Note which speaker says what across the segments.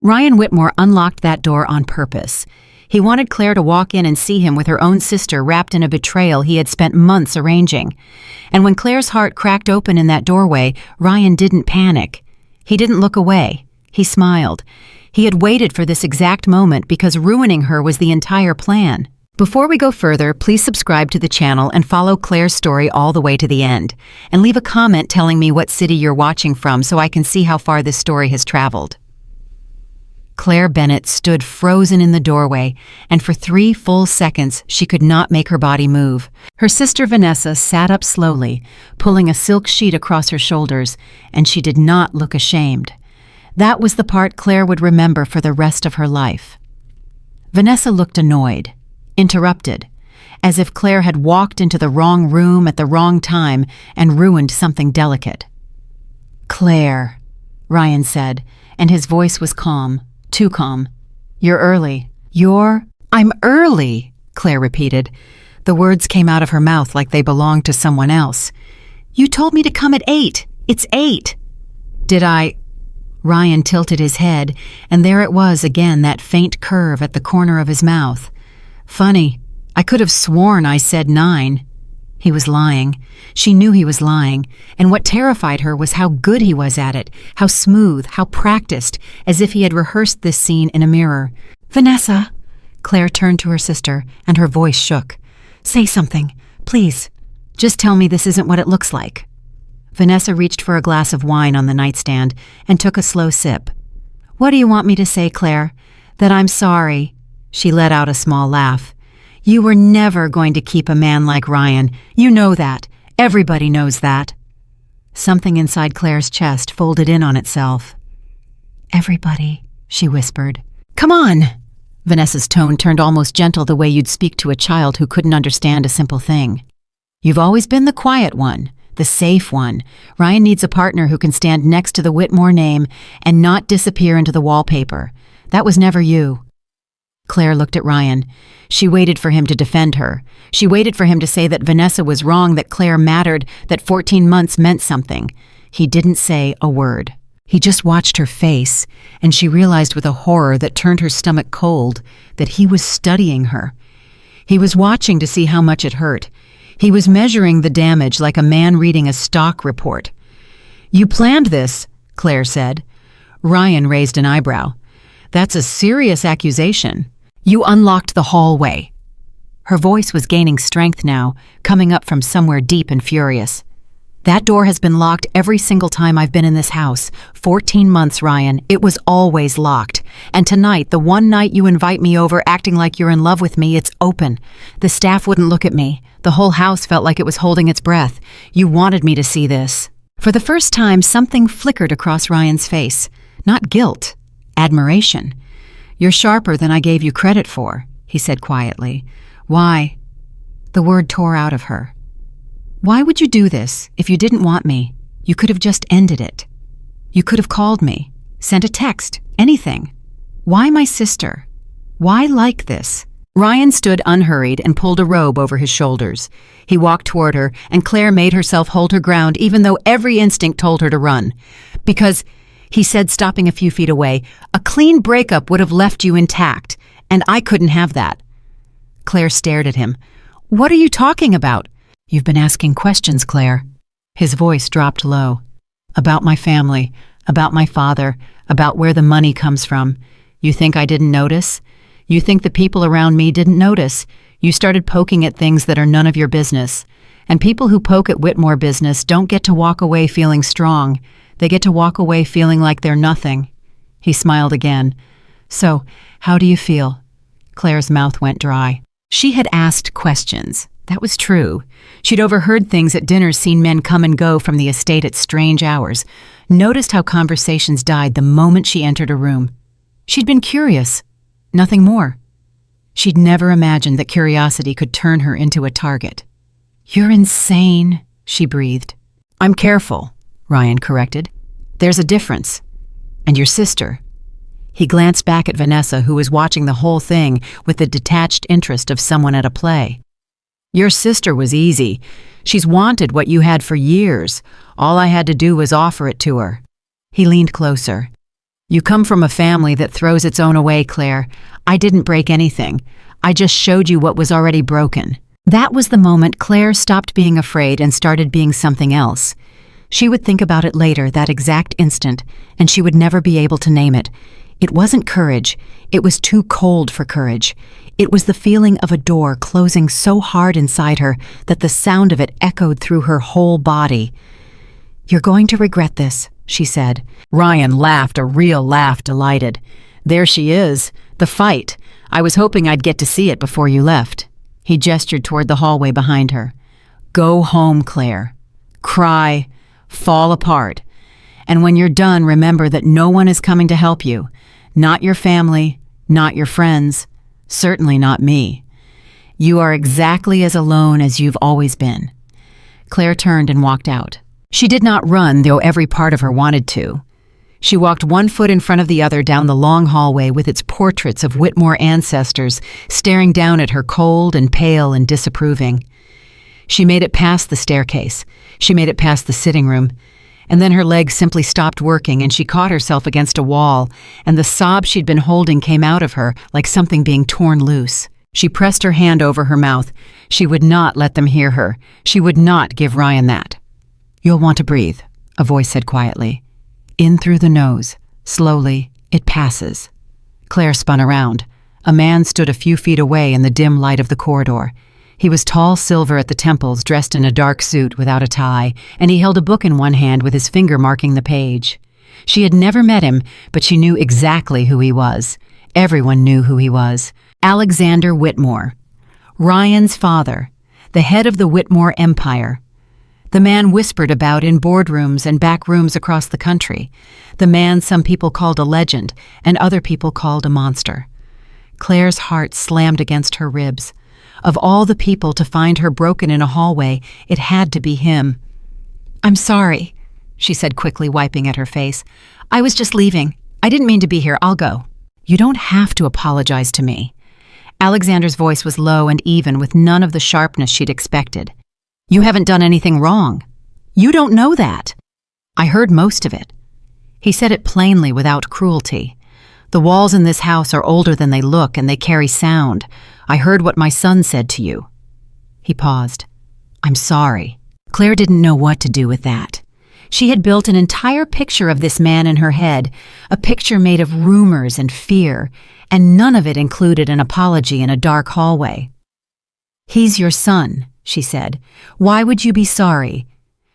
Speaker 1: Ryan Whitmore unlocked that door on purpose. He wanted Claire to walk in and see him with her own sister wrapped in a betrayal he had spent months arranging. And when Claire's heart cracked open in that doorway, Ryan didn't panic. He didn't look away. He smiled. He had waited for this exact moment because ruining her was the entire plan. Before we go further, please subscribe to the channel and follow Claire's story all the way to the end. And leave a comment telling me what city you're watching from so I can see how far this story has traveled. Claire Bennett stood frozen in the doorway, and for 3 full seconds she could not make her body move. Her sister Vanessa sat up slowly, pulling a silk sheet across her shoulders, and she did not look ashamed. That was the part Claire would remember for the rest of her life. Vanessa looked annoyed, interrupted, as if Claire had walked into the wrong room at the wrong time and ruined something delicate. "Claire," Ryan said, and his voice was calm. Too calm. "You're early." "I'm early," Claire repeated. The words came out of her mouth like they belonged to someone else. "You told me to come at 8. It's 8. "Did I?" Ryan tilted his head, and there it was again, that faint curve at the corner of his mouth. "Funny. I could have sworn I said 9. He was lying. She knew he was lying, and what terrified her was how good he was at it, how smooth, how practiced, as if he had rehearsed this scene in a mirror. "Vanessa," Claire turned to her sister, and her voice shook. "Say something, please. Just tell me this isn't what it looks like." Vanessa reached for a glass of wine on the nightstand and took a slow sip. "What do you want me to say, Claire? That I'm sorry." She let out a small laugh. "You were never going to keep a man like Ryan. You know that. Everybody knows that." Something inside Claire's chest folded in on itself. "Everybody," she whispered. "Come on!" Vanessa's tone turned almost gentle, the way you'd speak to a child who couldn't understand a simple thing. "You've always been the quiet one, the safe one. Ryan needs a partner who can stand next to the Whitmore name and not disappear into the wallpaper. That was never you." Claire looked at Ryan. She waited for him to defend her. She waited for him to say that Vanessa was wrong, that Claire mattered, that 14 months meant something. He didn't say a word. He just watched her face, and she realized with a horror that turned her stomach cold that he was studying her. He was watching to see how much it hurt. He was measuring the damage like a man reading a stock report. "You planned this," Claire said. Ryan raised an eyebrow. "That's a serious accusation. You unlocked the hallway." Her voice was gaining strength now, coming up from somewhere deep and furious. "That door has been locked every single time I've been in this house. 14 months, Ryan. It was always locked. And tonight, the one night you invite me over acting like you're in love with me, it's open. The staff wouldn't look at me. The whole house felt like it was holding its breath. You wanted me to see this." For the first time, something flickered across Ryan's face. Not guilt. Admiration. "You're sharper than I gave you credit for," he said quietly. "Why?" The word tore out of her. "Why would you do this if you didn't want me? You could have just ended it. You could have called me, sent a text, anything. Why my sister? Why like this?" Ryan stood unhurried and pulled a robe over his shoulders. He walked toward her, and Claire made herself hold her ground even though every instinct told her to run. "Because," he said, stopping a few feet away, "a clean breakup would have left you intact, and I couldn't have that." Claire stared at him. "What are you talking about?" "You've been asking questions, Claire." His voice dropped low. "About my family, about my father, about where the money comes from. You think I didn't notice? You think the people around me didn't notice? You started poking at things that are none of your business. And people who poke at Whitmore business don't get to walk away feeling strong. They get to walk away feeling like they're nothing." He smiled again. "So, how do you feel?" Claire's mouth went dry. She had asked questions. That was true. She'd overheard things at dinners, seen men come and go from the estate at strange hours, noticed how conversations died the moment she entered a room. She'd been curious. Nothing more. She'd never imagined that curiosity could turn her into a target. "You're insane," she breathed. "I'm careful," Ryan corrected. "There's a difference. And your sister." He glanced back at Vanessa, who was watching the whole thing with the detached interest of someone at a play. "Your sister was easy. She's wanted what you had for years. All I had to do was offer it to her." He leaned closer. You come from a family that throws its own away, Claire. I didn't break anything. I just showed you what was already broken." That was the moment Claire stopped being afraid and started being something else. She would think about it later, that exact instant, and she would never be able to name it. It wasn't courage. It was too cold for courage. It was the feeling of a door closing so hard inside her that the sound of it echoed through her whole body. "You're going to regret this," she said. Ryan laughed, a real laugh, delighted. "There she is. The fight. I was hoping I'd get to see it before you left." He gestured toward the hallway behind her. "Go home, Claire. Cry. Fall apart. And when you're done, remember that no one is coming to help you. Not your family, not your friends, certainly not me. You are exactly as alone as you've always been." Claire turned and walked out. She did not run, though every part of her wanted to. She walked one foot in front of the other down the long hallway with its portraits of Whitmore ancestors staring down at her, cold and pale and disapproving. She made it past the staircase. She made it past the sitting room. And then her legs simply stopped working and she caught herself against a wall, and the sob she'd been holding came out of her like something being torn loose. She pressed her hand over her mouth. She would not let them hear her. She would not give Ryan that. "You'll want to breathe," a voice said quietly. "In through the nose. Slowly, it passes." Claire spun around. A man stood a few feet away in the dim light of the corridor. He was tall, silver at the temples, dressed in a dark suit without a tie, and he held a book in one hand with his finger marking the page. She had never met him, but she knew exactly who he was. Everyone knew who he was. Alexander Whitmore. Ryan's father, the head of the Whitmore empire. The man whispered about in boardrooms and back rooms across the country. The man some people called a legend and other people called a monster. Claire's heart slammed against her ribs. Of all the people to find her broken in a hallway, it had to be him. "I'm sorry," she said quickly, wiping at her face. "I was just leaving. I didn't mean to be here. I'll go." "You don't have to apologize to me." Alexander's voice was low and even, with none of the sharpness she'd expected. "You haven't done anything wrong. You don't know that. I heard most of it." He said it plainly, without cruelty. "The walls in this house are older than they look, and they carry sound. I heard what my son said to you." He paused. "I'm sorry." Claire didn't know what to do with that. She had built an entire picture of this man in her head, a picture made of rumors and fear, and none of it included an apology in a dark hallway. "He's your son," she said. "Why would you be sorry?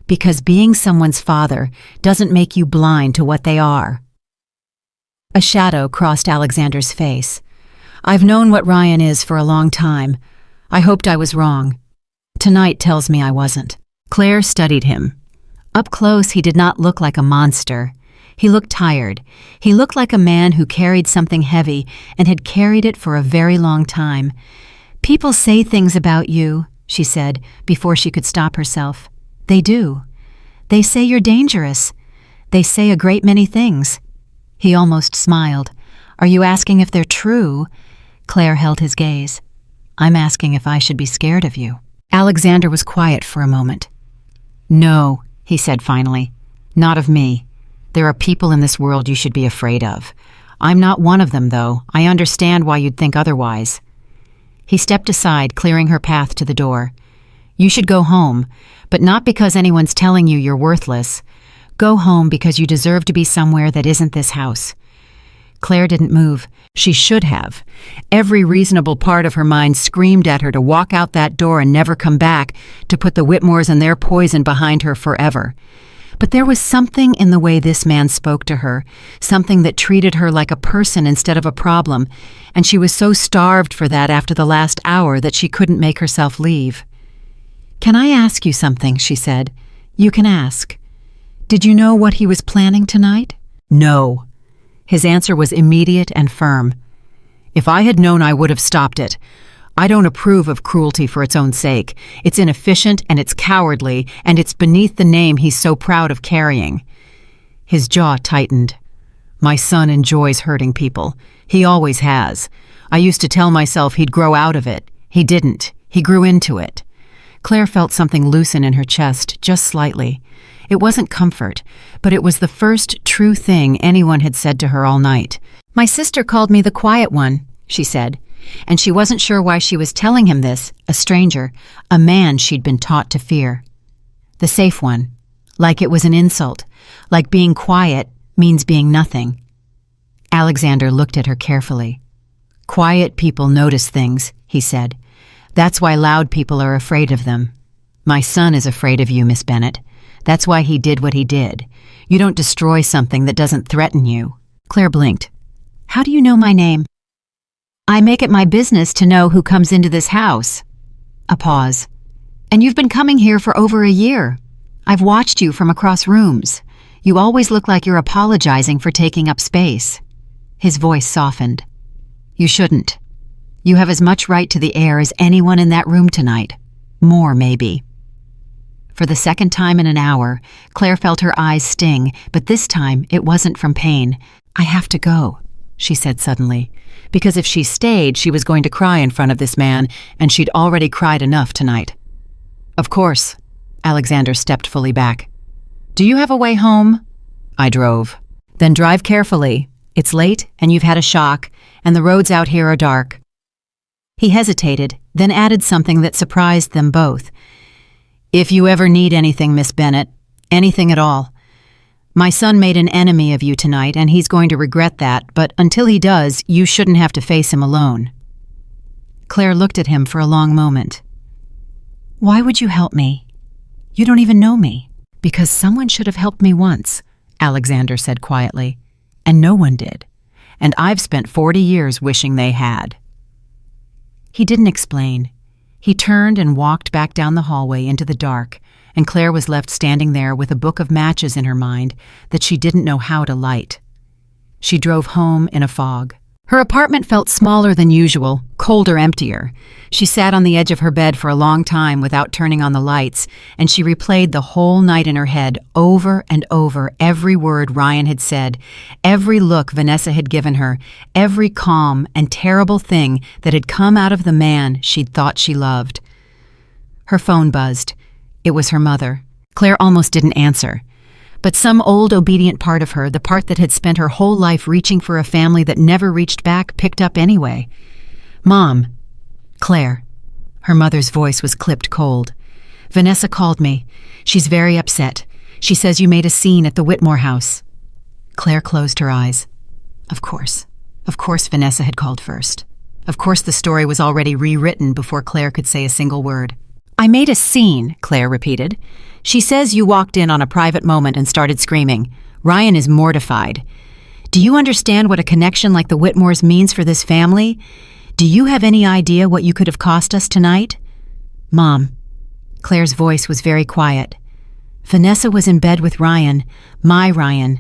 Speaker 1: Because being someone's father doesn't make you blind to what they are." A shadow crossed Alexander's face. "I've known what Ryan is for a long time. I hoped I was wrong. Tonight tells me I wasn't." Claire studied him. Up close, he did not look like a monster. He looked tired. He looked like a man who carried something heavy and had carried it for a very long time. "People say things about you," she said, before she could stop herself. "They do. They say you're dangerous. They say a great many things." He almost smiled. "Are you asking if they're true?" Claire held his gaze. "I'm asking if I should be scared of you." Alexander was quiet for a moment. "No," he said finally. "Not of me. There are people in this world you should be afraid of. I'm not one of them, though. I understand why you'd think otherwise." He stepped aside, clearing her path to the door. "You should go home, but not because anyone's telling you you're worthless. Go home because you deserve to be somewhere that isn't this house." Claire didn't move. She should have. Every reasonable part of her mind screamed at her to walk out that door and never come back, to put the Whitmores and their poison behind her forever. But there was something in the way this man spoke to her, something that treated her like a person instead of a problem, and she was so starved for that after the last hour that she couldn't make herself leave. "Can I ask you something?" she said. "You can ask. Did you know what he was planning tonight?" "No." His answer was immediate and firm. "If I had known, I would have stopped it. I don't approve of cruelty for its own sake. It's inefficient and it's cowardly, and it's beneath the name he's so proud of carrying." His jaw tightened. "My son enjoys hurting people. He always has. I used to tell myself he'd grow out of it. He didn't. He grew into it." Claire felt something loosen in her chest, just slightly. It wasn't comfort, but it was the first true thing anyone had said to her all night. "My sister called me the quiet one," she said, and she wasn't sure why she was telling him this, a stranger, a man she'd been taught to fear. The safe one, like it was an insult, like being quiet means being nothing. Alexander looked at her carefully. "Quiet people notice things," he said. "That's why loud people are afraid of them. My son is afraid of you, Miss Bennett. That's why he did what he did. You don't destroy something that doesn't threaten you." Claire blinked. "How do you know my name?" "I make it my business to know who comes into this house." A pause. "And you've been coming here for over a year. I've watched you from across rooms. You always look like you're apologizing for taking up space." His voice softened. "You shouldn't. You have as much right to the air as anyone in that room tonight. More, maybe." For the second time in an hour, Claire felt her eyes sting, but this time it wasn't from pain. "I have to go," she said suddenly, because if she stayed, she was going to cry in front of this man, and she'd already cried enough tonight. "Of course." Alexander stepped fully back. "Do you have a way home?" "I drove." "Then drive carefully. It's late, and you've had a shock, and the roads out here are dark." He hesitated, then added something that surprised them both. "If you ever need anything, Miss Bennett, anything at all. My son made an enemy of you tonight, and he's going to regret that, but until he does, you shouldn't have to face him alone." Claire looked at him for a long moment. "Why would you help me? You don't even know me." "Because someone should have helped me once," Alexander said quietly, "and no one did. And I've spent 40 years wishing they had." He didn't explain. He turned and walked back down the hallway into the dark, and Claire was left standing there with a book of matches in her mind that she didn't know how to light. She drove home in a fog. Her apartment felt smaller than usual, colder, emptier. She sat on the edge of her bed for a long time without turning on the lights, and she replayed the whole night in her head, over and over, every word Ryan had said, every look Vanessa had given her, every calm and terrible thing that had come out of the man she'd thought she loved. Her phone buzzed. It was her mother. Claire almost didn't answer. But some old obedient part of her, the part that had spent her whole life reaching for a family that never reached back, picked up anyway. "Mom." "Claire." Her mother's voice was clipped cold. "Vanessa called me. She's very upset. She says you made a scene at the Whitmore house." Claire closed her eyes. Of course. Of course Vanessa had called first. Of course the story was already rewritten before Claire could say a single word. "I made a scene," Claire repeated. "She says you walked in on a private moment and started screaming. Ryan is mortified. Do you understand what a connection like the Whitmores means for this family? Do you have any idea what you could have cost us tonight?" "Mom." Claire's voice was very quiet. "Vanessa was in bed with Ryan, my Ryan,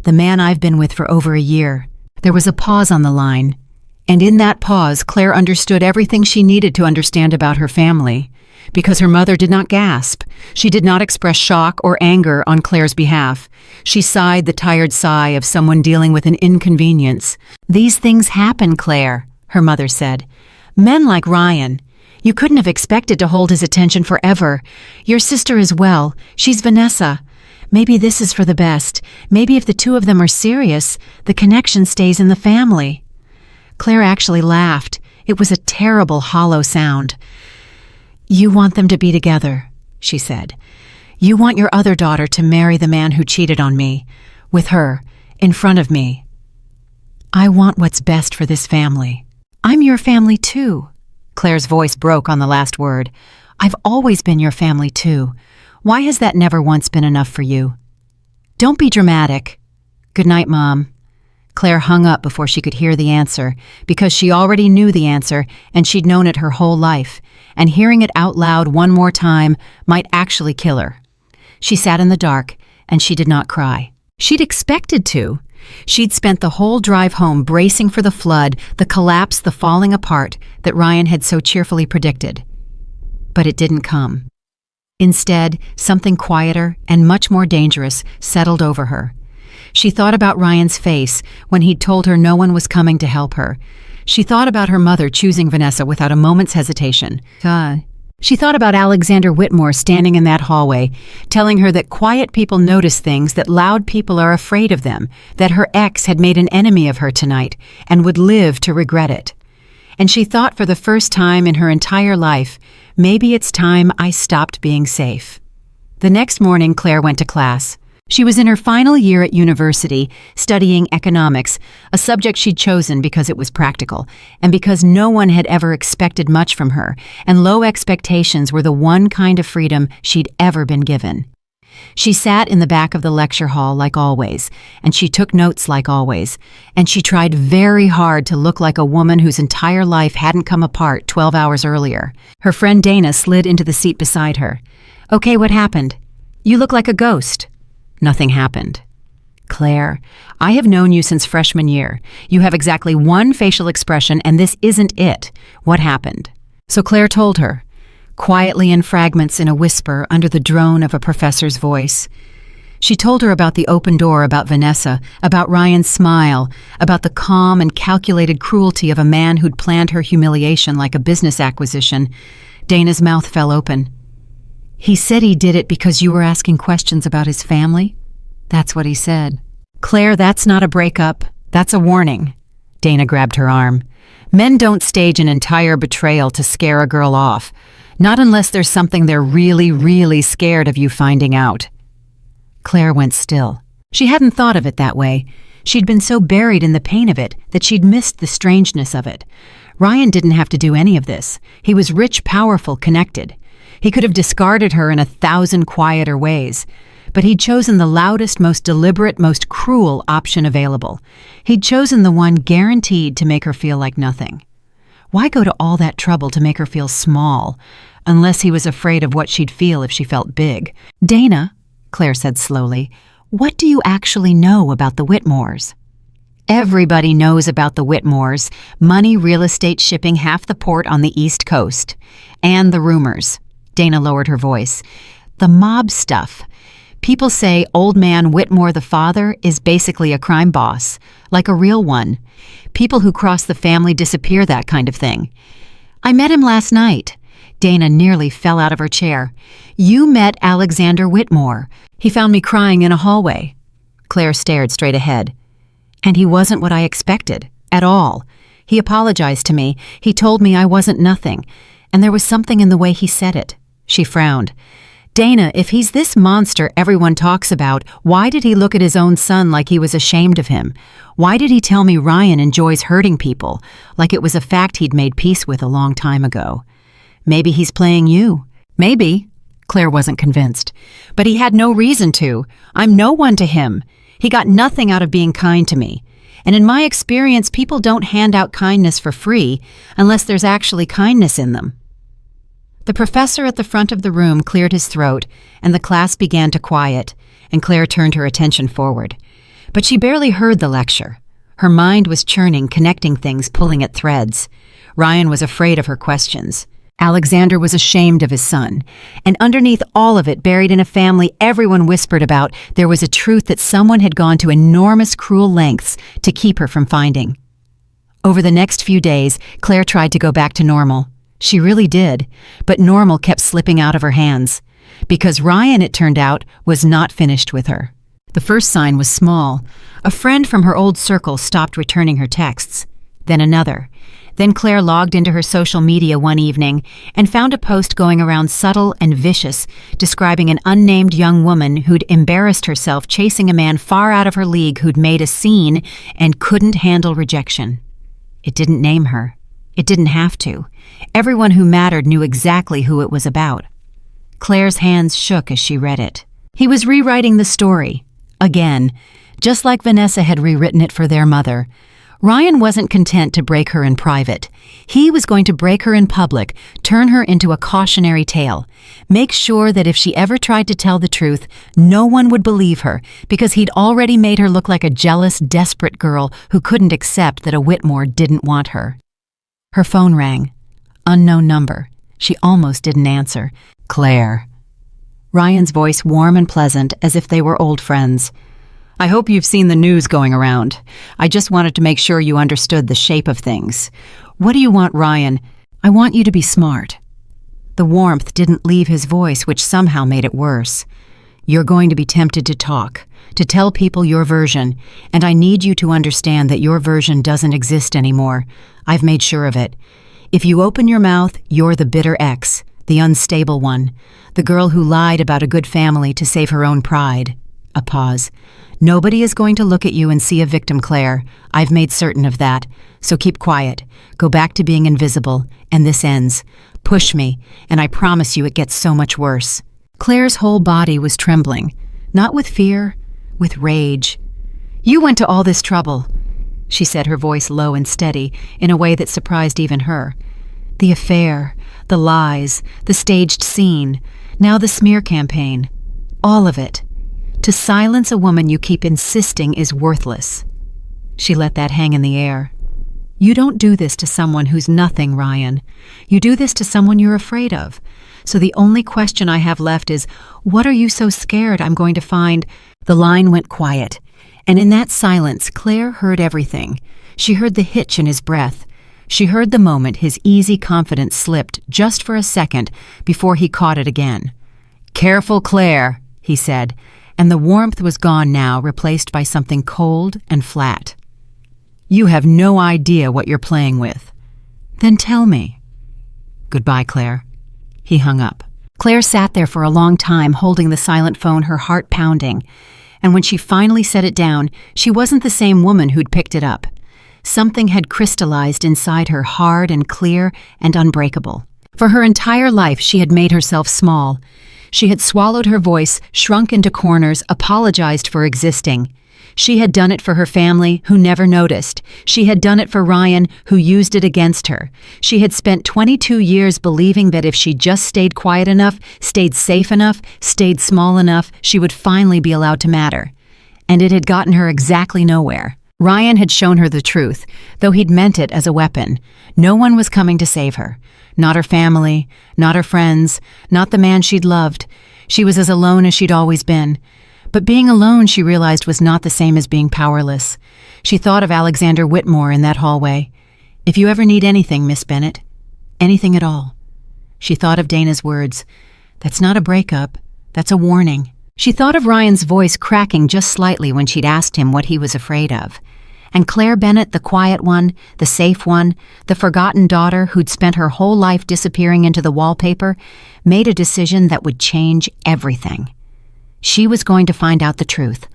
Speaker 1: the man I've been with for over a year." There was a pause on the line, and in that pause, Claire understood everything she needed to understand about her family. Because her mother did not gasp. She did not express shock or anger on Claire's behalf. She sighed the tired sigh of someone dealing with an inconvenience. "These things happen, Claire," her mother said. "Men like Ryan. You couldn't have expected to hold his attention forever. Your sister is well. She's Vanessa. Maybe this is for the best. Maybe if the two of them are serious, the connection stays in the family." Claire actually laughed. It was a terrible, hollow sound. "You want them to be together," she said. "You want your other daughter to marry the man who cheated on me, with her, in front of me. I want what's best for this family. I'm your family too." Claire's voice broke on the last word. "I've always been your family too. Why has that never once been enough for you?" "Don't be dramatic." "Good night, Mom." Claire hung up before she could hear the answer, because she already knew the answer and she'd known it her whole life, and hearing it out loud one more time might actually kill her. She sat in the dark, and she did not cry. She'd expected to. She'd spent the whole drive home bracing for the flood, the collapse, the falling apart that Ryan had so cheerfully predicted. But it didn't come. Instead, something quieter and much more dangerous settled over her. She thought about Ryan's face when he'd told her no one was coming to help her. She thought about her mother choosing Vanessa without a moment's hesitation. She thought about Alexander Whitmore standing in that hallway, telling her that quiet people notice things, that loud people are afraid of them, that her ex had made an enemy of her tonight and would live to regret it. And she thought for the first time in her entire life, maybe it's time I stopped being safe. The next morning, Claire went to class. She was in her final year at university, studying economics, a subject she'd chosen because it was practical, and because no one had ever expected much from her, and low expectations were the one kind of freedom she'd ever been given. She sat in the back of the lecture hall like always, and she took notes like always, and she tried very hard to look like a woman whose entire life hadn't come apart 12 hours earlier. Her friend Dana slid into the seat beside her. "Okay, what happened? You look like a ghost." Nothing happened. "Claire, I have known you since freshman year. You have exactly one facial expression, and this isn't it. What happened?" So Claire told her, quietly in fragments in a whisper under the drone of a professor's voice. She told her about the open door, about Vanessa, about Ryan's smile, about the calm and calculated cruelty of a man who'd planned her humiliation like a business acquisition. Dana's mouth fell open. "He said he did it because you were asking questions about his family?" "That's what he said." "Claire, that's not a breakup. That's a warning." Dana grabbed her arm. "Men don't stage an entire betrayal to scare a girl off. Not unless there's something they're really, really scared of you finding out." Claire went still. She hadn't thought of it that way. She'd been so buried in the pain of it that she'd missed the strangeness of it. Ryan didn't have to do any of this. He was rich, powerful, connected. He could have discarded her in 1,000 quieter ways, but he'd chosen the loudest, most deliberate, most cruel option available. He'd chosen the one guaranteed to make her feel like nothing. Why go to all that trouble to make her feel small, unless he was afraid of what she'd feel if she felt big? "Dana," Claire said slowly, "what do you actually know about the Whitmores?" "Everybody knows about the Whitmores. Money, real estate, shipping half the port on the East Coast. And the rumors." Dana lowered her voice. "The mob stuff. People say old man Whitmore the father is basically a crime boss, like a real one. People who cross the family disappear, that kind of thing. I met him last night." Dana nearly fell out of her chair. "You met Alexander Whitmore. He found me crying in a hallway." Claire stared straight ahead. "And he wasn't what I expected, at all. He apologized to me. He told me I wasn't nothing. And there was something in the way he said it." She frowned. "Dana, if he's this monster everyone talks about, why did he look at his own son like he was ashamed of him? Why did he tell me Ryan enjoys hurting people, like it was a fact he'd made peace with a long time ago? Maybe he's playing you." "Maybe." Claire wasn't convinced. "But he had no reason to. I'm no one to him. He got nothing out of being kind to me. And in my experience, people don't hand out kindness for free unless there's actually kindness in them." The professor at the front of the room cleared his throat, and the class began to quiet, and Claire turned her attention forward. But she barely heard the lecture. Her mind was churning, connecting things, pulling at threads. Ryan was afraid of her questions. Alexander was ashamed of his son. And underneath all of it, buried in a family everyone whispered about, there was a truth that someone had gone to enormous, cruel lengths to keep her from finding. Over the next few days, Claire tried to go back to normal. She really did, but normal kept slipping out of her hands. Because Ryan, it turned out, was not finished with her. The first sign was small. A friend from her old circle stopped returning her texts. Then another. Then Claire logged into her social media one evening and found a post going around subtle and vicious, describing an unnamed young woman who'd embarrassed herself chasing a man far out of her league who'd made a scene and couldn't handle rejection. It didn't name her. It didn't have to. Everyone who mattered knew exactly who it was about. Claire's hands shook as she read it. He was rewriting the story. Again, just like Vanessa had rewritten it for their mother. Ryan wasn't content to break her in private. He was going to break her in public, turn her into a cautionary tale, make sure that if she ever tried to tell the truth, no one would believe her because he'd already made her look like a jealous, desperate girl who couldn't accept that a Whitmore didn't want her. Her phone rang. Unknown number. She almost didn't answer. "Claire." Ryan's voice warm and pleasant, as if they were old friends. "I hope you've seen the news going around. I just wanted to make sure you understood the shape of things. What do you want, Ryan? I want you to be smart." The warmth didn't leave his voice, which somehow made it worse. "You're going to be tempted to talk, to tell people your version, and I need you to understand that your version doesn't exist anymore. I've made sure of it. If you open your mouth, you're the bitter ex, the unstable one, the girl who lied about a good family to save her own pride." A pause. "Nobody is going to look at you and see a victim, Claire. I've made certain of that. So keep quiet. Go back to being invisible, and this ends. Push me, and I promise you it gets so much worse." Claire's whole body was trembling, not with fear, with rage. "You went to all this trouble," she said, her voice low and steady, in a way that surprised even her. "The affair, the lies, the staged scene, now the smear campaign. All of it. To silence a woman you keep insisting is worthless." She let that hang in the air. "You don't do this to someone who's nothing, Ryan. You do this to someone you're afraid of. So the only question I have left is, what are you so scared I'm going to find?" The line went quiet, and in that silence, Claire heard everything. She heard the hitch in his breath. She heard the moment his easy confidence slipped just for a second before he caught it again. "Careful, Claire," he said, and the warmth was gone now, replaced by something cold and flat. "You have no idea what you're playing with." "Then tell me." "Goodbye, Claire." He hung up. Claire sat there for a long time, holding the silent phone, her heart pounding. And when she finally set it down, she wasn't the same woman who'd picked it up. Something had crystallized inside her, hard and clear and unbreakable. For her entire life, she had made herself small. She had swallowed her voice, shrunk into corners, apologized for existing. She had done it for her family, who never noticed. She had done it for Ryan, who used it against her. She had spent 22 years believing that if she just stayed quiet enough, stayed safe enough, stayed small enough, she would finally be allowed to matter. And it had gotten her exactly nowhere. Ryan had shown her the truth, though he'd meant it as a weapon. No one was coming to save her. Not her family, not her friends, not the man she'd loved. She was as alone as she'd always been. But being alone, she realized, was not the same as being powerless. She thought of Alexander Whitmore in that hallway. "If you ever need anything, Miss Bennett, anything at all." She thought of Dana's words. "That's not a breakup, that's a warning." She thought of Ryan's voice cracking just slightly when she'd asked him what he was afraid of. And Claire Bennett, the quiet one, the safe one, the forgotten daughter who'd spent her whole life disappearing into the wallpaper, made a decision that would change everything. She was going to find out the truth,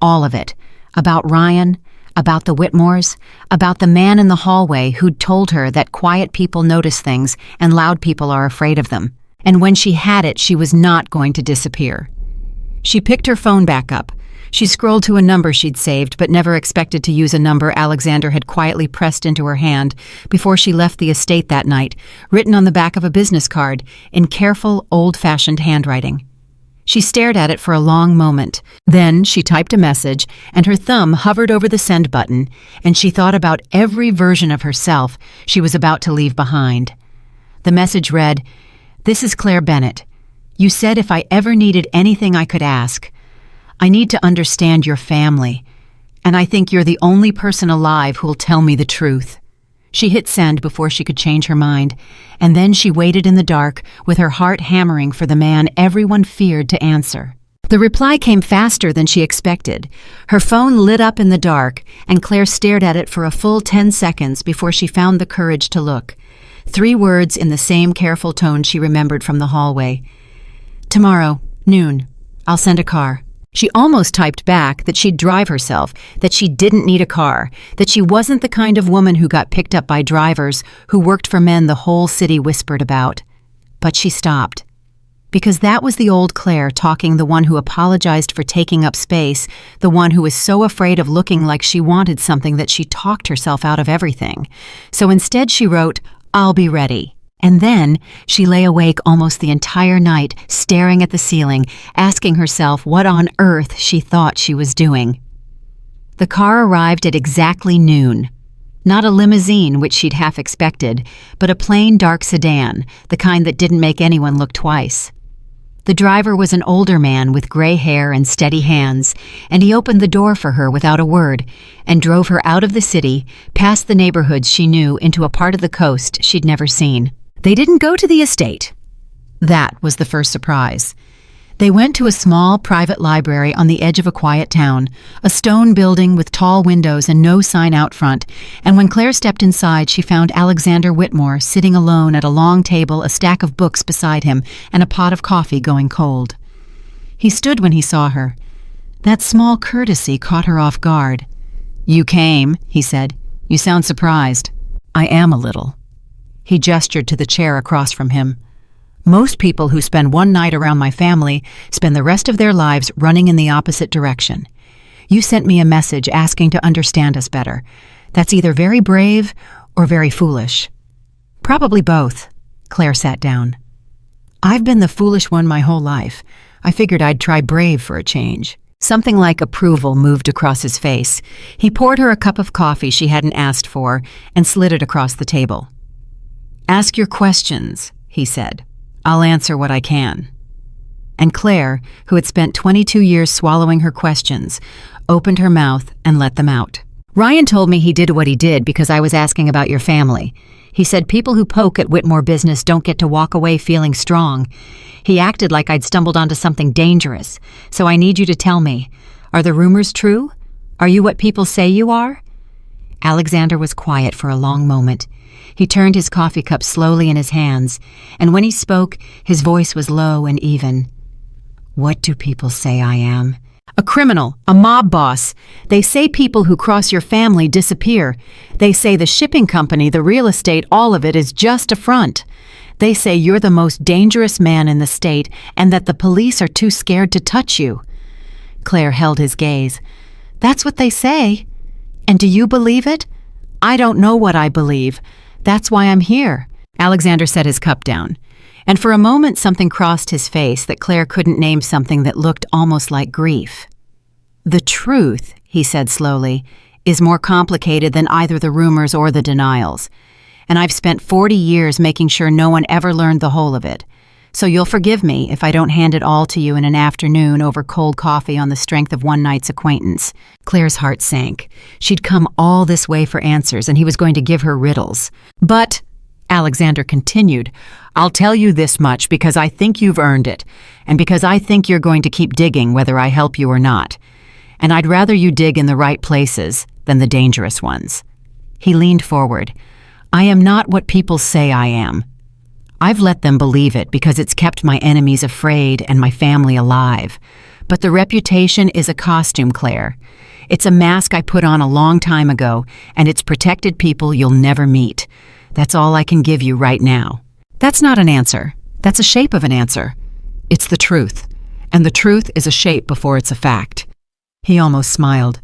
Speaker 1: all of it, about Ryan, about the Whitmores, about the man in the hallway who'd told her that quiet people notice things and loud people are afraid of them. And when she had it, she was not going to disappear. She picked her phone back up. She scrolled to a number she'd saved, but never expected to use a number Alexander had quietly pressed into her hand before she left the estate that night, written on the back of a business card in careful, old-fashioned handwriting. She stared at it for a long moment. Then she typed a message, and her thumb hovered over the send button, and she thought about every version of herself she was about to leave behind. The message read, "This is Claire Bennett. You said if I ever needed anything I could ask. I need to understand your family, and I think you're the only person alive who'll tell me the truth." She hit send before she could change her mind, and then she waited in the dark with her heart hammering for the man everyone feared to answer. The reply came faster than she expected. Her phone lit up in the dark, and Claire stared at it for a full 10 seconds before she found the courage to look. 3 words in the same careful tone she remembered from the hallway. "Tomorrow, noon. I'll send a car." She almost typed back that she'd drive herself, that she didn't need a car, that she wasn't the kind of woman who got picked up by drivers who worked for men the whole city whispered about. But she stopped. Because that was the old Claire talking, the one who apologized for taking up space, the one who was so afraid of looking like she wanted something that she talked herself out of everything. So instead she wrote, "I'll be ready." And then she lay awake almost the entire night, staring at the ceiling, asking herself what on earth she thought she was doing. The car arrived at exactly noon. Not a limousine, which she'd half expected, but a plain dark sedan, the kind that didn't make anyone look twice. The driver was an older man with gray hair and steady hands, and he opened the door for her without a word and drove her out of the city, past the neighborhoods she knew, into a part of the coast she'd never seen. They didn't go to the estate. That was the first surprise. They went to a small private library on the edge of a quiet town, a stone building with tall windows and no sign out front, and when Claire stepped inside, she found Alexander Whitmore sitting alone at a long table, a stack of books beside him, and a pot of coffee going cold. He stood when he saw her. That small courtesy caught her off guard. "You came," he said. "You sound surprised." "I am a little." He gestured to the chair across from him. "Most people who spend one night around my family spend the rest of their lives running in the opposite direction. You sent me a message asking to understand us better. That's either very brave or very foolish." "Probably both." Claire sat down. "I've been the foolish one my whole life. I figured I'd try brave for a change." Something like approval moved across his face. He poured her a cup of coffee she hadn't asked for and slid it across the table. "Ask your questions," he said. "I'll answer what I can." And Claire, who had spent 22 years swallowing her questions, opened her mouth and let them out. "Ryan told me he did what he did because I was asking about your family. He said people who poke at Whitmore business don't get to walk away feeling strong. He acted like I'd stumbled onto something dangerous. So I need you to tell me, are the rumors true? Are you what people say you are?" Alexander was quiet for a long moment. He turned his coffee cup slowly in his hands, and when he spoke, his voice was low and even. "What do people say I am?" "A criminal, a mob boss. They say people who cross your family disappear. They say the shipping company, the real estate, all of it is just a front. They say you're the most dangerous man in the state and that the police are too scared to touch you." Claire held his gaze. "That's what they say. And do you believe it?" "I don't know what I believe. That's why I'm here." Alexander set his cup down, and for a moment something crossed his face that Claire couldn't name, something that looked almost like grief. "The truth," he said slowly, "is more complicated than either the rumors or the denials. And I've spent 40 years making sure no one ever learned the whole of it. So you'll forgive me if I don't hand it all to you in an afternoon over cold coffee on the strength of one night's acquaintance." Claire's heart sank. She'd come all this way for answers, and he was going to give her riddles. "But," Alexander continued, "I'll tell you this much because I think you've earned it, and because I think you're going to keep digging whether I help you or not. And I'd rather you dig in the right places than the dangerous ones." He leaned forward. "I am not what people say I am. I've let them believe it because it's kept my enemies afraid and my family alive. But the reputation is a costume, Claire. It's a mask I put on a long time ago, and it's protected people you'll never meet. That's all I can give you right now." "That's not an answer. That's a shape of an answer." "It's the truth, and the truth is a shape before it's a fact." He almost smiled.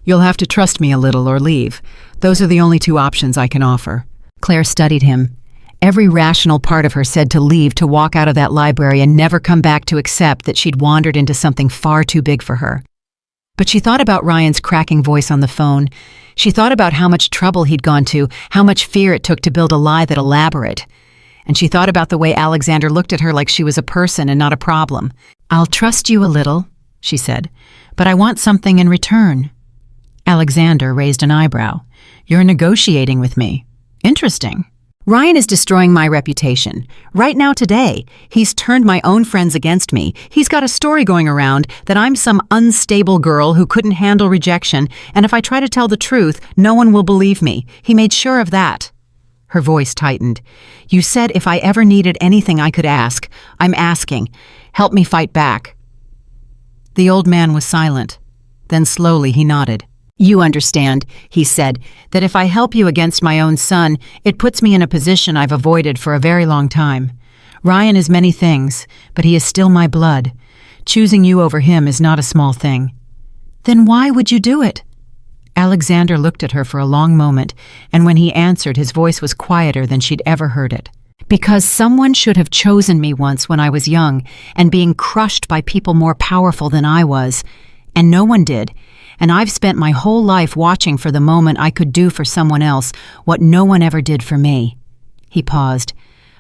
Speaker 1: "You'll have to trust me a little or leave. Those are the only two options I can offer." Claire studied him. Every rational part of her said to leave, to walk out of that library and never come back, to accept that she'd wandered into something far too big for her. But she thought about Ryan's cracking voice on the phone. She thought about how much trouble he'd gone to, how much fear it took to build a lie that elaborate. And she thought about the way Alexander looked at her like she was a person and not a problem. "I'll trust you a little," she said, "but I want something in return." Alexander raised an eyebrow. "You're negotiating with me. Interesting." "Ryan is destroying my reputation. Right now, today, he's turned my own friends against me. He's got a story going around that I'm some unstable girl who couldn't handle rejection, and if I try to tell the truth, no one will believe me. He made sure of that." Her voice tightened. "You said if I ever needed anything I could ask. I'm asking. Help me fight back." The old man was silent. Then slowly he nodded. "You understand," he said, "that if I help you against my own son, it puts me in a position I've avoided for a very long time. Ryan is many things, but he is still my blood. Choosing you over him is not a small thing." "Then why would you do it?" Alexander looked at her for a long moment, and when he answered, his voice was quieter than she'd ever heard it. "Because someone should have chosen me once when I was young and being crushed by people more powerful than I was, and no one did. And I've spent my whole life watching for the moment I could do for someone else what no one ever did for me." He paused.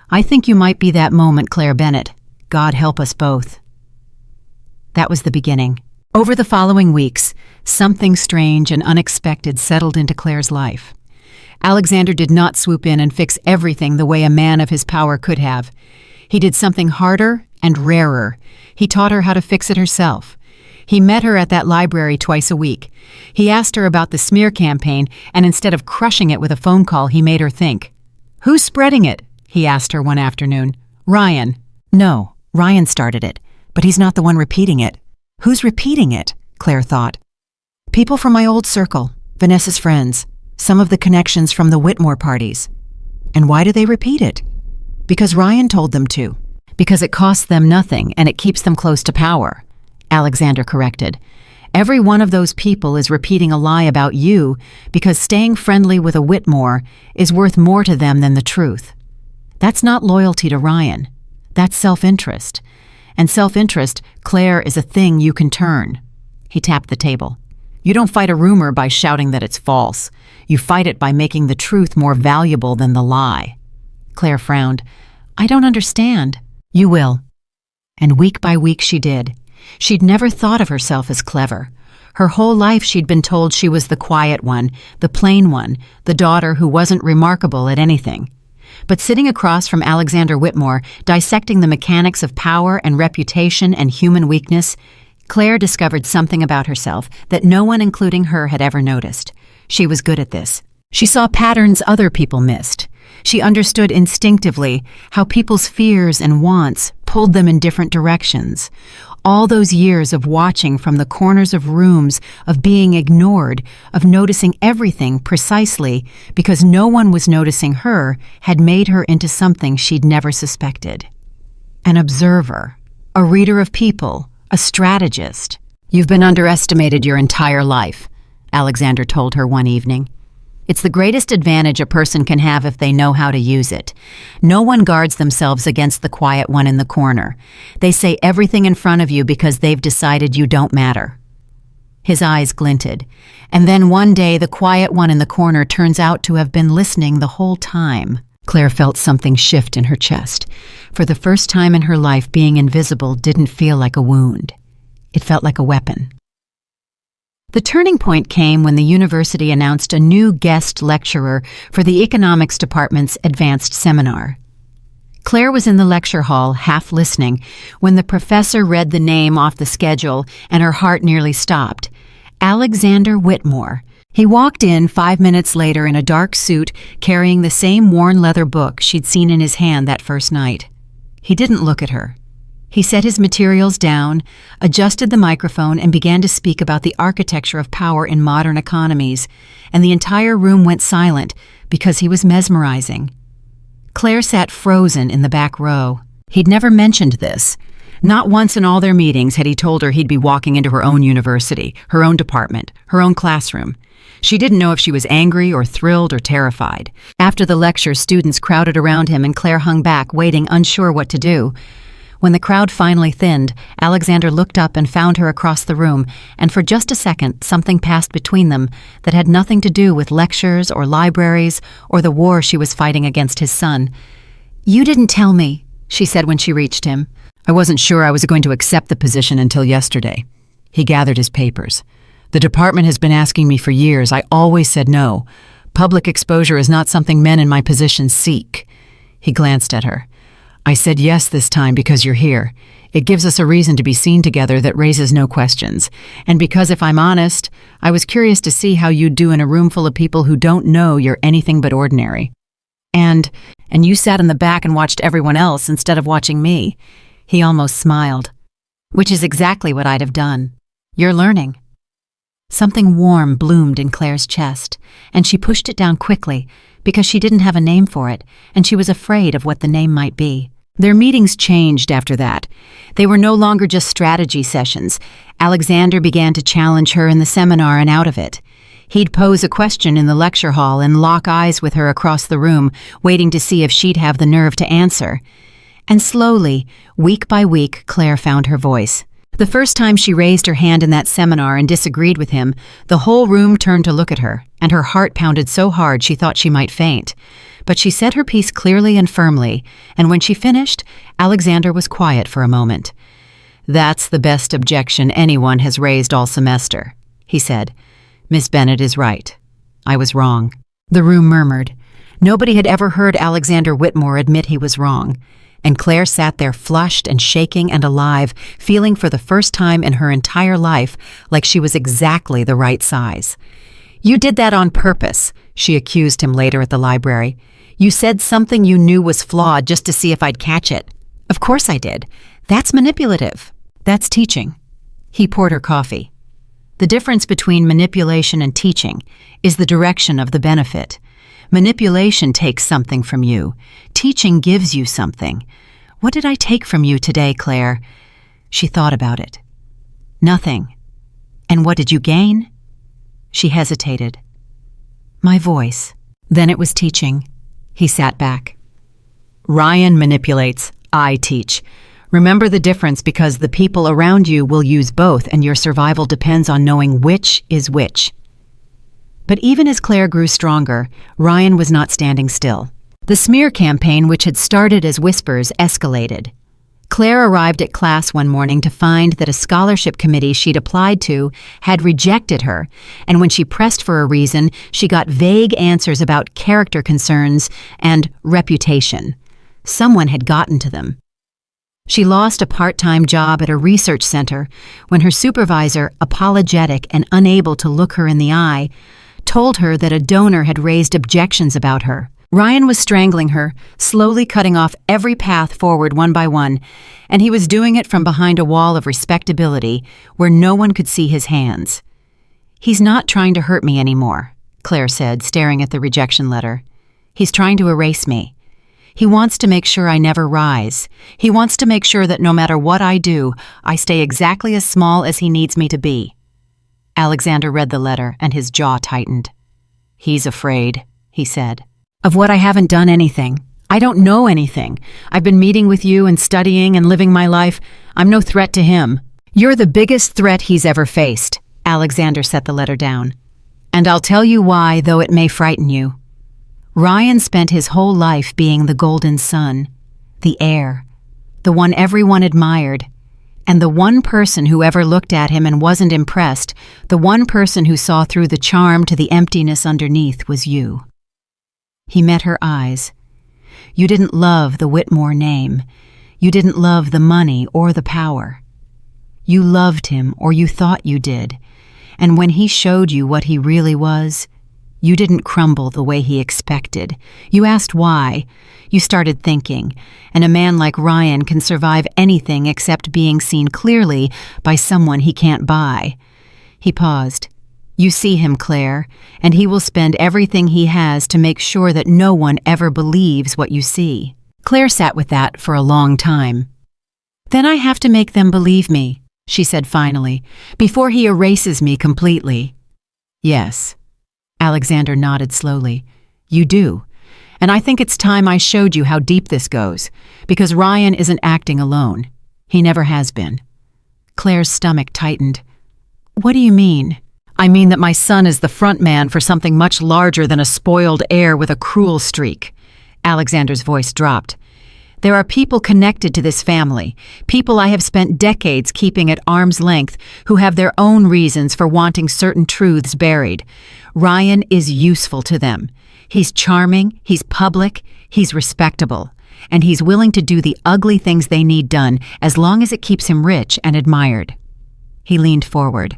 Speaker 1: "I think you might be that moment, Claire Bennett. God help us both." That was the beginning. Over the following weeks, something strange and unexpected settled into Claire's life. Alexander did not swoop in and fix everything the way a man of his power could have. He did something harder and rarer. He taught her how to fix it herself. He met her at that library twice a week. He asked her about the smear campaign, and instead of crushing it with a phone call, he made her think. "Who's spreading it?" he asked her one afternoon. "Ryan." "No, Ryan started it, but he's not the one repeating it." "Who's repeating it?" Claire thought. "People from my old circle, Vanessa's friends, some of the connections from the Whitmore parties." "And why do they repeat it?" "Because Ryan told them to." "Because it costs them nothing and it keeps them close to power," Alexander corrected. "Every one of those people is repeating a lie about you because staying friendly with a Whitmore is worth more to them than the truth. That's not loyalty to Ryan. That's self-interest. And self-interest, Claire, is a thing you can turn." He tapped the table. "You don't fight a rumor by shouting that it's false. You fight it by making the truth more valuable than the lie." Claire frowned. "I don't understand." "You will." And week by week she did. She'd never thought of herself as clever. Her whole life she'd been told she was the quiet one, the plain one, the daughter who wasn't remarkable at anything. But sitting across from Alexander Whitmore, dissecting the mechanics of power and reputation and human weakness, Claire discovered something about herself that no one, including her, had ever noticed. She was good at this. She saw patterns other people missed. She understood instinctively how people's fears and wants pulled them in different directions. All those years of watching from the corners of rooms, of being ignored, of noticing everything precisely because no one was noticing her, had made her into something she'd never suspected. An observer, a reader of people, a strategist. "You've been underestimated your entire life," Alexander told her one evening. "It's the greatest advantage a person can have if they know how to use it. No one guards themselves against the quiet one in the corner. They say everything in front of you because they've decided you don't matter." His eyes glinted. "And then one day the quiet one in the corner turns out to have been listening the whole time." Claire felt something shift in her chest. For the first time in her life, being invisible didn't feel like a wound. It felt like a weapon. The turning point came when the university announced a new guest lecturer for the economics department's advanced seminar. Claire was in the lecture hall, half listening, when the professor read the name off the schedule and her heart nearly stopped. Alexander Whitmore. He walked in 5 minutes later in a dark suit, carrying the same worn leather book she'd seen in his hand that first night. He didn't look at her. He set his materials down, adjusted the microphone, and began to speak about the architecture of power in modern economies, and the entire room went silent because he was mesmerizing. Claire sat frozen in the back row. He'd never mentioned this. Not once in all their meetings had he told her he'd be walking into her own university, her own department, her own classroom. She didn't know if she was angry or thrilled or terrified. After the lecture, students crowded around him and Claire hung back, waiting, unsure what to do. When the crowd finally thinned, Alexander looked up and found her across the room, and for just a second something passed between them that had nothing to do with lectures or libraries or the war she was fighting against his son. "You didn't tell me," she said when she reached him. "I wasn't sure I was going to accept the position until yesterday." He gathered his papers. "The department has been asking me for years. I always said no. Public exposure is not something men in my position seek." He glanced at her. "I said yes this time because you're here. It gives us a reason to be seen together that raises no questions. And because, if I'm honest, I was curious to see how you'd do in a room full of people who don't know you're anything but ordinary. And you sat in the back and watched everyone else instead of watching me." He almost smiled. "Which is exactly what I'd have done. You're learning." Something warm bloomed in Claire's chest, and she pushed it down quickly because she didn't have a name for it, and she was afraid of what the name might be. Their meetings changed after that. They were no longer just strategy sessions. Alexander began to challenge her in the seminar and out of it. He'd pose a question in the lecture hall and lock eyes with her across the room, waiting to see if she'd have the nerve to answer. And slowly, week by week, Claire found her voice. The first time she raised her hand in that seminar and disagreed with him, the whole room turned to look at her, and her heart pounded so hard she thought she might faint. But she said her piece clearly and firmly, and when she finished, Alexander was quiet for a moment. "That's the best objection anyone has raised all semester," he said. "Miss Bennett is right. I was wrong." The room murmured. Nobody had ever heard Alexander Whitmore admit he was wrong. And Claire sat there flushed and shaking and alive, feeling for the first time in her entire life like she was exactly the right size. "You did that on purpose," she accused him later at the library. "You said something you knew was flawed just to see if I'd catch it." "Of course I did. That's manipulative. That's teaching." He poured her coffee. The difference between manipulation and teaching is the direction of the benefit. Manipulation takes something from you. Teaching gives you something. "What did I take from you today, Claire?" She thought about it. "Nothing." "And what did you gain?" She hesitated. "My voice." Then it was teaching. He sat back. "Ryan manipulates. I teach. Remember the difference, because the people around you will use both, and your survival depends on knowing which is which." But even as Claire grew stronger, Ryan was not standing still. The smear campaign, which had started as whispers, escalated. Claire arrived at class one morning to find that a scholarship committee she'd applied to had rejected her, and when she pressed for a reason, she got vague answers about character concerns and reputation. Someone had gotten to them. She lost a part-time job at a research center when her supervisor, apologetic and unable to look her in the eye, told her that a donor had raised objections about her. Ryan was strangling her, slowly cutting off every path forward one by one, and he was doing it from behind a wall of respectability where no one could see his hands. "He's not trying to hurt me anymore," Claire said, staring at the rejection letter. "He's trying to erase me. He wants to make sure I never rise. He wants to make sure that no matter what I do, I stay exactly as small as he needs me to be." Alexander read the letter, and his jaw tightened. "He's afraid," he said. "Of what? I haven't done anything. I don't know anything. I've been meeting with you and studying and living my life. I'm no threat to him." "You're the biggest threat he's ever faced." Alexander set the letter down. "And I'll tell you why, though it may frighten you. Ryan spent his whole life being the golden son, the heir, the one everyone admired, and the one person who ever looked at him and wasn't impressed, the one person who saw through the charm to the emptiness underneath, was you." He met her eyes. "You didn't love the Whitmore name. You didn't love the money or the power. You loved him, or you thought you did, and when he showed you what he really was, you didn't crumble the way he expected. You asked why. You started thinking, and a man like Ryan can survive anything except being seen clearly by someone he can't buy." He paused. "You see him, Claire, and he will spend everything he has to make sure that no one ever believes what you see." Claire sat with that for a long time. "Then I have to make them believe me," she said finally, "before he erases me completely." "Yes." Alexander nodded slowly. "You do. And I think it's time I showed you how deep this goes, because Ryan isn't acting alone. He never has been." Claire's stomach tightened. "What do you mean?" "I mean that my son is the front man for something much larger than a spoiled heir with a cruel streak." Alexander's voice dropped. "There are people connected to this family, people I have spent decades keeping at arm's length, who have their own reasons for wanting certain truths buried. Ryan is useful to them. He's charming, he's public, he's respectable, and he's willing to do the ugly things they need done as long as it keeps him rich and admired." He leaned forward.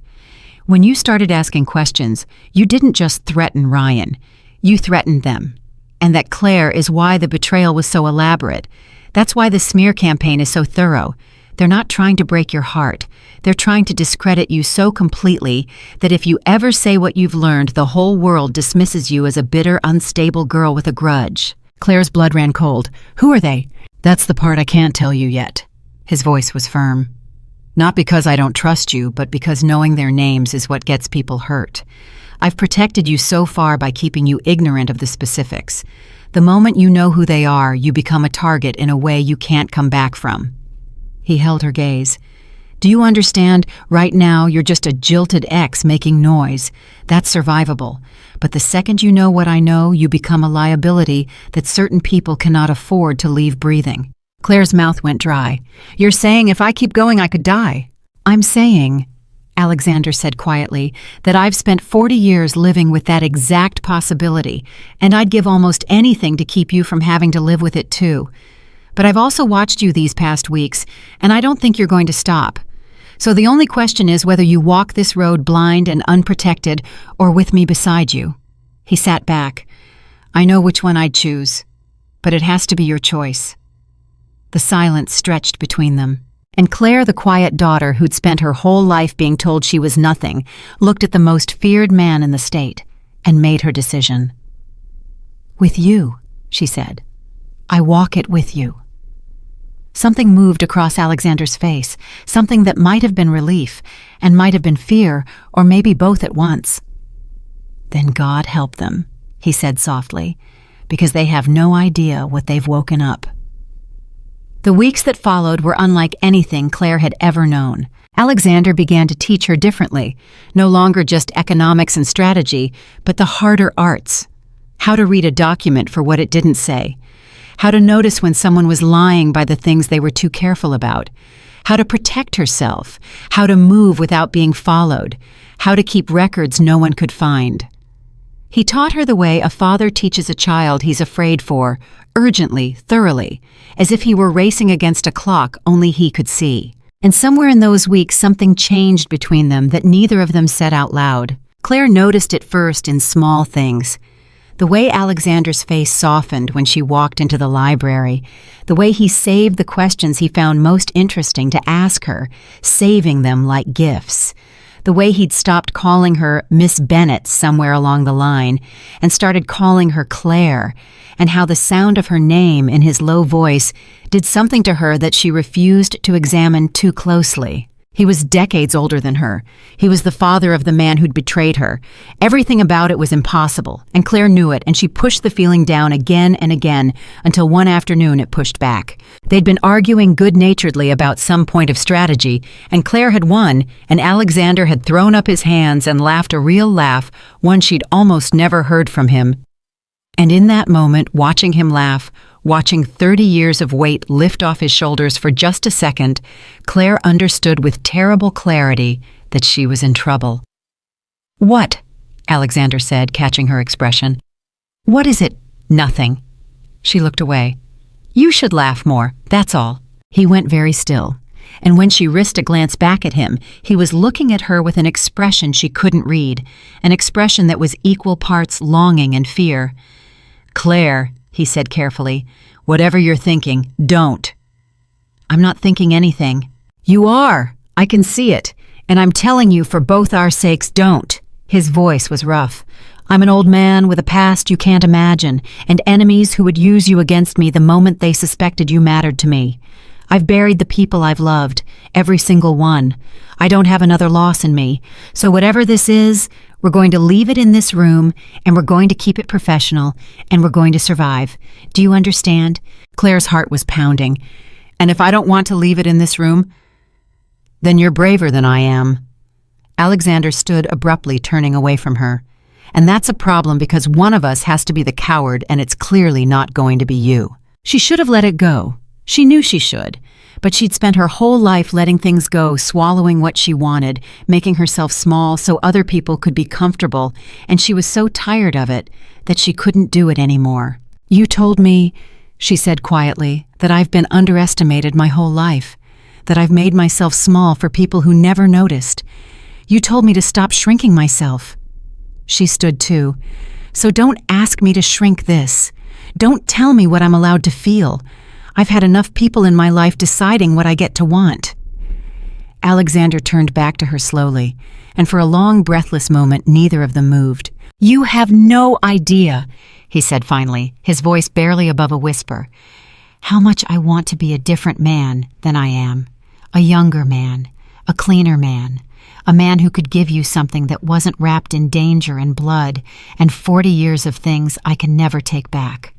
Speaker 1: "When you started asking questions, you didn't just threaten Ryan. You threatened them. And that, Claire, is why the betrayal was so elaborate. That's why the smear campaign is so thorough. They're not trying to break your heart. They're trying to discredit you so completely that if you ever say what you've learned, the whole world dismisses you as a bitter, unstable girl with a grudge." Claire's blood ran cold. "Who are they?" "That's the part I can't tell you yet." His voice was firm. "Not because I don't trust you, but because knowing their names is what gets people hurt. I've protected you so far by keeping you ignorant of the specifics. The moment you know who they are, you become a target in a way you can't come back from." He held her gaze. "Do you understand? Right now, you're just a jilted ex making noise. That's survivable. But the second you know what I know, you become a liability that certain people cannot afford to leave breathing." Claire's mouth went dry. "You're saying if I keep going, I could die?" "I'm saying," Alexander said quietly, "that I've spent 40 years living with that exact possibility, and I'd give almost anything to keep you from having to live with it too. But I've also watched you these past weeks, and I don't think you're going to stop. So the only question is whether you walk this road blind and unprotected or with me beside you." He sat back. "I know which one I'd choose, but it has to be your choice." The silence stretched between them, and Claire, the quiet daughter who'd spent her whole life being told she was nothing, looked at the most feared man in the state and made her decision. "With you," she said. "I walk it with you." Something moved across Alexander's face, something that might have been relief and might have been fear, or maybe both at once. "Then God help them," he said softly, "because they have no idea what they've woken up." The weeks that followed were unlike anything Claire had ever known. Alexander began to teach her differently, no longer just economics and strategy, but the harder arts. How to read a document for what it didn't say. How to notice when someone was lying by the things they were too careful about. How to protect herself. How to move without being followed. How to keep records no one could find. He taught her the way a father teaches a child he's afraid for, urgently, thoroughly, as if he were racing against a clock only he could see. And somewhere in those weeks something changed between them that neither of them said out loud. Claire noticed it first in small things. The way Alexander's face softened when she walked into the library, the way he saved the questions he found most interesting to ask her, saving them like gifts. The way he'd stopped calling her Miss Bennett somewhere along the line and started calling her Claire, and how the sound of her name in his low voice did something to her that she refused to examine too closely. He was decades older than her. He was the father of the man who'd betrayed her. Everything about it was impossible, and Claire knew it, and she pushed the feeling down again and again until one afternoon it pushed back. They'd been arguing good-naturedly about some point of strategy, and Claire had won, and Alexander had thrown up his hands and laughed a real laugh, one she'd almost never heard from him. And in that moment, watching him laugh, watching 30 years of weight lift off his shoulders for just a second, Claire understood with terrible clarity that she was in trouble. "What?" Alexander said, catching her expression. "What is it?" "Nothing." She looked away. "You should laugh more, that's all." He went very still, and when she risked a glance back at him, he was looking at her with an expression she couldn't read, an expression that was equal parts longing and fear. "Claire," he said carefully, "whatever you're thinking, don't." "I'm not thinking anything." "You are. I can see it. And I'm telling you for both our sakes, don't." His voice was rough. "I'm an old man with a past you can't imagine, and enemies who would use you against me the moment they suspected you mattered to me. I've buried the people I've loved, every single one. I don't have another loss in me. So whatever this is, we're going to leave it in this room, and we're going to keep it professional, and we're going to survive. Do you understand?" Claire's heart was pounding. "And if I don't want to leave it in this room, then you're braver than I am." Alexander stood abruptly, turning away from her. "And that's a problem because one of us has to be the coward, and it's clearly not going to be you." She should have let it go. She knew she should, but she'd spent her whole life letting things go, swallowing what she wanted, making herself small so other people could be comfortable, and she was so tired of it that she couldn't do it anymore. "You told me," she said quietly, "that I've been underestimated my whole life, that I've made myself small for people who never noticed. You told me to stop shrinking myself." She stood too. "So don't ask me to shrink this. Don't tell me what I'm allowed to feel. I've had enough people in my life deciding what I get to want." Alexander turned back to her slowly, and for a long, breathless moment, neither of them moved. "You have no idea," he said finally, his voice barely above a whisper, "how much I want to be a different man than I am. A younger man, a cleaner man, a man who could give you something that wasn't wrapped in danger and blood and 40 years of things I can never take back."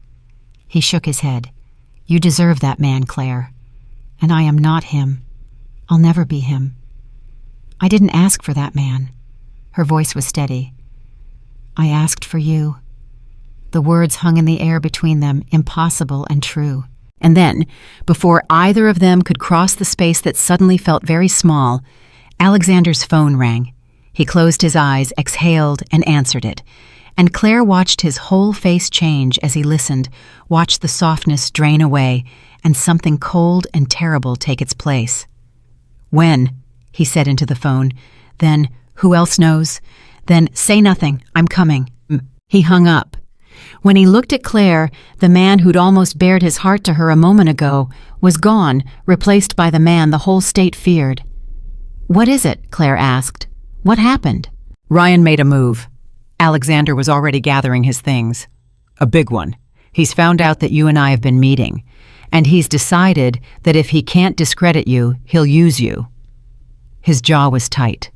Speaker 1: He shook his head. "You deserve that man, Claire. And I am not him. I'll never be him. I didn't ask for that man." Her voice was steady. "I asked for you." The words hung in the air between them, impossible and true. And then, before either of them could cross the space that suddenly felt very small, Alexander's phone rang. He closed his eyes, exhaled, and answered it. and Claire watched his whole face change as he listened, watched the softness drain away, and something cold and terrible take its place. "When?" he said into the phone. Then, "Who else knows?" Then, "Say nothing, I'm coming." He hung up. When he looked at Claire, the man who'd almost bared his heart to her a moment ago was gone, replaced by the man the whole state feared. "What is it?" Claire asked. "What happened?"
Speaker 2: Ryan made a move. Alexander was already gathering his things. A big one. He's found out that you and I have been meeting, and he's decided that if he can't discredit you, he'll use you. His jaw was tight.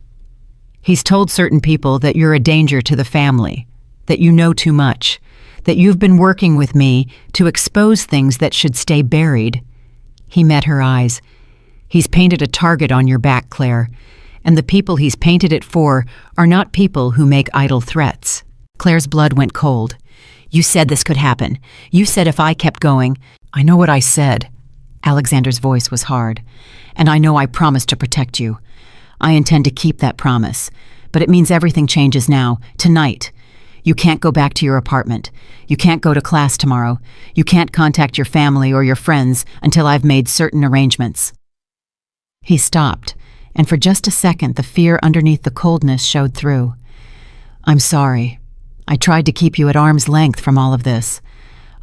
Speaker 2: He's told certain people that you're a danger to the family, that you know too much, that you've been working with me to expose things that should stay buried. He met her eyes. He's painted a target on your back, Claire, and the people he's painted it for are not people who make idle threats.
Speaker 1: Claire's blood went cold. "You said this could happen. You said if I kept going—"
Speaker 2: "I know what I said."
Speaker 1: Alexander's voice was hard. "And I know I promised to protect you. I intend to keep that promise, but it means everything changes now, tonight. You can't go back to your apartment. You can't go to class tomorrow. You can't contact your family or your friends until I've made certain arrangements." He stopped, and for just a second the fear underneath the coldness showed through. "I'm sorry. I tried to keep you at arm's length from all of this.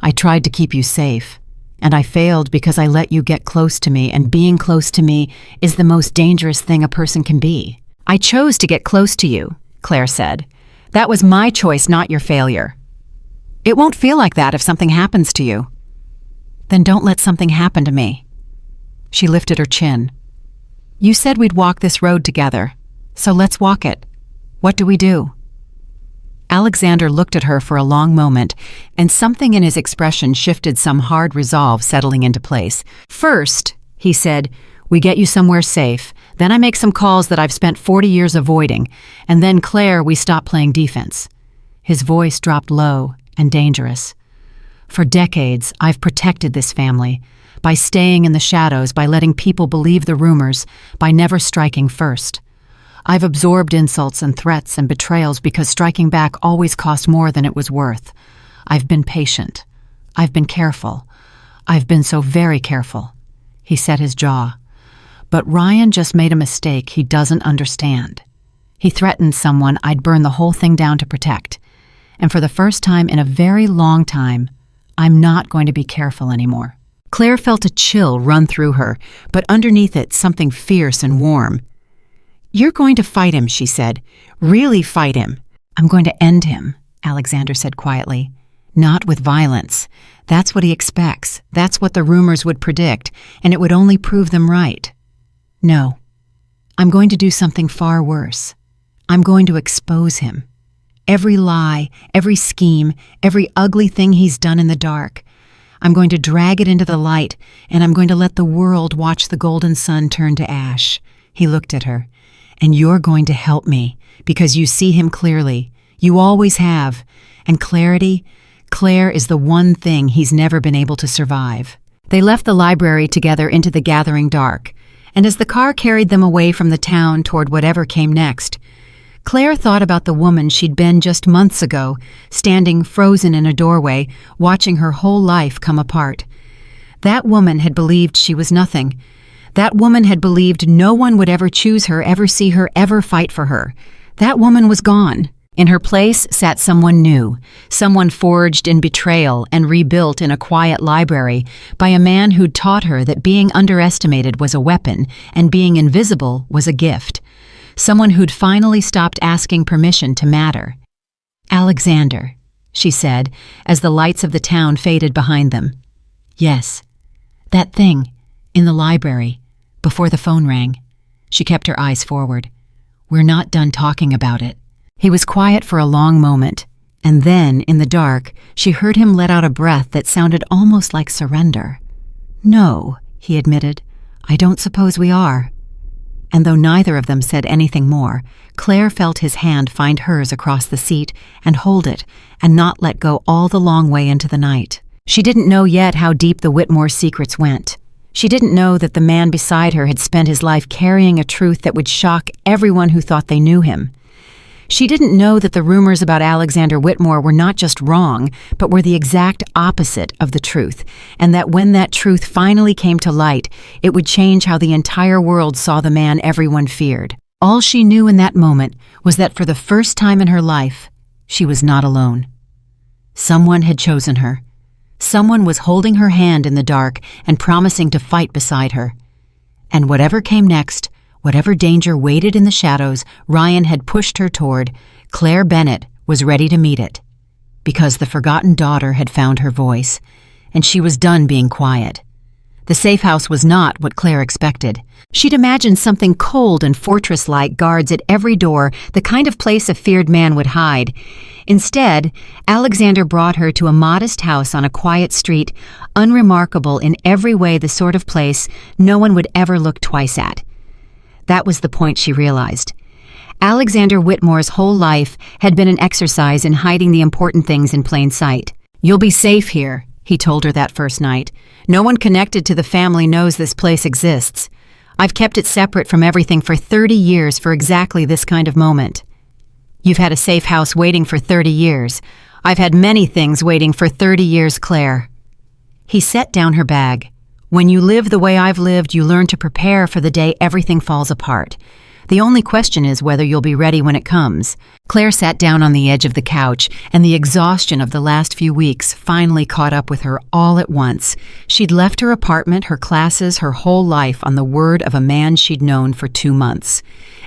Speaker 1: I tried to keep you safe. And I failed because I let you get close to me, and being close to me is the most dangerous thing a person can be." "I chose to get close to you," Claire said. "That was my choice, not your failure. It won't feel like that if something happens to you." "Then don't let something happen to me." She lifted her chin. "You said we'd walk this road together, so let's walk it. What do we do?" Alexander looked at her for a long moment, and something in his expression shifted, some hard resolve settling into place. "First," he said, "we get you somewhere safe. Then I make some calls that I've spent 40 years avoiding. And then, Claire, we stop playing defense." His voice dropped low and dangerous. "For decades, I've protected this family. By staying in the shadows, by letting people believe the rumors, by never striking first. I've absorbed insults and threats and betrayals because striking back always cost more than it was worth. I've been patient. I've been careful. I've been so very careful." He set his jaw. "But Ryan just made a mistake he doesn't understand. He threatened someone I'd burn the whole thing down to protect. And for the first time in a very long time, I'm not going to be careful anymore." Claire felt a chill run through her, but underneath it something fierce and warm. "You're going to fight him," she said. "Really fight him." "I'm going to end him," Alexander said quietly. "Not with violence. That's what he expects. That's what the rumors would predict, and it would only prove them right. No. I'm going to do something far worse. I'm going to expose him. Every lie, every scheme, every ugly thing he's done in the dark. I'm going to drag it into the light, and I'm going to let the world watch the golden sun turn to ash." He looked at her. "And you're going to help me, because you see him clearly. You always have. And clarity? Claire is the one thing he's never been able to survive." They left the library together into the gathering dark, and as the car carried them away from the town toward whatever came next, Claire thought about the woman she'd been just months ago, standing frozen in a doorway, watching her whole life come apart. That woman had believed she was nothing. That woman had believed no one would ever choose her, ever see her, ever fight for her. That woman was gone. In her place sat someone new, someone forged in betrayal and rebuilt in a quiet library by a man who'd taught her that being underestimated was a weapon and being invisible was a gift. Someone who'd finally stopped asking permission to matter. "Alexander," she said, as the lights of the town faded behind them. "Yes, that thing, in the library, before the phone rang." She kept her eyes forward. "We're not done talking about it." He was quiet for a long moment, and then, in the dark, she heard him let out a breath that sounded almost like surrender. "No," he admitted, "I don't suppose we are." And though neither of them said anything more, Claire felt his hand find hers across the seat and hold it and not let go all the long way into the night. She didn't know yet how deep the Whitmore secrets went. She didn't know that the man beside her had spent his life carrying a truth that would shock everyone who thought they knew him. She didn't know that the rumors about Alexander Whitmore were not just wrong, but were the exact opposite of the truth, and that when that truth finally came to light, it would change how the entire world saw the man everyone feared. All she knew in that moment was that for the first time in her life, she was not alone. Someone had chosen her. Someone was holding her hand in the dark and promising to fight beside her. And whatever came next, whatever danger waited in the shadows Ryan had pushed her toward, Claire Bennett was ready to meet it. Because the forgotten daughter had found her voice, and she was done being quiet. The safe house was not what Claire expected. She'd imagined something cold and fortress-like guards at every door, the kind of place a feared man would hide. Instead, Alexander brought her to a modest house on a quiet street, unremarkable in every way, the sort of place no one would ever look twice at. That was the point she realized. Alexander Whitmore's whole life had been an exercise in hiding the important things in plain sight. "You'll be safe here," he told her that first night. "No one connected to the family knows this place exists. I've kept it separate from everything for 30 years for exactly this kind of moment." "You've had a safe house waiting for 30 years. I've had many things waiting for 30 years, Claire." He set down her bag. "When you live the way I've lived, you learn to prepare for the day everything falls apart. The only question is whether you'll be ready when it comes." Claire sat down on the edge of the couch, and the exhaustion of the last few weeks finally caught up with her all at once. She'd left her apartment, her classes, her whole life on the word of a man she'd known for 2 months.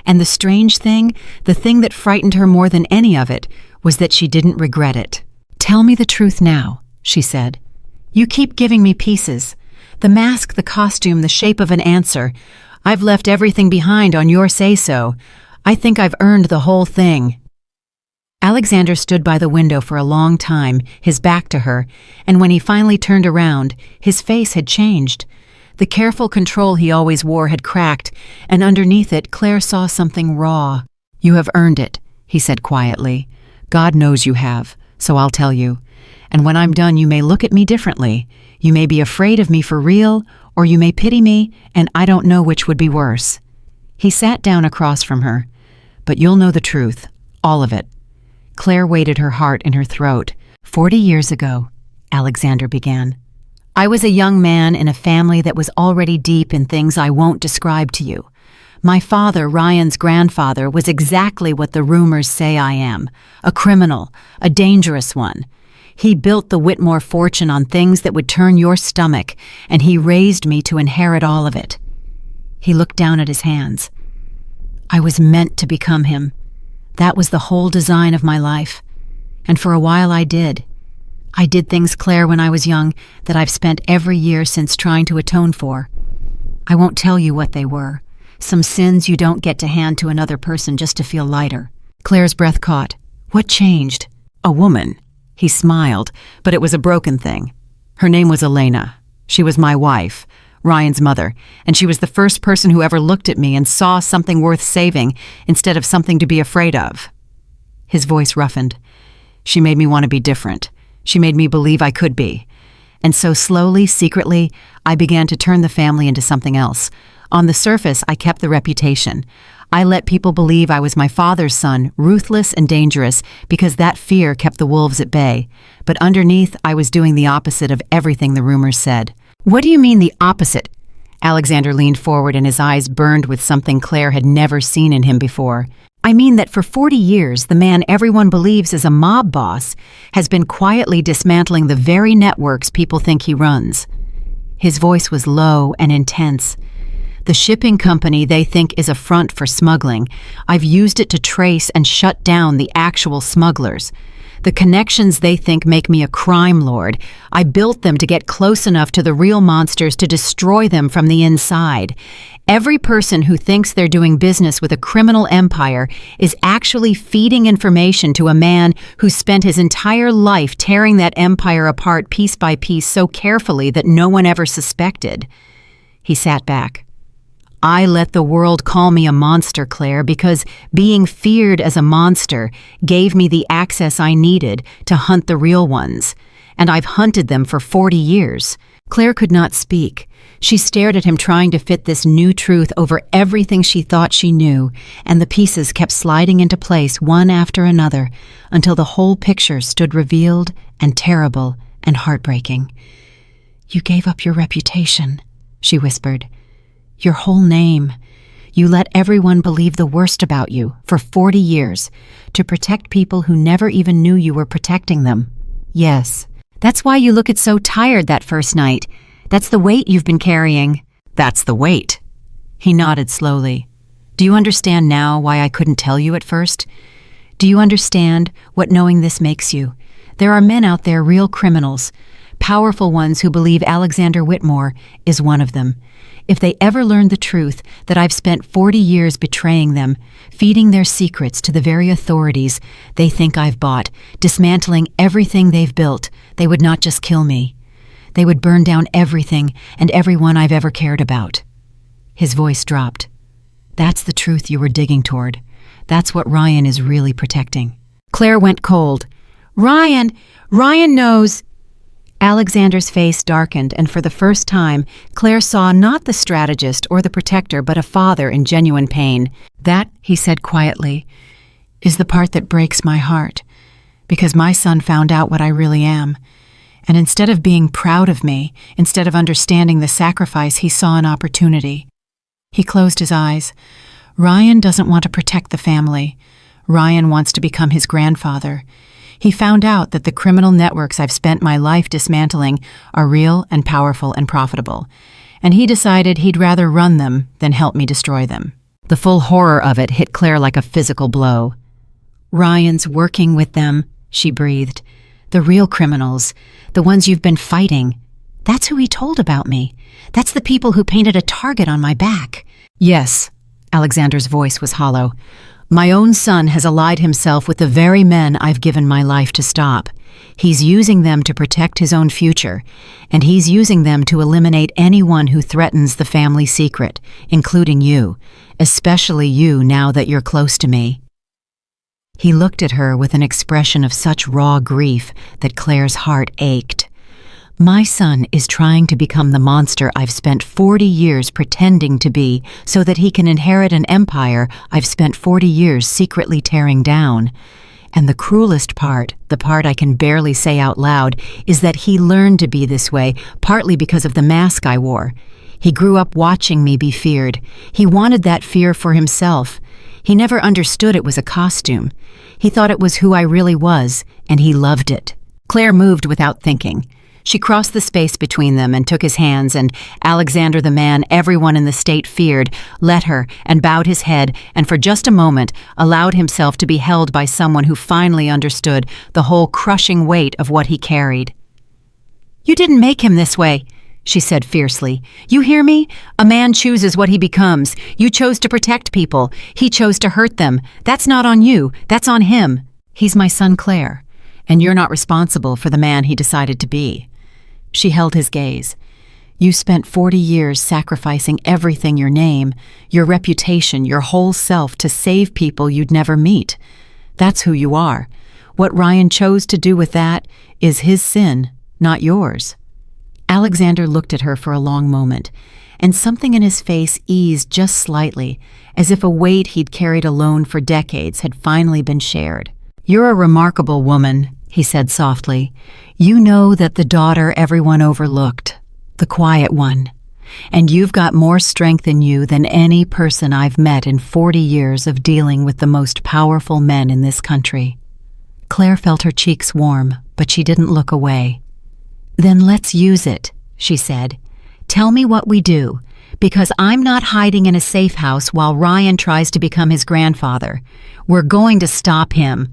Speaker 1: And the strange thing, the thing that frightened her more than any of it, was that she didn't regret it. "Tell me the truth now," she said. "You keep giving me pieces. The mask, the costume, the shape of an answer. I've left everything behind on your say-so. I think I've earned the whole thing." Alexander stood by the window for a long time, his back to her, and when he finally turned around, his face had changed. The careful control he always wore had cracked, and underneath it, Claire saw something raw. "You have earned it," he said quietly. "God knows you have, so I'll tell you. And when I'm done, you may look at me differently. You may be afraid of me for real, or you may pity me, and I don't know which would be worse." He sat down across from her. "But you'll know the truth, all of it." Claire weighted her heart in her throat. 40 years ago, Alexander began. "I was a young man in a family that was already deep in things I won't describe to you. My father, Ryan's grandfather, was exactly what the rumors say I am, a criminal, a dangerous one. He built the Whitmore fortune on things that would turn your stomach, and he raised me to inherit all of it." He looked down at his hands. "I was meant to become him. That was the whole design of my life. And for a while I did. I did things, Claire, when I was young that I've spent every year since trying to atone for. I won't tell you what they were. Some sins you don't get to hand to another person just to feel lighter." Claire's breath caught. "What changed?" "A woman." He smiled, but it was a broken thing. "Her name was Elena. She was my wife, Ryan's mother, and she was the first person who ever looked at me and saw something worth saving instead of something to be afraid of." His voice roughened. "She made me want to be different. She made me believe I could be. And so slowly, secretly, I began to turn the family into something else. On the surface, I kept the reputation. I let people believe I was my father's son, ruthless and dangerous, because that fear kept the wolves at bay. But underneath, I was doing the opposite of everything the rumors said." "What do you mean the opposite?" Alexander leaned forward and his eyes burned with something Claire had never seen in him before. "I mean that for 40 years, the man everyone believes is a mob boss has been quietly dismantling the very networks people think he runs." His voice was low and intense. "The shipping company they think is a front for smuggling. I've used it to trace and shut down the actual smugglers. The connections they think make me a crime lord. I built them to get close enough to the real monsters to destroy them from the inside. Every person who thinks they're doing business with a criminal empire is actually feeding information to a man who spent his entire life tearing that empire apart piece by piece so carefully that no one ever suspected." He sat back. "I let the world call me a monster, Claire, because being feared as a monster gave me the access I needed to hunt the real ones. and I've hunted them for 40 years. Claire could not speak. She stared at him, trying to fit this new truth over everything she thought she knew, and the pieces kept sliding into place one after another until the whole picture stood revealed and terrible and heartbreaking. "You gave up your reputation," she whispered. "Your whole name. You let everyone believe the worst about you for 40 years to protect people who never even knew you were protecting them." "Yes. That's why you looked so tired that first night. That's the weight you've been carrying."
Speaker 2: "That's the weight."
Speaker 1: He nodded slowly. "Do you understand now why I couldn't tell you at first? Do you understand what knowing this makes you? There are men out there, real criminals, powerful ones who believe Alexander Whitmore is one of them. If they ever learn the truth that I've spent 40 years betraying them, feeding their secrets to the very authorities they think I've bought, dismantling everything they've built, they would not just kill me. They would burn down everything and everyone I've ever cared about." His voice dropped. "That's the truth you were digging toward. That's what Ryan is really protecting." Claire went cold. Ryan knows." Alexander's face darkened, and for the first time, Claire saw not the strategist or the protector, but a father in genuine pain. "That," he said quietly, "is the part that breaks my heart, because my son found out what I really am. And instead of being proud of me, instead of understanding the sacrifice, he saw an opportunity." He closed his eyes. "Ryan doesn't want to protect the family. Ryan wants to become his grandfather. He found out that the criminal networks I've spent my life dismantling are real and powerful and profitable, and he decided he'd rather run them than help me destroy them." The full horror of it hit Claire like a physical blow. "Ryan's working with them," she breathed. "The real criminals, the ones you've been fighting. That's who he told about me. That's the people who painted a target on my back." "Yes," Alexander's voice was hollow. "My own son has allied himself with the very men I've given my life to stop. He's using them to protect his own future, and he's using them to eliminate anyone who threatens the family secret, including you, especially you now that you're close to me." He looked at her with an expression of such raw grief that Claire's heart ached. "My son is trying to become the monster I've spent 40 years pretending to be so that he can inherit an empire I've spent 40 years secretly tearing down. And the cruelest part, the part I can barely say out loud, is that he learned to be this way partly because of the mask I wore. He grew up watching me be feared. He wanted that fear for himself. He never understood it was a costume. He thought it was who I really was, and he loved it." Claire moved without thinking. She crossed the space between them and took his hands, and Alexander, the man everyone in the state feared, let her and bowed his head and for just a moment allowed himself to be held by someone who finally understood the whole crushing weight of what he carried. "You didn't make him this way," she said fiercely. "You hear me? A man chooses what he becomes. You chose to protect people. He chose to hurt them. That's not on you. That's on him. He's my son, Claire, and you're not responsible for the man he decided to be." She held his gaze. "You spent 40 years sacrificing everything, your name, your reputation, your whole self to save people you'd never meet. That's who you are. What Ryan chose to do with that is his sin, not yours." Alexander looked at her for a long moment, and something in his face eased just slightly, as if a weight he'd carried alone for decades had finally been shared. "You're a remarkable woman," he said softly. "You know that the daughter everyone overlooked, the quiet one, and you've got more strength in you than any person I've met in 40 years of dealing with the most powerful men in this country." Claire felt her cheeks warm, but she didn't look away. "Then let's use it," she said. "Tell me what we do, because I'm not hiding in a safe house while Ryan tries to become his grandfather. We're going to stop him."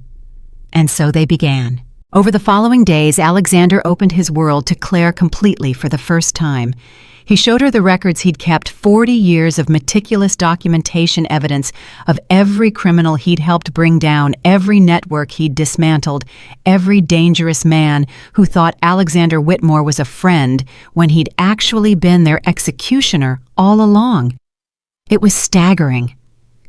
Speaker 1: And so they began. Over the following days, Alexander opened his world to Claire completely for the first time. He showed her the records he'd kept, 40 years of meticulous documentation evidence of every criminal he'd helped bring down, every network he'd dismantled, every dangerous man who thought Alexander Whitmore was a friend when he'd actually been their executioner all along. It was staggering.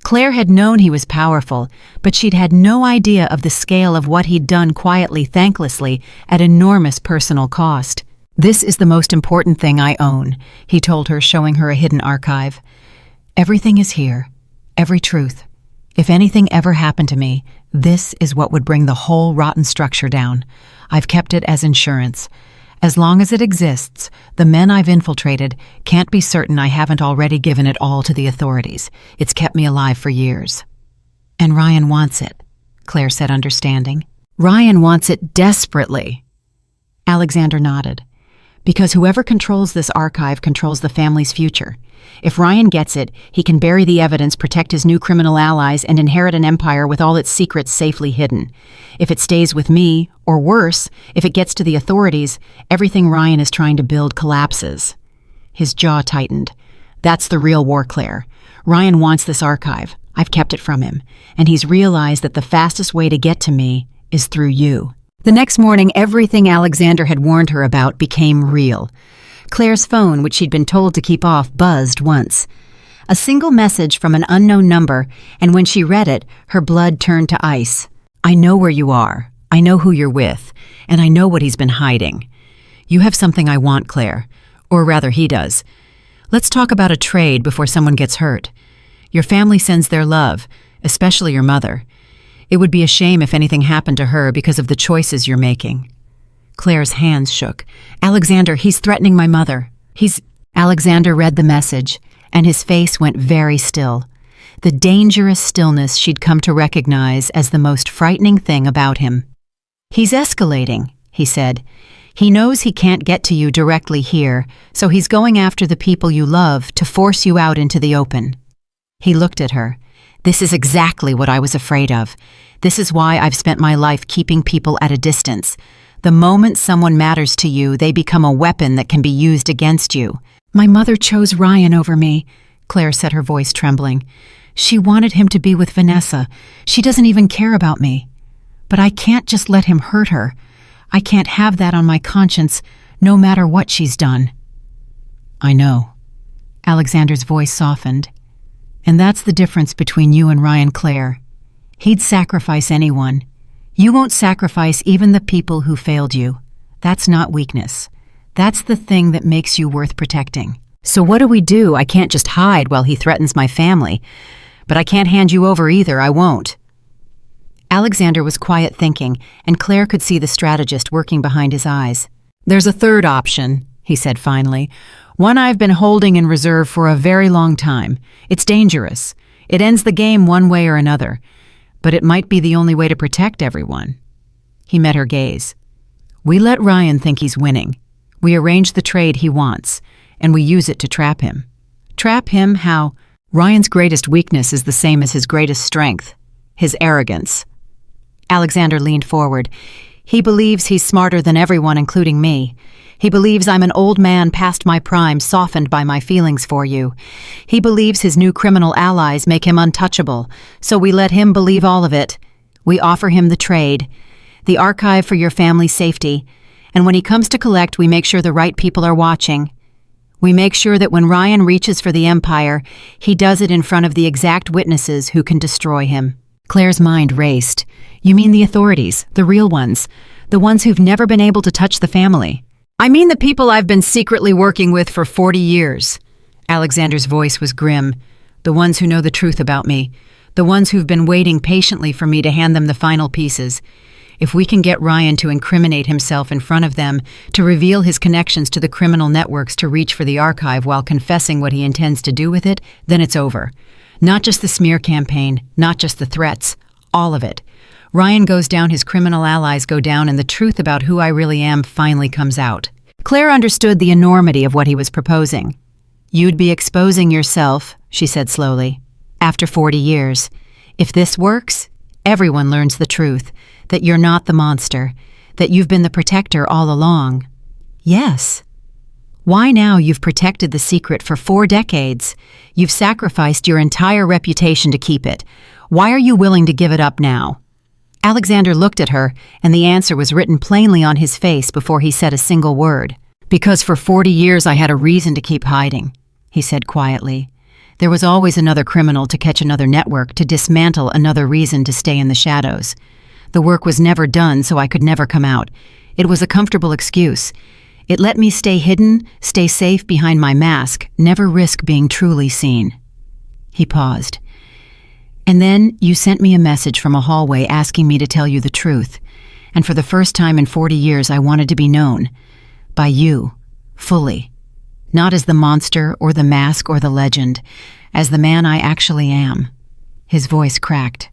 Speaker 1: Claire had known he was powerful, but she'd had no idea of the scale of what he'd done quietly, thanklessly, at enormous personal cost. "This is the most important thing I own," he told her, showing her a hidden archive. "Everything is here, every truth. If anything ever happened to me, this is what would bring the whole rotten structure down. I've kept it as insurance. As long as it exists, the men I've infiltrated can't be certain I haven't already given it all to the authorities. It's kept me alive for years." "And Ryan wants it," Claire said, understanding. "Ryan wants it desperately." Alexander nodded. "Because whoever controls this archive controls the family's future. If Ryan gets it, he can bury the evidence, protect his new criminal allies, and inherit an empire with all its secrets safely hidden. If it stays with me, or worse, if it gets to the authorities, everything Ryan is trying to build collapses." His jaw tightened. "That's the real war, Claire. Ryan wants this archive. I've kept it from him, and he's realized that the fastest way to get to me is through you." The next morning, everything Alexander had warned her about became real. Claire's phone, which she'd been told to keep off, buzzed once. A single message from an unknown number, and when she read it, her blood turned to ice. "I know where you are. I know who you're with, and I know what he's been hiding. You have something I want, Claire. Or rather, he does. Let's talk about a trade before someone gets hurt. Your family sends their love, especially your mother. It would be a shame if anything happened to her because of the choices you're making." Claire's hands shook. "Alexander, he's threatening my mother. Alexander read the message, and his face went very still. The dangerous stillness she'd come to recognize as the most frightening thing about him. "He's escalating," he said. "He knows he can't get to you directly here, so he's going after the people you love to force you out into the open." He looked at her. "This is exactly what I was afraid of. This is why I've spent my life keeping people at a distance. The moment someone matters to you, they become a weapon that can be used against you." "My mother chose Ryan over me," Claire said, her voice trembling. "She wanted him to be with Vanessa. She doesn't even care about me. But I can't just let him hurt her. I can't have that on my conscience, no matter what she's done." "I know." Alexander's voice softened. "And that's the difference between you and Ryan, Claire. He'd sacrifice anyone. You won't sacrifice even the people who failed you. That's not weakness. That's the thing that makes you worth protecting. So what do we do? I can't just hide while he threatens my family. But I can't hand you over either. I won't." Alexander was quiet thinking, and Claire could see the strategist working behind his eyes. "There's a third option," he said finally. "One I've been holding in reserve for a very long time. It's dangerous. It ends the game one way or another. But it might be the only way to protect everyone." He met her gaze. "We let Ryan think he's winning. We arrange the trade he wants, and we use it to trap him." "Trap him? How?" "Ryan's greatest weakness is the same as his greatest strength. His arrogance." Alexander leaned forward. "He believes he's smarter than everyone, including me. He believes I'm an old man past my prime, softened by my feelings for you. He believes his new criminal allies make him untouchable, so we let him believe all of it. We offer him the trade, the archive for your family's safety, and when he comes to collect, we make sure the right people are watching. We make sure that when Ryan reaches for the Empire, he does it in front of the exact witnesses who can destroy him." Claire's mind raced. "You mean the authorities, the real ones, the ones who've never been able to touch the family?" "I mean the people I've been secretly working with for 40 years. Alexander's voice was grim. "The ones who know the truth about me. The ones who've been waiting patiently for me to hand them the final pieces. If we can get Ryan to incriminate himself in front of them, to reveal his connections to the criminal networks to reach for the archive while confessing what he intends to do with it, then it's over. Not just the smear campaign, not just the threats, all of it. Ryan goes down, his criminal allies go down, and the truth about who I really am finally comes out." Claire understood the enormity of what he was proposing. "You'd be exposing yourself," she said slowly, "after 40 years. If this works, everyone learns the truth, that you're not the monster, that you've been the protector all along." "Yes." "Why now? You've protected the secret for 4 decades. You've sacrificed your entire reputation to keep it. Why are you willing to give it up now?" Alexander looked at her, and the answer was written plainly on his face before he said a single word. "Because for 40 years I had a reason to keep hiding," he said quietly. There was always another criminal to catch another network, to dismantle another reason to stay in the shadows. The work was never done, so I could never come out. It was a comfortable excuse. It let me stay hidden, stay safe behind my mask, never risk being truly seen. He paused. And then you sent me a message from a hallway asking me to tell you the truth. And for the first time in 40 years, I wanted to be known. By you. Fully. Not as the monster or the mask or the legend. As the man I actually am. His voice cracked.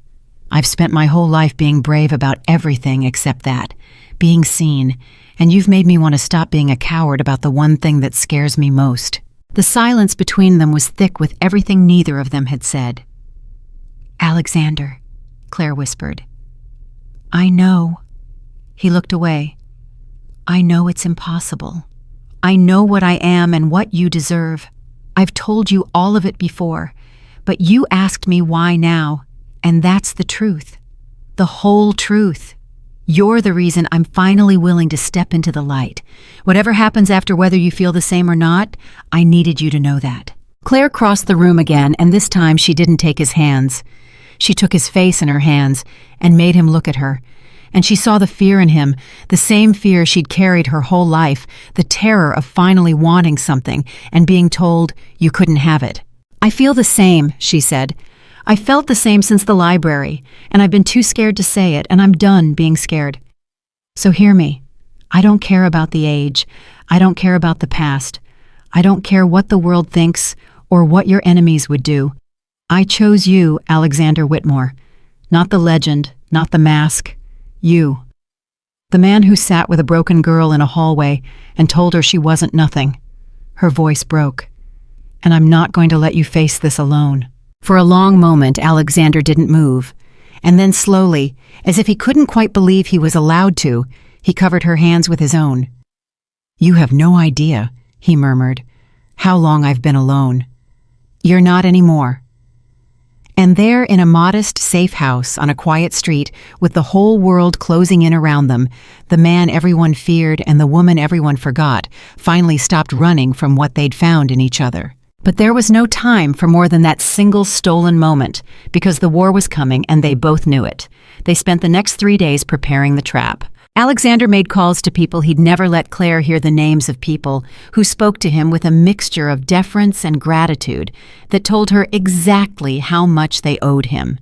Speaker 1: I've spent my whole life being brave about everything except that. Being seen. And you've made me want to stop being a coward about the one thing that scares me most. The silence between them was thick with everything neither of them had said. Alexander, Claire whispered. I know. He looked away. I know it's impossible. I know what I am and what you deserve. I've told you all of it before, but you asked me why now, and that's the truth. The whole truth. You're the reason I'm finally willing to step into the light. Whatever happens after, whether you feel the same or not, I needed you to know that. Claire crossed the room again, and this time she didn't take his hands. She took his face in her hands and made him look at her. And she saw the fear in him, the same fear she'd carried her whole life, the terror of finally wanting something and being told you couldn't have it. I feel the same, she said. I felt the same since the library, and I've been too scared to say it, and I'm done being scared. So hear me. I don't care about the age. I don't care about the past. I don't care what the world thinks or what your enemies would do. I chose you, Alexander Whitmore. Not the legend, not the mask. You. The man who sat with a broken girl in a hallway and told her she wasn't nothing. Her voice broke. And I'm not going to let you face this alone. For a long moment, Alexander didn't move. And then slowly, as if he couldn't quite believe he was allowed to, he covered her hands with his own. You have no idea, he murmured, how long I've been alone. You're not anymore. And there, in a modest, safe house on a quiet street, with the whole world closing in around them, the man everyone feared and the woman everyone forgot finally stopped running from what they'd found in each other. But there was no time for more than that single stolen moment, because the war was coming and they both knew it. They spent the next 3 days preparing the trap. Alexander made calls to people he'd never let Claire hear the names of, people who spoke to him with a mixture of deference and gratitude that told her exactly how much they owed him.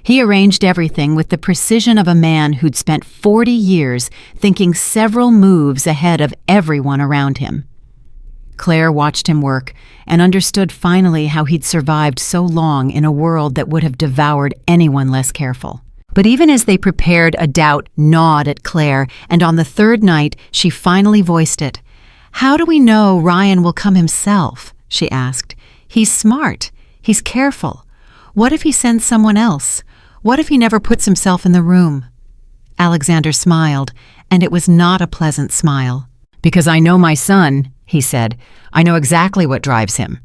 Speaker 1: He arranged everything with the precision of a man who'd spent 40 years thinking several moves ahead of everyone around him. Claire watched him work and understood finally how he'd survived so long in a world that would have devoured anyone less careful. But even as they prepared, a doubt gnawed at Claire, and on the third night she finally voiced it. How do we know Ryan will come himself? She asked. He's smart. He's careful. What if he sends someone else? What if he never puts himself in the room? Alexander smiled, and it was not a pleasant smile. Because I know my son, he said. I know exactly what drives him.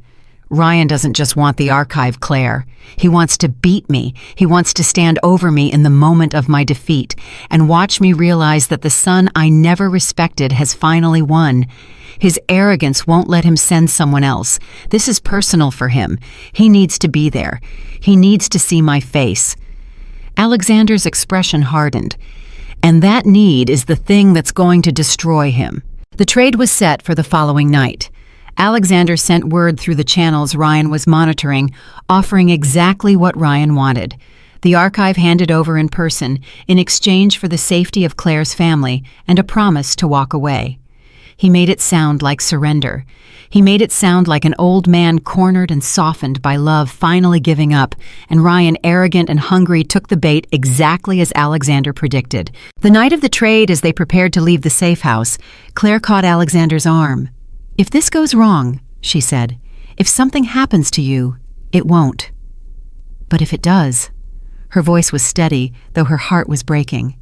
Speaker 1: Ryan doesn't just want the archive, Claire. He wants to beat me. He wants to stand over me in the moment of my defeat and watch me realize that the son I never respected has finally won. His arrogance won't let him send someone else. This is personal for him. He needs to be there. He needs to see my face. Alexander's expression hardened. And that need is the thing that's going to destroy him. The trade was set for the following night. Alexander sent word through the channels Ryan was monitoring, offering exactly what Ryan wanted. The archive handed over in person, in exchange for the safety of Claire's family and a promise to walk away. He made it sound like surrender. He made it sound like an old man cornered and softened by love finally giving up, and Ryan, arrogant and hungry, took the bait exactly as Alexander predicted. The night of the trade, as they prepared to leave the safe house, Claire caught Alexander's arm. If this goes wrong, she said, if something happens to you, it won't. But if it does, her voice was steady, though her heart was breaking.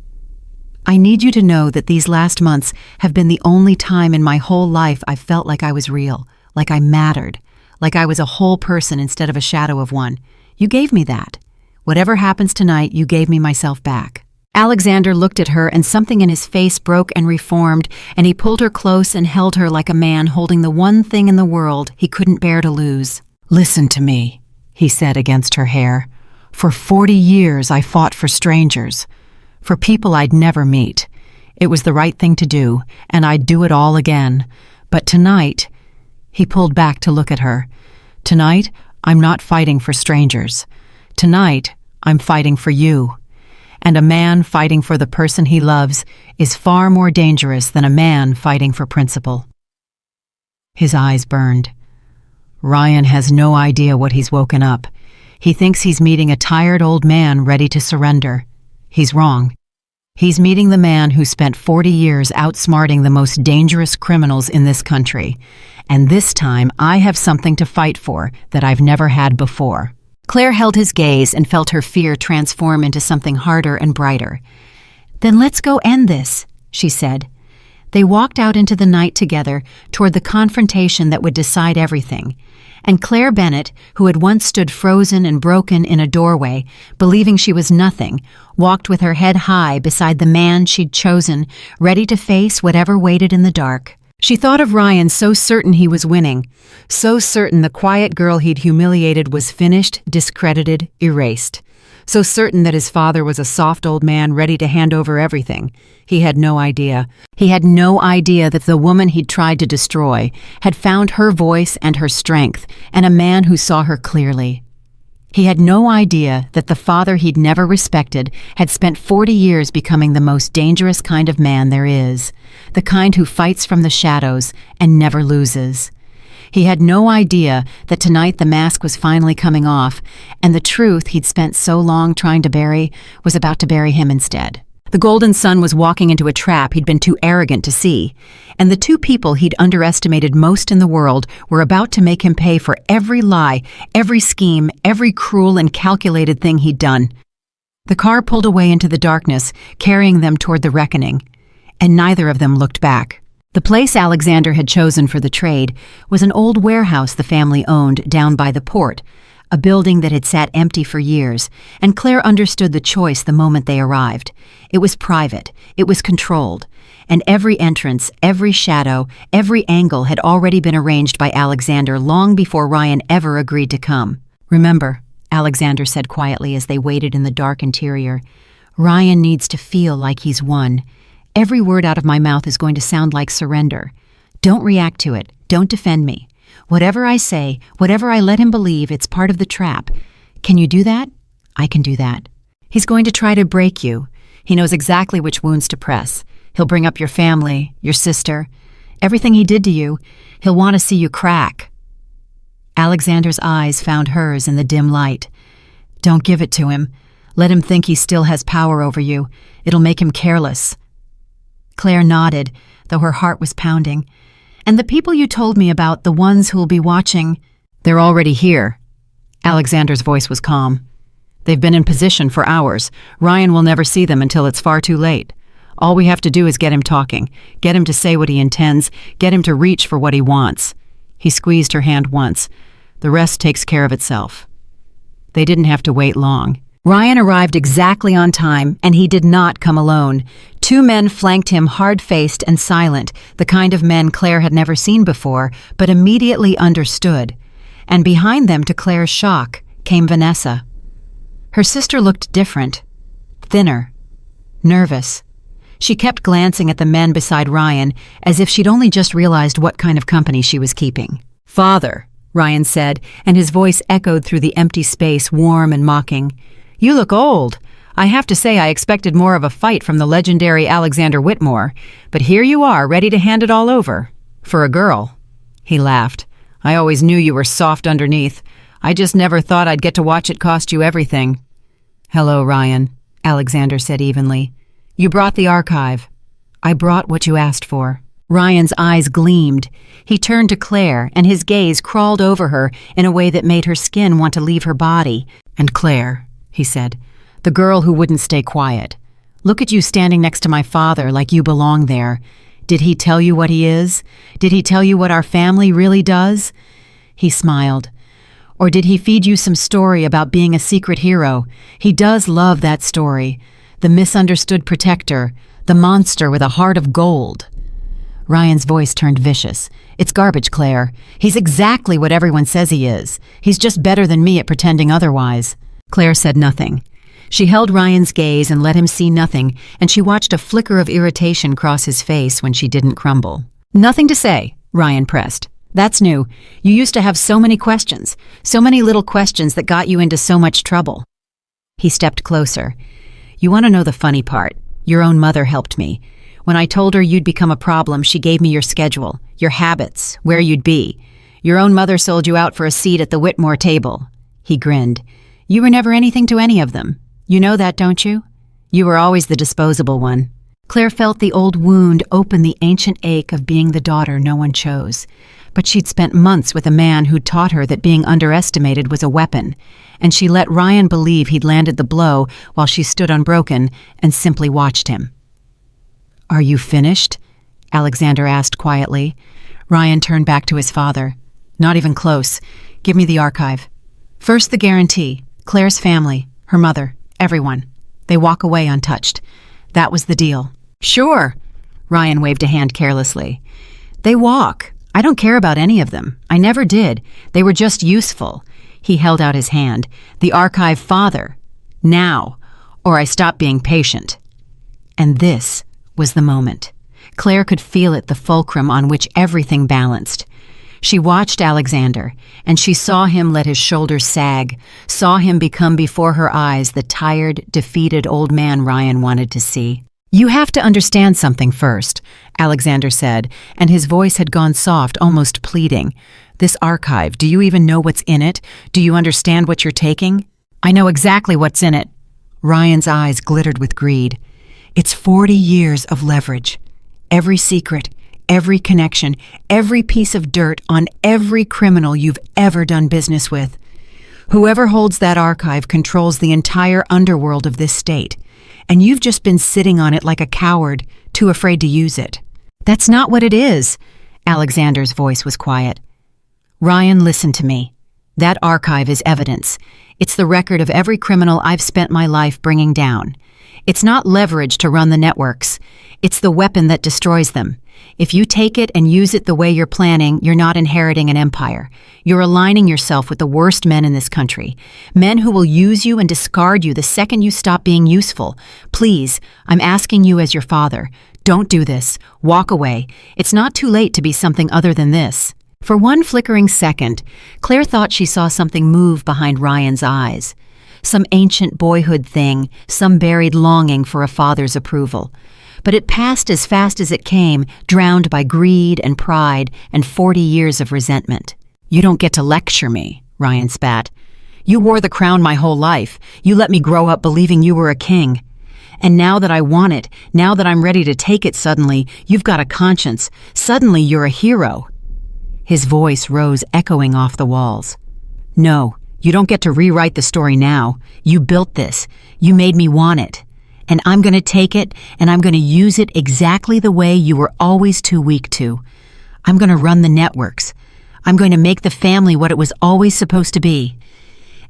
Speaker 1: I need you to know that these last months have been the only time in my whole life I've felt like I was real, like I mattered, like I was a whole person instead of a shadow of one. You gave me that. Whatever happens tonight, you gave me myself back. Alexander looked at her, and something in his face broke and reformed, and he pulled her close and held her like a man holding the one thing in the world he couldn't bear to lose.
Speaker 2: "Listen to me," he said against her hair. "For 40 years I fought for strangers, for people I'd never meet. It was the right thing to do, and I'd do it all again. But tonight," he pulled back to look at her, "tonight I'm not fighting for strangers. Tonight I'm fighting for you. And a man fighting for the person he loves is far more dangerous than a man fighting for principle." His eyes burned. Ryan has no idea what he's woken up. He thinks he's meeting a tired old man ready to surrender. He's wrong. He's meeting the man who spent 40 years outsmarting the most dangerous criminals in this country. And this time I have something to fight for that I've never had before. Claire held his gaze and felt her fear transform into something harder and brighter. "Then let's go end this," she said. They walked out into the night together toward the confrontation that would decide everything. And Claire Bennett, who had once stood frozen and broken in a doorway, believing she was nothing, walked with her head high beside the man she'd chosen, ready to face whatever waited in the dark. She thought of Ryan, so certain he was winning, so certain the quiet girl he'd humiliated was finished, discredited, erased, so certain that his father was a soft old man ready to hand over everything. He had no idea. He had no idea that the woman he'd tried to destroy had found her voice and her strength, and a man who saw her clearly. He had no idea that the father he'd never respected had spent 40 years becoming the most dangerous kind of man there is, the kind who fights from the shadows and never loses. He had no idea that tonight the mask was finally coming off, and the truth he'd spent so long trying to bury was about to bury him instead. The golden sun was walking into a trap he'd been too arrogant to see, and the two people he'd underestimated most in the world were about to make him pay for every lie, every scheme, every cruel and calculated thing he'd done. The car pulled away into the darkness, carrying them toward the reckoning, and neither of them looked back. The place Alexander had chosen for the trade was an old warehouse the family owned down by the port, a building that had sat empty for years, and Claire understood the choice the moment they arrived. It was private, it was controlled, and every entrance, every shadow, every angle had already been arranged by Alexander long before Ryan ever agreed to come. "Remember," Alexander said quietly as they waited in the dark interior, "Ryan needs to feel like he's won. Every word out of my mouth is going to sound like surrender. Don't react to it. Don't defend me. Whatever I say, whatever I let him believe, it's part of the trap. Can you do that? I can do that. He's going to try to break you. He knows exactly which wounds to press. He'll bring up your family, your sister. Everything he did to you, he'll want to see you crack." Alexander's eyes found hers in the dim light. "Don't give it to him. Let him think he still has power over you. It'll make him careless." Claire nodded, though her heart was pounding. "And the people you told me about, the ones who'll be watching—" "They're already here." Alexander's voice was calm. "They've been in position for hours. Ryan will never see them until it's far too late. All we have to do is get him talking, get him to say what he intends, get him to reach for what he wants." He squeezed her hand once. "The rest takes care of itself." They didn't have to wait long. Ryan arrived exactly on time, and he did not come alone. Two men flanked him, hard-faced and silent, the kind of men Claire had never seen before, but immediately understood. And behind them, to Claire's shock, came Vanessa. Her sister looked different, thinner, nervous. She kept glancing at the men beside Ryan, as if she'd only just realized what kind of company she was keeping. "Father," Ryan said, and his voice echoed through the empty space, warm and mocking. "You look old. I have to say I expected more of a fight from the legendary Alexander Whitmore, but here you are, ready to hand it all over. For a girl." He laughed. "I always knew you were soft underneath. I just never thought I'd get to watch it cost you everything." "Hello, Ryan," Alexander said evenly. "You brought the archive." "I brought what you asked for." Ryan's eyes gleamed. He turned to Claire, and his gaze crawled over her in a way that made her skin want to leave her body. "And Claire," he said, "the girl who wouldn't stay quiet. Look at you standing next to my father like you belong there. Did he tell you what he is? Did he tell you what our family really does?" He smiled. "Or did he feed you some story about being a secret hero? He does love that story. The misunderstood protector, the monster with a heart of gold."
Speaker 1: Ryan's voice turned vicious. "It's garbage, Claire. He's exactly what everyone says he is. He's just better than me at pretending otherwise." Claire said nothing. She held Ryan's gaze and let him see nothing, and she watched a flicker of irritation cross his face when she didn't crumble. "Nothing to say," Ryan pressed. "That's new. You used to have so many questions, so many little questions that got you into so much trouble." He stepped closer. "You want to know the funny part? Your own mother helped me. When I told her you'd become a problem, she gave me your schedule, your habits, where you'd be. Your own mother sold you out for a seat at the Whitmore table." He grinned. "You were never anything to any of them. You know that, don't you? You were always the disposable one." Claire felt the old wound open the ancient ache of being the daughter no one chose. But she'd spent months with a man who'd taught her that being underestimated was a weapon, and she let Ryan believe he'd landed the blow while she stood unbroken and simply watched him. "Are you finished?" Alexander asked quietly. Ryan turned back to his father. "Not even close. Give me the archive. First the guarantee. Claire's family, her mother, everyone. They walk away untouched. That was the deal." "Sure." Ryan waved a hand carelessly. "They walk. I don't care about any of them. I never did. They were just useful." He held out his hand. "The archive, father. Now, or I stop being patient." And this was the moment. Claire could feel it, the fulcrum on which everything balanced. She watched Alexander, and she saw him let his shoulders sag, saw him become before her eyes the tired, defeated old man Ryan wanted to see. "You have to understand something first," Alexander said, and his voice had gone soft, almost pleading. "This archive, do you even know what's in it? Do you understand what you're taking?" "I know exactly what's in it." Ryan's eyes glittered with greed. "It's 40 years of leverage. Every secret, every connection, every piece of dirt on every criminal you've ever done business with. Whoever holds that archive controls the entire underworld of this state, and you've just been sitting on it like a coward, too afraid to use it." "That's not what it is." Alexander's voice was quiet. "Ryan, listen to me. That archive is evidence. It's the record of every criminal I've spent my life bringing down. It's not leverage to run the networks. It's the weapon that destroys them. If you take it and use it the way you're planning, you're not inheriting an empire. You're aligning yourself with the worst men in this country. Men who will use you and discard you the second you stop being useful. Please, I'm asking you as your father, don't do this. Walk away. It's not too late to be something other than this." For one flickering second, Claire thought she saw something move behind Ryan's eyes. Some ancient boyhood thing, some buried longing for a father's approval. But it passed as fast as it came, drowned by greed and pride and 40 years of resentment. "You don't get to lecture me," Ryan spat. "You wore the crown my whole life. You let me grow up believing you were a king. And now that I want it, now that I'm ready to take it suddenly, you've got a conscience. Suddenly you're a hero." His voice rose echoing off the walls. "No, you don't get to rewrite the story now. You built this. You made me want it. And I'm going to take it, and I'm going to use it exactly the way you were always too weak to. I'm going to run the networks. I'm going to make the family what it was always supposed to be.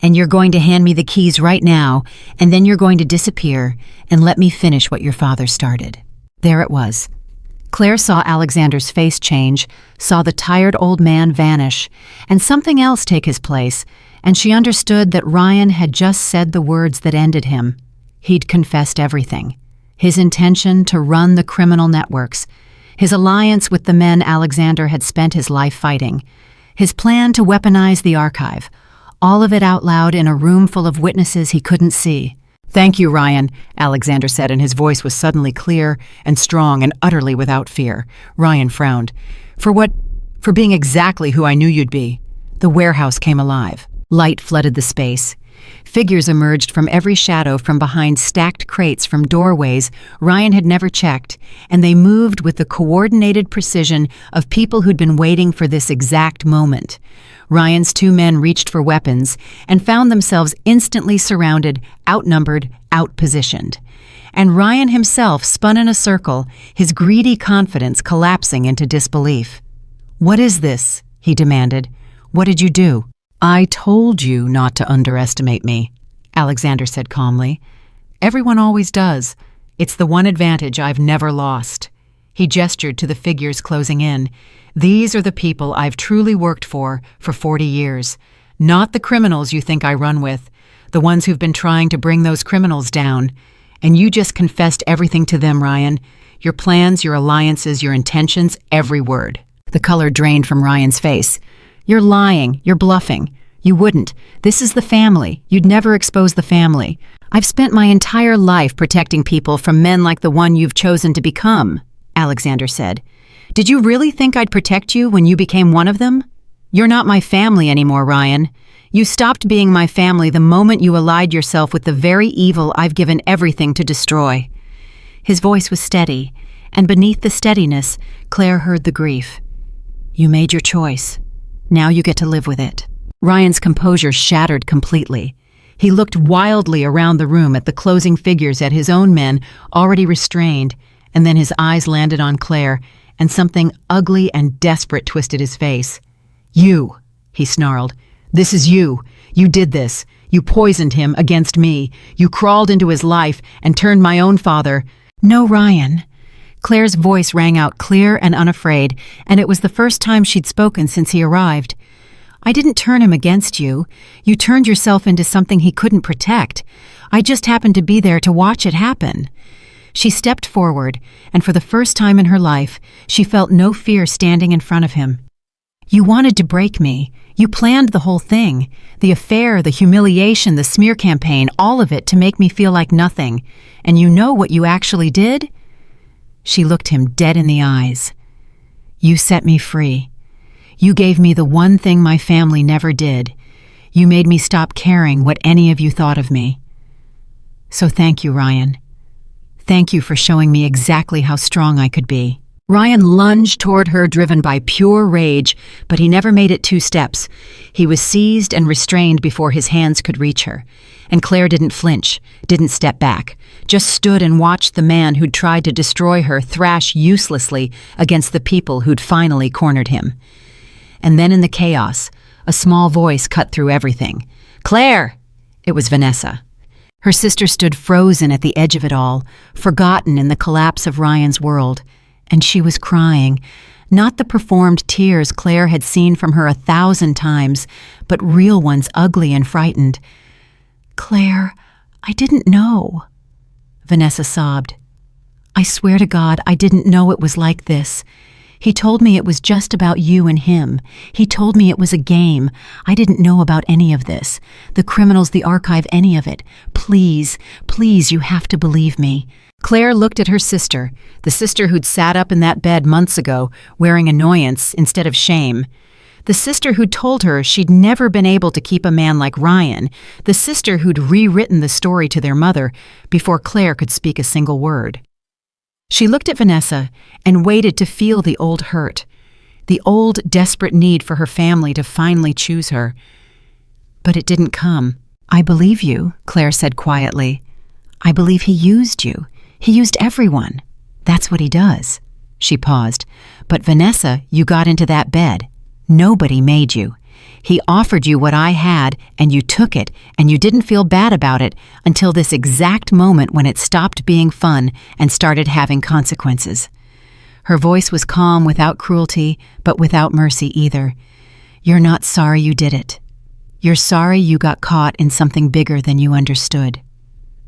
Speaker 1: And you're going to hand me the keys right now, and then you're going to disappear and let me finish what your father started." There it was. Claire saw Alexander's face change, saw the tired old man vanish, and something else take his place, and she understood that Ryan had just said the words that ended him. He'd confessed everything. His intention to run the criminal networks, his alliance with the men Alexander had spent his life fighting, his plan to weaponize the archive, all of it out loud in a room full of witnesses he couldn't see. "Thank you, Ryan," Alexander said, and his voice was suddenly clear and strong and utterly without fear. Ryan frowned. "For what? For being exactly who I knew you'd be." The warehouse came alive. Light flooded the space. Figures emerged from every shadow, from behind stacked crates, from doorways Ryan had never checked, and they moved with the coordinated precision of people who'd been waiting for this exact moment. Ryan's two men reached for weapons and found themselves instantly surrounded, outnumbered, outpositioned. And Ryan himself spun in a circle, his greedy confidence collapsing into disbelief. "What is this?" he demanded. "What did you do?" "I told you not to underestimate me," Alexander said calmly. "Everyone always does. It's the one advantage I've never lost."
Speaker 2: He gestured to the figures closing in. "These are the people I've truly worked for 40 years. Not the criminals you think I run with, the ones who've been trying to bring those criminals down. And you just confessed everything to them, Ryan. Your plans, your alliances, your intentions, every word." The color drained from Ryan's face. "You're lying. You're bluffing. You wouldn't. This is the family. You'd never expose the family. I've spent my entire life protecting people from men like the one you've chosen to become," Alexander said. "Did you really think I'd protect you when you became one of them? You're not my family anymore, Ryan. You stopped being my family the moment you allied yourself with the very evil I've given everything to destroy." His voice was steady, and beneath the steadiness, Claire heard the grief. "You made your choice. Now you get to live with it." Ryan's composure shattered completely. He looked wildly around the room at the closing figures at his own men, already restrained, and then his eyes landed on Claire, and something ugly and desperate twisted his face. "You," he snarled. "This is you. You did this. You poisoned him against me. You crawled into his life and turned my own father—" "No, Ryan." Claire's voice rang out clear and unafraid, and it was the first time she'd spoken since he arrived. "I didn't turn him against you. You turned yourself into something he couldn't protect. I just happened to be there to watch it happen." She stepped forward, and for the first time in her life, she felt no fear standing in front of him. "You wanted to break me. You planned the whole thing. The affair, the humiliation, the smear campaign, all of it to make me feel like nothing. And you know what you actually did?" She looked him dead in the eyes. "You set me free. You gave me the one thing my family never did. You made me stop caring what any of you thought of me. So thank you, Ryan. Thank you for showing me exactly how strong I could be." Ryan lunged toward her, driven by pure rage, but he never made it 2 steps. He was seized and restrained before his hands could reach her. And Claire didn't flinch, didn't step back, just stood and watched the man who'd tried to destroy her thrash uselessly against the people who'd finally cornered him. And then in the chaos, a small voice cut through everything. "Claire!" It was Vanessa. Her sister stood frozen at the edge of it all, forgotten in the collapse of Ryan's world. And she was crying, not the performed tears Claire had seen from her 1,000 times, but real ones, ugly and frightened. "Claire, I didn't know." Vanessa sobbed. "I swear to God, I didn't know it was like this. He told me it was just about you and him. He told me it was a game. I didn't know about any of this. The criminals, the archive, any of it. Please, please, you have to believe me." Claire looked at her sister, the sister who'd sat up in that bed months ago, wearing annoyance instead of shame. The sister who'd told her she'd never been able to keep a man like Ryan. The sister who'd rewritten the story to their mother before Claire could speak a single word. She looked at Vanessa and waited to feel the old hurt, the old desperate need for her family to finally choose her. But it didn't come. "I believe you," Claire said quietly. "I believe he used you. He used everyone. That's what he does." She paused. "But Vanessa, you got into that bed. Nobody made you. He offered you what I had, and you took it, and you didn't feel bad about it until this exact moment when it stopped being fun and started having consequences." Her voice was calm without cruelty, but without mercy either. "You're not sorry you did it. You're sorry you got caught in something bigger than you understood.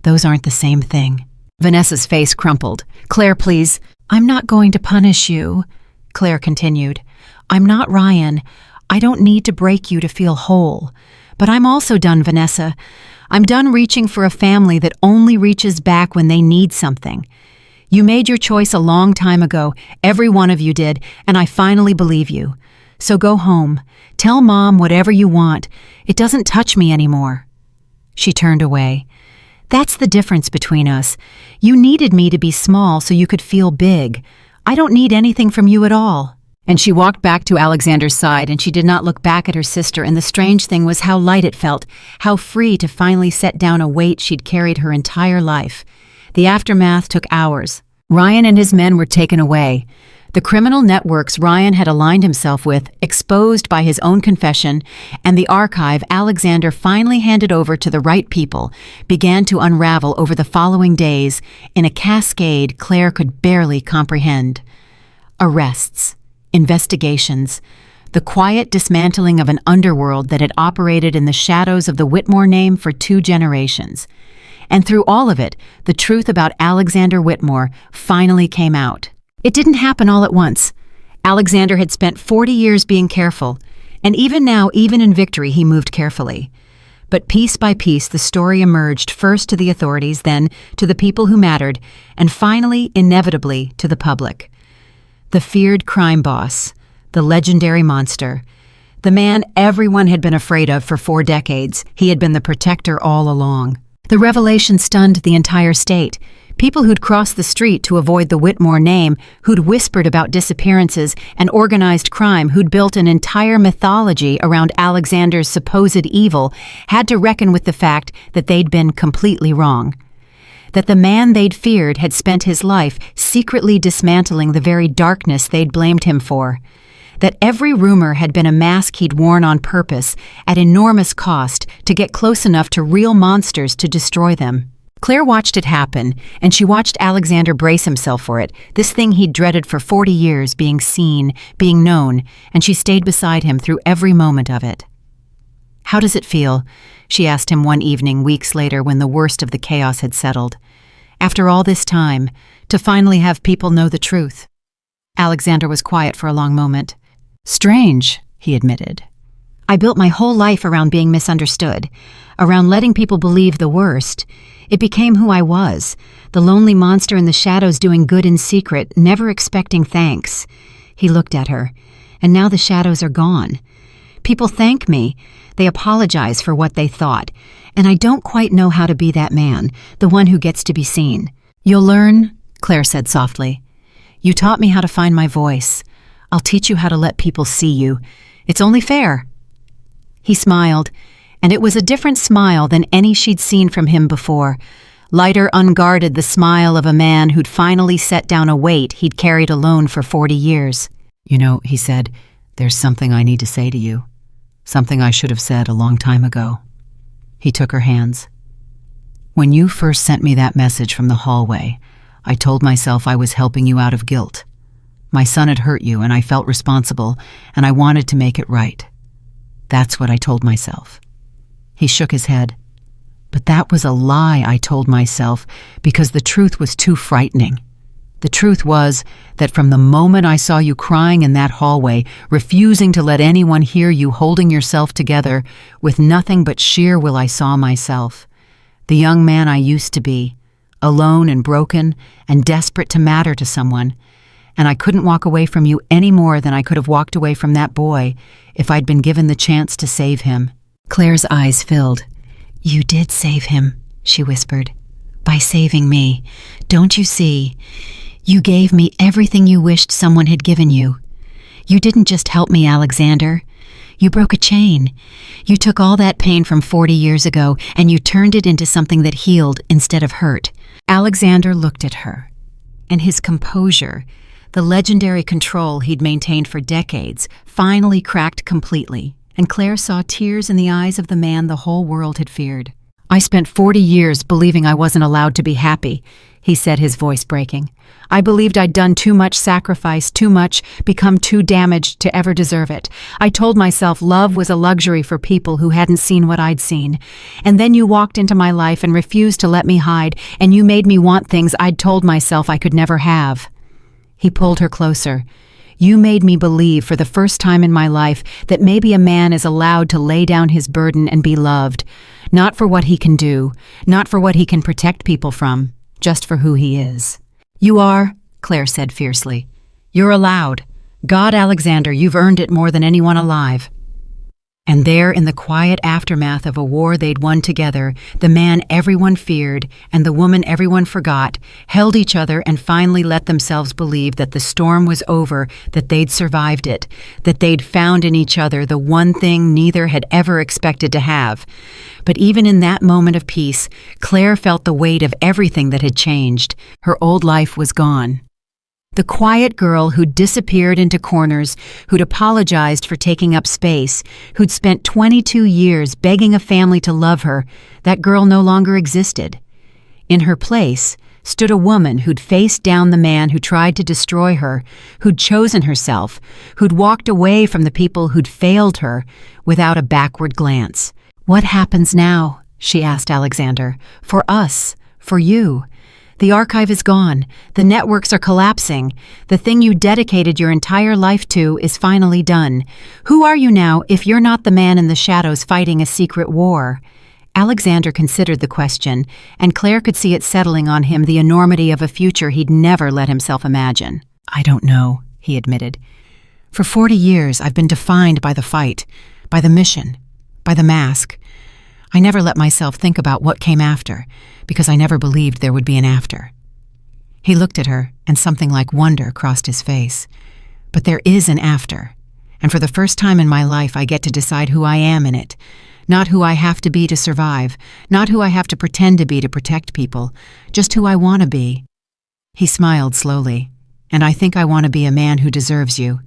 Speaker 2: Those aren't the same thing." Vanessa's face crumpled. "Claire, please." "I'm not going to punish you," Claire continued. "I'm not Ryan. I don't need to break you to feel whole. But I'm also done, Vanessa. I'm done reaching for a family that only reaches back when they need something. You made your choice a long time ago. Every one of you did, and I finally believe you. So go home. Tell Mom whatever you want. It doesn't touch me anymore." She turned away. "That's the difference between us. You needed me to be small so you could feel big. I don't need anything from you at all." And she walked back to Alexander's side, and she did not look back at her sister, and the strange thing was how light it felt, how free to finally set down a weight she'd carried her entire life. The aftermath took hours. Ryan and his men were taken away. The criminal networks Ryan had aligned himself with, exposed by his own confession, and the archive Alexander finally handed over to the right people, began to unravel over the following days in a cascade Claire could barely comprehend.
Speaker 1: Arrests, investigations, the quiet dismantling of an underworld that had operated in the shadows of the Whitmore name for 2 generations. And through all of it, the truth about Alexander Whitmore finally came out. It didn't happen all at once. Alexander had spent 40 years being careful, and even now, even in victory, he moved carefully. But piece by piece, the story emerged first to the authorities, then to the people who mattered, and finally, inevitably, to the public. The feared crime boss, the legendary monster, the man everyone had been afraid of for 4 decades. He had been the protector all along. The revelation stunned the entire state. People who'd crossed the street to avoid the Whitmore name, who'd whispered about disappearances and organized crime, who'd built an entire mythology around Alexander's supposed evil, had to reckon with the fact that they'd been completely wrong. That the man they'd feared had spent his life secretly dismantling the very darkness they'd blamed him for. That every rumor had been a mask he'd worn on purpose, at enormous cost, to get close enough to real monsters to destroy them. Claire watched it happen, and she watched Alexander brace himself for it, this thing he'd dreaded for 40 years, being seen, being known, and she stayed beside him through every moment of it. "How does it feel?" she asked him one evening, weeks later, when the worst of the chaos had settled. "After all this time, to finally have people know the truth." Alexander was quiet for a long moment. "Strange," he admitted. "I built my whole life around being misunderstood, around letting people believe the worst. It became who I was, the lonely monster in the shadows doing good in secret, never expecting thanks." He looked at her, "And now the shadows are gone. People thank me. They apologize for what they thought. And I don't quite know how to be that man, the one who gets to be seen." "You'll learn," Claire said softly. "You taught me how to find my voice. I'll teach you how to let people see you. It's only fair." He smiled, and it was a different smile than any she'd seen from him before. Lighter, unguarded, the smile of a man who'd finally set down a weight he'd carried alone for 40 years. "You know," he said, "there's something I need to say to you. Something I should have said a long time ago." He took her hands. "When you first sent me that message from the hallway, I told myself I was helping you out of guilt. My son had hurt you, and I felt responsible, and I wanted to make it right. That's what I told myself." He shook his head. "But that was a lie I told myself, because the truth was too frightening. The truth was that from the moment I saw you crying in that hallway, refusing to let anyone hear you, holding yourself together, with nothing but sheer will, I saw myself. The young man I used to be, alone and broken and desperate to matter to someone. And I couldn't walk away from you any more than I could have walked away from that boy if I'd been given the chance to save him." Claire's eyes filled. "You did save him," she whispered. "By saving me. Don't you see? You gave me everything you wished someone had given you. You didn't just help me, Alexander. You broke a chain. You took all that pain from 40 years ago and you turned it into something that healed instead of hurt." Alexander looked at her, and his composure, the legendary control he'd maintained for decades, finally cracked completely, and Claire saw tears in the eyes of the man the whole world had feared. "I spent 40 years believing I wasn't allowed to be happy," he said, his voice breaking. "I believed I'd done too much sacrifice, too much, become too damaged to ever deserve it. I told myself love was a luxury for people who hadn't seen what I'd seen. And then you walked into my life and refused to let me hide, and you made me want things I'd told myself I could never have." He pulled her closer. "You made me believe for the first time in my life that maybe a man is allowed to lay down his burden and be loved, not for what he can do, not for what he can protect people from, just for who he is." "You are," Claire said fiercely. "You're allowed. God, Alexander, you've earned it more than anyone alive." And there, in the quiet aftermath of a war they'd won together, the man everyone feared and the woman everyone forgot held each other and finally let themselves believe that the storm was over, that they'd survived it, that they'd found in each other the one thing neither had ever expected to have. But even in that moment of peace, Claire felt the weight of everything that had changed. Her old life was gone. The quiet girl who'd disappeared into corners, who'd apologized for taking up space, who'd spent 22 years begging a family to love her, that girl no longer existed. In her place, stood a woman who'd faced down the man who tried to destroy her, who'd chosen herself, who'd walked away from the people who'd failed her without a backward glance. "What happens now?" she asked Alexander. "For us, for you. The archive is gone. The networks are collapsing. The thing you dedicated your entire life to is finally done. Who are you now if you're not the man in the shadows fighting a secret war?" Alexander considered the question, and Claire could see it settling on him, the enormity of a future he'd never let himself imagine. "I don't know," he admitted. "For 40 years, I've been defined by the fight, by the mission, by the mask. I never let myself think about what came after, because I never believed there would be an after." He looked at her, and something like wonder crossed his face. "But there is an after, and for the first time in my life I get to decide who I am in it. Not who I have to be to survive, not who I have to pretend to be to protect people, just who I want to be." He smiled slowly. "And I think I want to be a man who deserves you.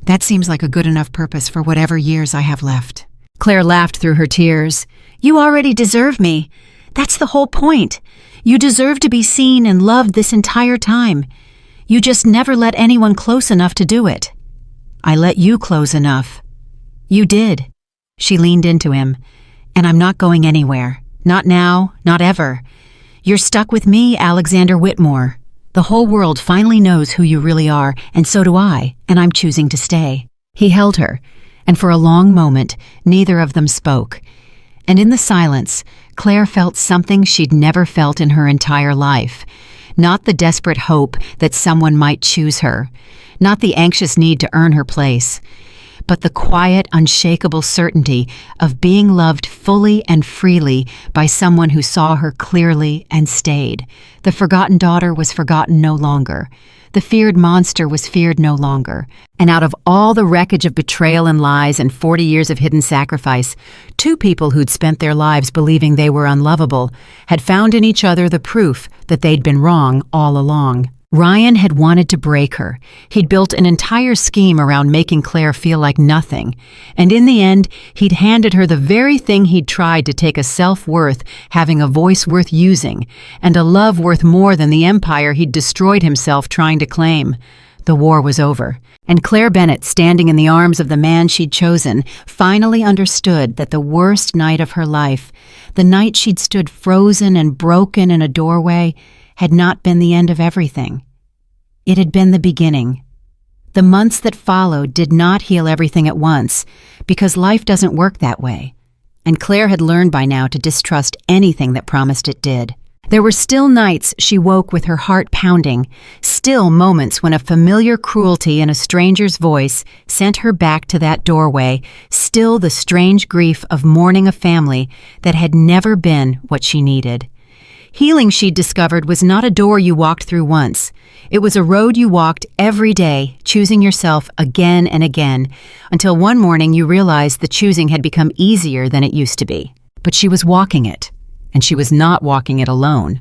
Speaker 1: That seems like a good enough purpose for whatever years I have left." Claire laughed through her tears. "You already deserve me. That's the whole point. You deserve to be seen and loved this entire time. You just never let anyone close enough to do it." "I let you close enough." "You did." She leaned into him. "And I'm not going anywhere. Not now, not ever. You're stuck with me, Alexander Whitmore. The whole world finally knows who you really are, and so do I, and I'm choosing to stay." He held her, and for a long moment, neither of them spoke. And in the silence, Claire felt something she'd never felt in her entire life. Not the desperate hope that someone might choose her, not the anxious need to earn her place, but the quiet, unshakable certainty of being loved fully and freely by someone who saw her clearly and stayed. The forgotten daughter was forgotten no longer. The feared monster was feared no longer. And out of all the wreckage of betrayal and lies and 40 years of hidden sacrifice, two people who'd spent their lives believing they were unlovable had found in each other the proof that they'd been wrong all along. Ryan had wanted to break her. He'd built an entire scheme around making Claire feel like nothing. And in the end, he'd handed her the very thing he'd tried to take a self-worth, having a voice worth using, and a love worth more than the empire he'd destroyed himself trying to claim. The war was over, and Claire Bennett, standing in the arms of the man she'd chosen, finally understood that the worst night of her life, the night she'd stood frozen and broken in a doorway, had not been the end of everything. It had been the beginning. The months that followed did not heal everything at once, because life doesn't work that way, and Claire had learned by now to distrust anything that promised it did. There were still nights she woke with her heart pounding, still moments when a familiar cruelty in a stranger's voice sent her back to that doorway, still the strange grief of mourning a family that had never been what she needed. Healing, she'd discovered, was not a door you walked through once. It was a road you walked every day, choosing yourself again and again, until one morning you realized the choosing had become easier than it used to be. But she was walking it, and she was not walking it alone.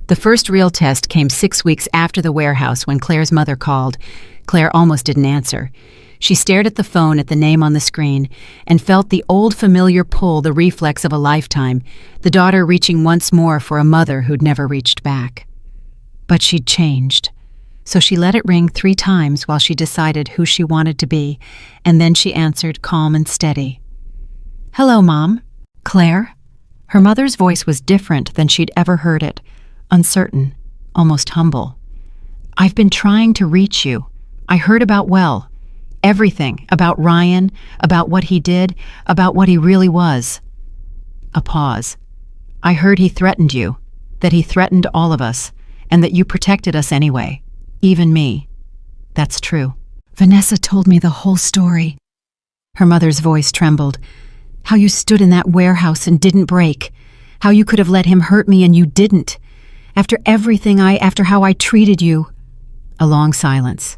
Speaker 1: The first real test came 6 weeks after the warehouse when Claire's mother called. Claire almost didn't answer. She stared at the phone at the name on the screen and felt the old familiar pull, the reflex of a lifetime, the daughter reaching once more for a mother who'd never reached back. But she'd changed, so she let it ring 3 times while she decided who she wanted to be, and then she answered, calm and steady. "Hello, Mom." "Claire?" Her mother's voice was different than she'd ever heard it, uncertain, almost humble. "I've been trying to reach you. I heard about Well. Everything, about Ryan, about what he did, about what he really was." A pause. "I heard he threatened you, that he threatened all of us, and that you protected us anyway, even me. That's true." "Vanessa told me the whole story." Her mother's voice trembled. "How you stood in that warehouse and didn't break. How you could have let him hurt me and you didn't. After how I treated you." A long silence.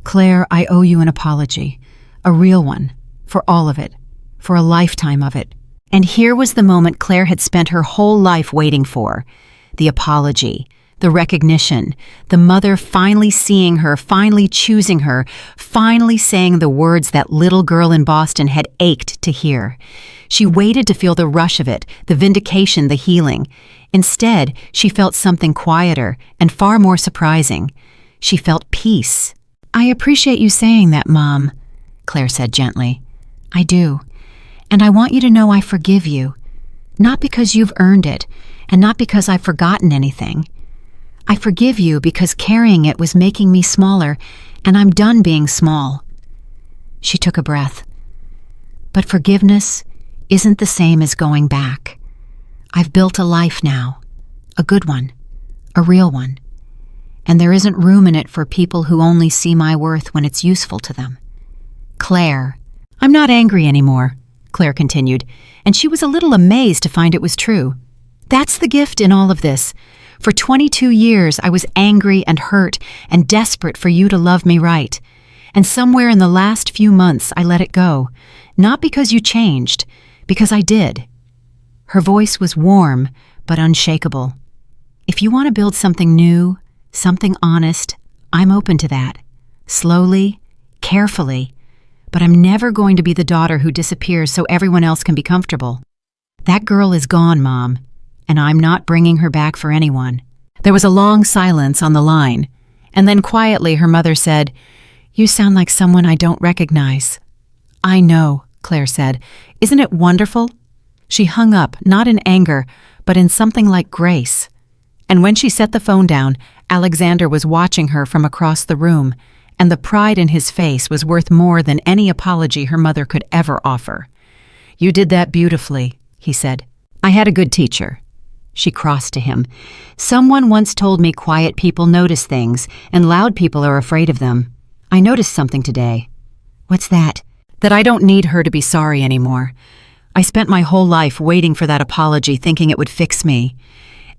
Speaker 1: "Claire, I owe you an apology, a real one, for all of it, for a lifetime of it." And here was the moment Claire had spent her whole life waiting for. The apology, the recognition, the mother finally seeing her, finally choosing her, finally saying the words that little girl in Boston had ached to hear. She waited to feel the rush of it, the vindication, the healing. Instead, she felt something quieter and far more surprising. She felt peace. "I appreciate you saying that, Mom," Claire said gently. "I do. And I want you to know I forgive you. Not because you've earned it, and not because I've forgotten anything. I forgive you because carrying it was making me smaller, and I'm done being small." She took a breath. "But forgiveness isn't the same as going back. I've built a life now, a good one, a real one, and there isn't room in it for people who only see my worth when it's useful to them. Claire." "I'm not angry anymore," Claire continued, and she was a little amazed to find it was true. "That's the gift in all of this. For 22 years, I was angry and hurt and desperate for you to love me right. And somewhere in the last few months, I let it go. Not because you changed, because I did." Her voice was warm, but unshakable. "If you want to build something new, something honest, I'm open to that. Slowly, carefully. But I'm never going to be the daughter who disappears so everyone else can be comfortable. That girl is gone, Mom, and I'm not bringing her back for anyone." There was a long silence on the line, and then quietly her mother said, "You sound like someone I don't recognize." "I know," Claire said. "Isn't it wonderful?" She hung up, not in anger, but in something like grace. And when she set the phone down, Alexander was watching her from across the room, and the pride in his face was worth more than any apology her mother could ever offer. "You did that beautifully," he said. "I had a good teacher." She crossed to him. "Someone once told me quiet people notice things, and loud people are afraid of them. I noticed something today." "What's that?" "That I don't need her to be sorry anymore. I spent my whole life waiting for that apology, thinking it would fix me.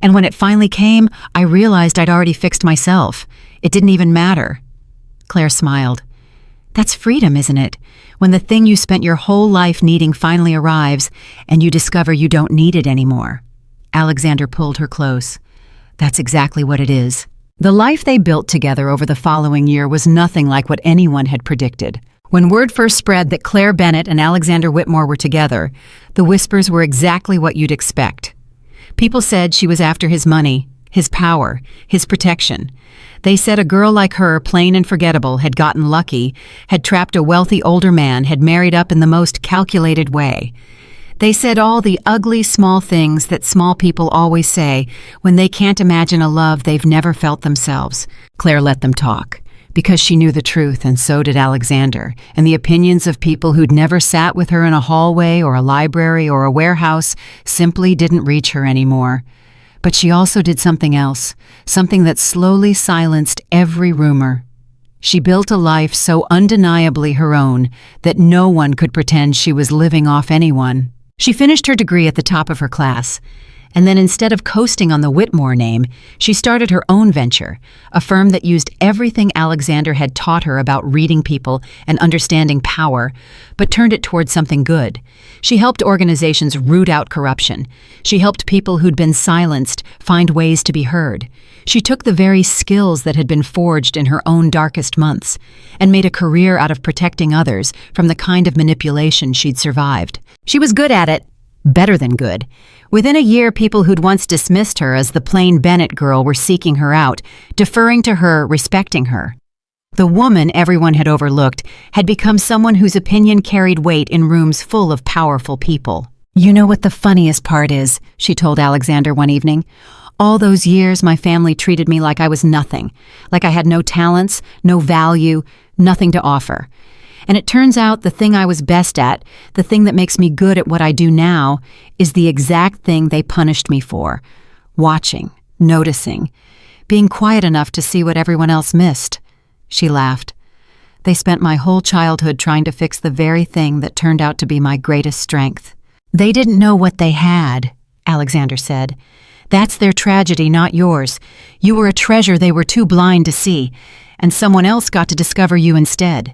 Speaker 1: And when it finally came, I realized I'd already fixed myself. It didn't even matter." Claire smiled. "That's freedom, isn't it? When the thing you spent your whole life needing finally arrives, and you discover you don't need it anymore." Alexander pulled her close. "That's exactly what it is." The life they built together over the following year was nothing like what anyone had predicted. When word first spread that Claire Bennett and Alexander Whitmore were together, the whispers were exactly what you'd expect. People said she was after his money, his power, his protection. They said a girl like her, plain and forgettable, had gotten lucky, had trapped a wealthy older man, had married up in the most calculated way. They said all the ugly small things that small people always say when they can't imagine a love they've never felt themselves. Claire let them talk, because she knew the truth, and so did Alexander, and the opinions of people who'd never sat with her in a hallway or a library or a warehouse simply didn't reach her anymore. But she also did something else, something that slowly silenced every rumor. She built a life so undeniably her own that no one could pretend she was living off anyone. She finished her degree at the top of her class, and then instead of coasting on the Whitmore name, she started her own venture, a firm that used everything Alexander had taught her about reading people and understanding power, but turned it towards something good. She helped organizations root out corruption. She helped people who'd been silenced find ways to be heard. She took the very skills that had been forged in her own darkest months and made a career out of protecting others from the kind of manipulation she'd survived. She was good at it. Better than good. Within a year, people who'd once dismissed her as the plain Bennett girl were seeking her out, deferring to her, respecting her. The woman everyone had overlooked had become someone whose opinion carried weight in rooms full of powerful people. "You know what the funniest part is," she told Alexander one evening. "All those years, my family treated me like I was nothing, like I had no talents, no value, nothing to offer. And it turns out the thing I was best at, the thing that makes me good at what I do now, is the exact thing they punished me for. Watching, noticing, being quiet enough to see what everyone else missed." She laughed. "They spent my whole childhood trying to fix the very thing that turned out to be my greatest strength." "They didn't know what they had," Alexander said. "That's their tragedy, not yours. You were a treasure they were too blind to see, and someone else got to discover you instead."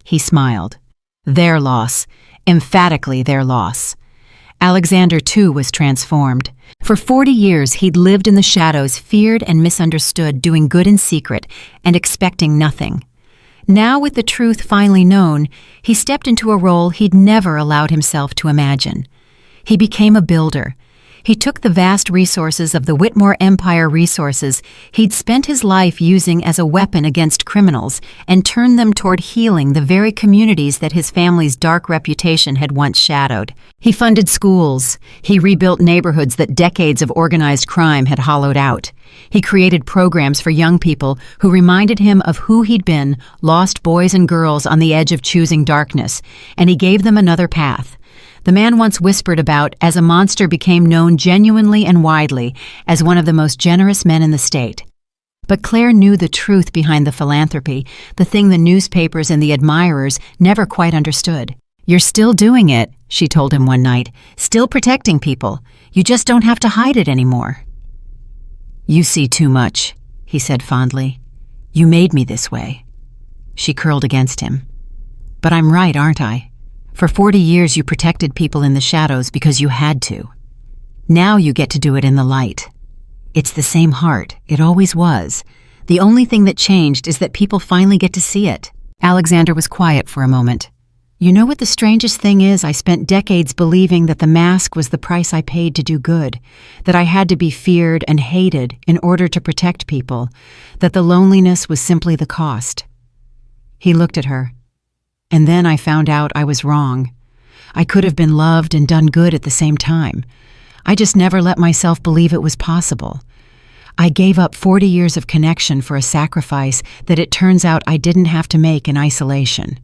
Speaker 1: He smiled. "Their loss. Emphatically their loss." Alexander, too, was transformed. For 40 years, he'd lived in the shadows, feared and misunderstood, doing good in secret and expecting nothing. Now, with the truth finally known, he stepped into a role he'd never allowed himself to imagine. He became a builder. He took the vast resources of the Whitmore Empire resources he'd spent his life using as a weapon against criminals and turned them toward healing the very communities that his family's dark reputation had once shadowed. He funded schools. He rebuilt neighborhoods that decades of organized crime had hollowed out. He created programs for young people who reminded him of who he'd been, lost boys and girls on the edge of choosing darkness, and he gave them another path. The man once whispered about as a monster became known genuinely and widely as one of the most generous men in the state. But Claire knew the truth behind the philanthropy, the thing the newspapers and the admirers never quite understood. "You're still doing it," she told him one night, "still protecting people. You just don't have to hide it anymore." "You see too much," he said fondly. "You made me this way." She curled against him. "But I'm right, aren't I? For 40 years you protected people in the shadows because you had to. Now you get to do it in the light. It's the same heart, it always was. The only thing that changed is that people finally get to see it." Alexander was quiet for a moment. "You know what the strangest thing is? I spent decades believing that the mask was the price I paid to do good, that I had to be feared and hated in order to protect people, that the loneliness was simply the cost." He looked at her. "And then I found out I was wrong. I could have been loved and done good at the same time. I just never let myself believe it was possible. I gave up 40 years of connection for a sacrifice that it turns out I didn't have to make in isolation."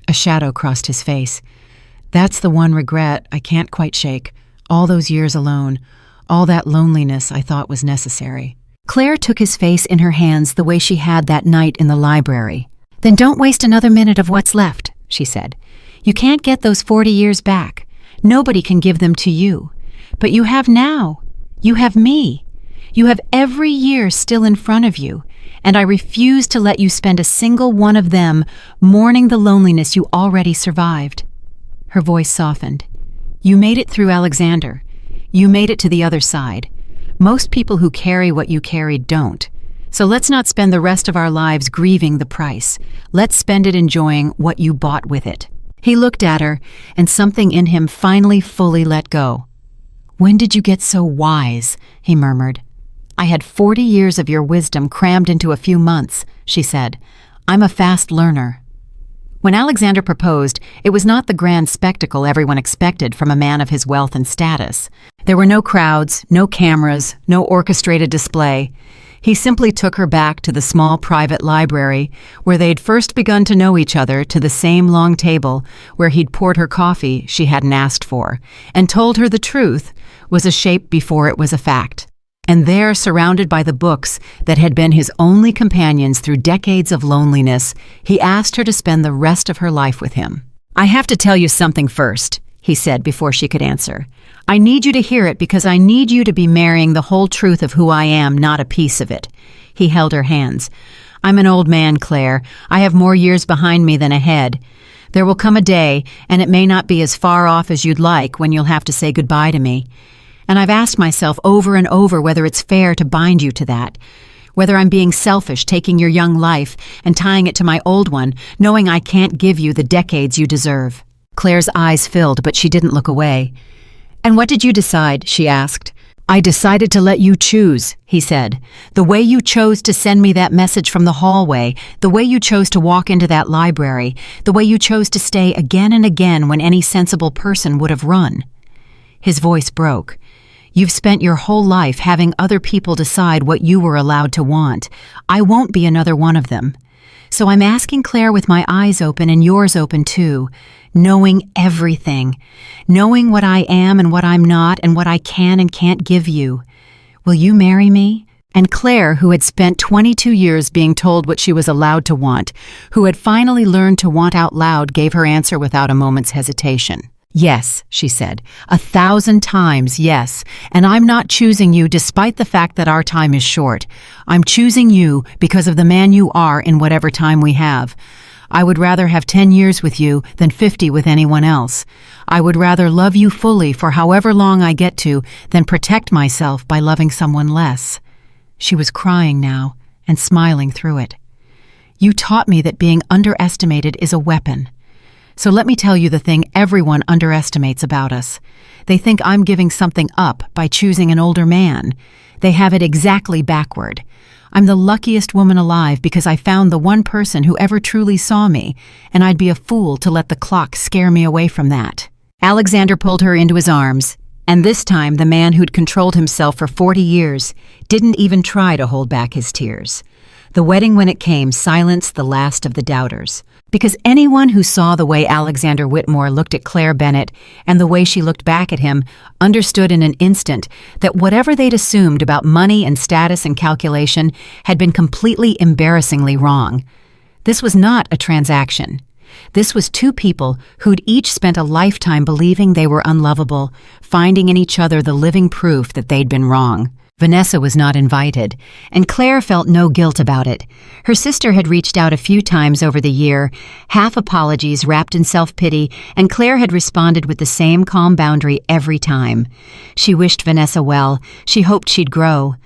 Speaker 1: A shadow crossed his face. "That's the one regret I can't quite shake. All those years alone, all that loneliness I thought was necessary." Claire took his face in her hands the way she had that night in the library. "Then don't waste another minute of what's left," she said. "You can't get those 40 years back. Nobody can give them to you. But you have now. You have me. You have every year still in front of you, and I refuse to let you spend a single one of them mourning the loneliness you already survived." Her voice softened. "You made it through Alexander. You made it to the other side. Most people who carry what you carried don't. So let's not spend the rest of our lives grieving the price. Let's spend it enjoying what you bought with it." He looked at her, and something in him finally fully let go. "When did you get so wise?" he murmured. "I had 40 years of your wisdom crammed into a few months," she said. "I'm a fast learner." When Alexander proposed, it was not the grand spectacle everyone expected from a man of his wealth and status. There were no crowds, no cameras, no orchestrated display. He simply took her back to the small private library where they'd first begun to know each other, to the same long table where he'd poured her coffee she hadn't asked for, and told her the truth was a shape before it was a fact. And there, surrounded by the books that had been his only companions through decades of loneliness, he asked her to spend the rest of her life with him. "I have to tell you something first," he said before she could answer. "I need you to hear it because I need you to be marrying the whole truth of who I am, not a piece of it." He held her hands. "I'm an old man, Claire. I have more years behind me than ahead. There will come a day, and it may not be as far off as you'd like, when you'll have to say goodbye to me. And I've asked myself over and over whether it's fair to bind you to that, whether I'm being selfish, taking your young life and tying it to my old one, knowing I can't give you the decades you deserve." Claire's eyes filled, but she didn't look away. "And what did you decide?" she asked. "I decided to let you choose," he said. "The way you chose to send me that message from the hallway, the way you chose to walk into that library, the way you chose to stay again and again when any sensible person would have run." His voice broke. "You've spent your whole life having other people decide what you were allowed to want. I won't be another one of them. So I'm asking Claire with my eyes open and yours open too, knowing everything, knowing what I am and what I'm not and what I can and can't give you. Will you marry me?" And Claire, who had spent 22 years being told what she was allowed to want, who had finally learned to want out loud, gave her answer without a moment's hesitation. "Yes," she said, 1,000 times yes, and I'm not choosing you despite the fact that our time is short. I'm choosing you because of the man you are in whatever time we have.
Speaker 2: I would rather have 10 years with you than 50 with anyone else. I would rather love you fully for however long I get to than protect myself by loving someone less." She was crying now and smiling through it. "You taught me that being underestimated is a weapon. So let me tell you the thing everyone underestimates about us. They think I'm giving something up by choosing an older man. They have it exactly backward. I'm the luckiest woman alive because I found the one person who ever truly saw me, and I'd be a fool to let the clock scare me away from that." Alexander pulled her into his arms, and this time the man who'd controlled himself for 40 years didn't even try to hold back his tears. The wedding, when it came, silenced the last of the doubters. Because anyone who saw the way Alexander Whitmore looked at Claire Bennett and the way she looked back at him understood in an instant that whatever they'd assumed about money and status and calculation had been completely embarrassingly wrong. This was not a transaction. This was two people who'd each spent a lifetime believing they were unlovable, finding in each other the living proof that they'd been wrong. Vanessa was not invited, and Claire felt no guilt about it. Her sister had reached out a few times over the year, half apologies wrapped in self-pity, and Claire had responded with the same calm boundary every time. She wished Vanessa well. She hoped she'd grow.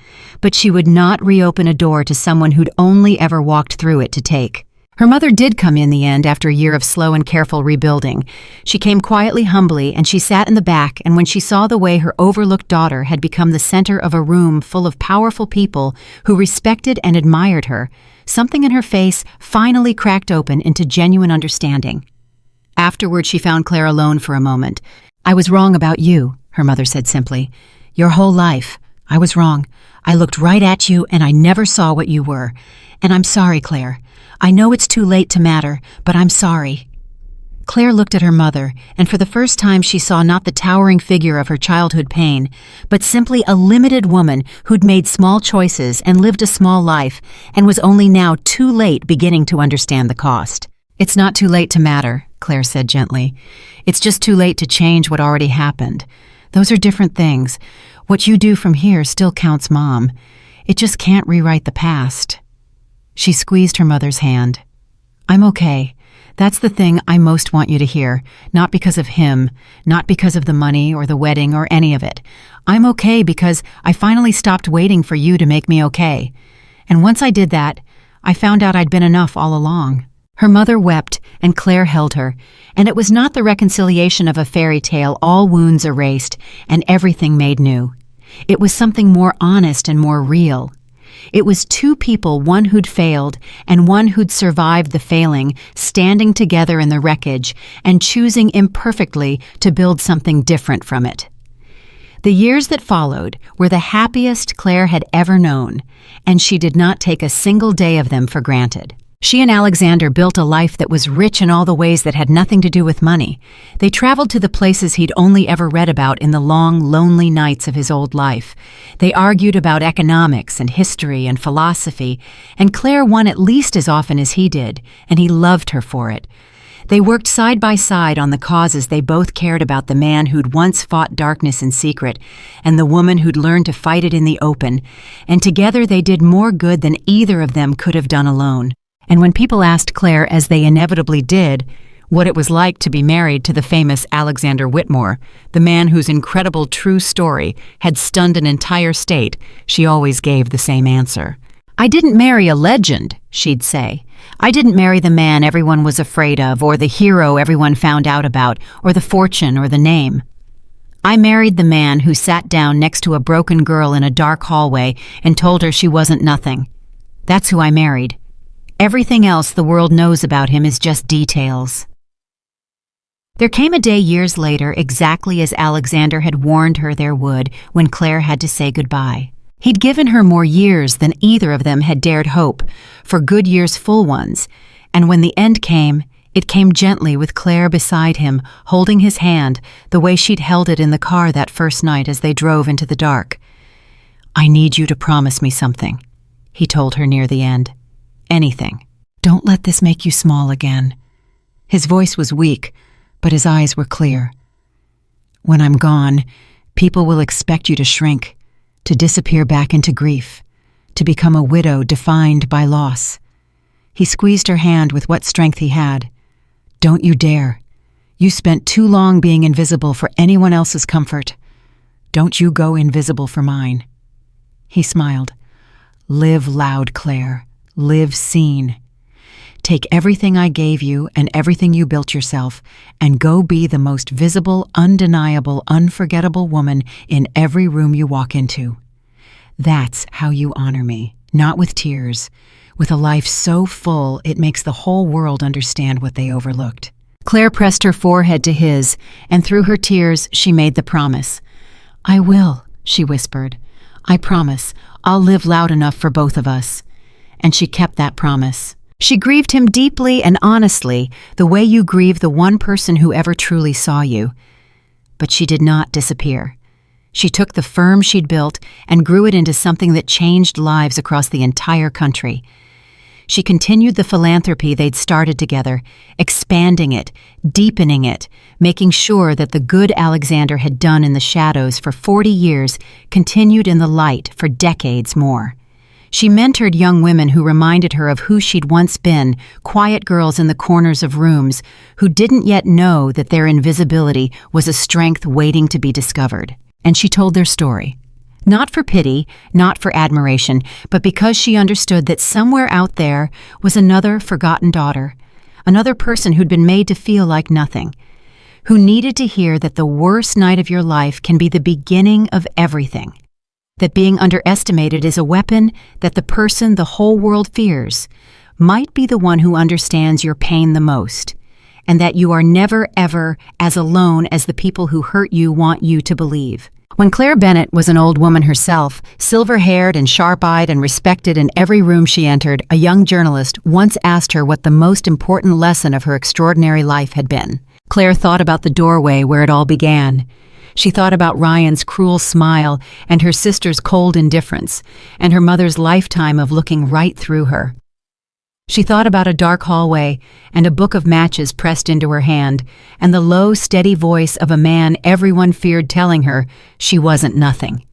Speaker 2: But she would not reopen a door to someone who'd only ever walked through it to take. Her mother did come in the end after a year of slow and careful rebuilding. She came quietly, humbly, and she sat in the back, and when she saw the way her overlooked daughter had become the center of a room full of powerful people who respected and admired her, something in her face finally cracked open into genuine understanding. Afterward, she found Claire alone for a moment. "I was wrong about you," her mother said simply. "Your whole life. I was wrong. I looked right at you and I never saw what you were. And I'm sorry, Claire. I know it's too late to matter, but I'm sorry." Claire looked at her mother, and for the first time she saw not the towering figure of her childhood pain, but simply a limited woman who'd made small choices and lived a small life, and was only now too late beginning to understand the cost. "It's not too late to matter," Claire said gently. "It's just too late to change what already happened. Those are different things. What you do from here still counts, Mom. It just can't rewrite the past." She squeezed her mother's hand. "I'm okay. That's the thing I most want you to hear, not because of him, not because of the money or the wedding or any of it. I'm okay because I finally stopped waiting for you to make me okay. And once I did that, I found out I'd been enough all along." Her mother wept, and Claire held her, and it was not the reconciliation of a fairy tale, all wounds erased and everything made new. It was something more honest and more real. It was two people, one who'd failed and one who'd survived the failing, standing together in the wreckage and choosing imperfectly to build something different from it. The years that followed were the happiest Claire had ever known, and she did not take a single day of them for granted. She and Alexander built a life that was rich in all the ways that had nothing to do with money. They traveled to the places he'd only ever read about in the long, lonely nights of his old life. They argued about economics and history and philosophy, and Claire won at least as often as he did, and he loved her for it. They worked side by side on the causes they both cared about, the man who'd once fought darkness in secret, and the woman who'd learned to fight it in the open, and together they did more good than either of them could have done alone. And when people asked Claire, as they inevitably did, what it was like to be married to the famous Alexander Whitmore, the man whose incredible true story had stunned an entire state, she always gave the same answer. "I didn't marry a legend," she'd say. "I didn't marry the man everyone was afraid of, or the hero everyone found out about, or the fortune or the name. I married the man who sat down next to a broken girl in a dark hallway and told her she wasn't nothing. That's who I married. Everything else the world knows about him is just details." There came a day years later, exactly as Alexander had warned her there would, when Claire had to say goodbye. He'd given her more years than either of them had dared hope, for good years, full ones, and when the end came, it came gently with Claire beside him, holding his hand the way she'd held it in the car that first night as they drove into the dark. "I need you to promise me something," he told her near the end. "Anything. Don't let this make you small again." His voice was weak, but his eyes were clear. "When I'm gone, people will expect you to shrink, to disappear back into grief, to become a widow defined by loss. He squeezed her hand with what strength he had. "Don't you dare. You spent too long being invisible for anyone else's comfort. Don't you go invisible for mine." He smiled. "Live loud, Claire. Live seen. Take everything I gave you and everything you built yourself, and go be the most visible, undeniable, unforgettable woman in every room you walk into. That's how you honor me, not with tears, with a life so full it makes the whole world understand what they overlooked." Claire pressed her forehead to his, and through her tears she made the promise. "I will," she whispered. "I promise. I'll live loud enough for both of us." And she kept that promise. She grieved him deeply and honestly, the way you grieve the one person who ever truly saw you. But she did not disappear. She took the firm she'd built and grew it into something that changed lives across the entire country. She continued the philanthropy they'd started together, expanding it, deepening it, making sure that the good Alexander had done in the shadows for 40 years continued in the light for decades more. She mentored young women who reminded her of who she'd once been, quiet girls in the corners of rooms who didn't yet know that their invisibility was a strength waiting to be discovered. And she told their story. Not for pity, not for admiration, but because she understood that somewhere out there was another forgotten daughter, another person who'd been made to feel like nothing, who needed to hear that the worst night of your life can be the beginning of everything, that being underestimated is a weapon that the person the whole world fears might be the one who understands your pain the most, and that you are never, ever as alone as the people who hurt you want you to believe. When Claire Bennett was an old woman herself, silver-haired and sharp-eyed and respected in every room she entered, a young journalist once asked her what the most important lesson of her extraordinary life had been. Claire thought about the doorway where it all began. She thought about Ryan's cruel smile and her sister's cold indifference and her mother's lifetime of looking right through her. She thought about a dark hallway and a book of matches pressed into her hand and the low, steady voice of a man everyone feared telling her she wasn't nothing.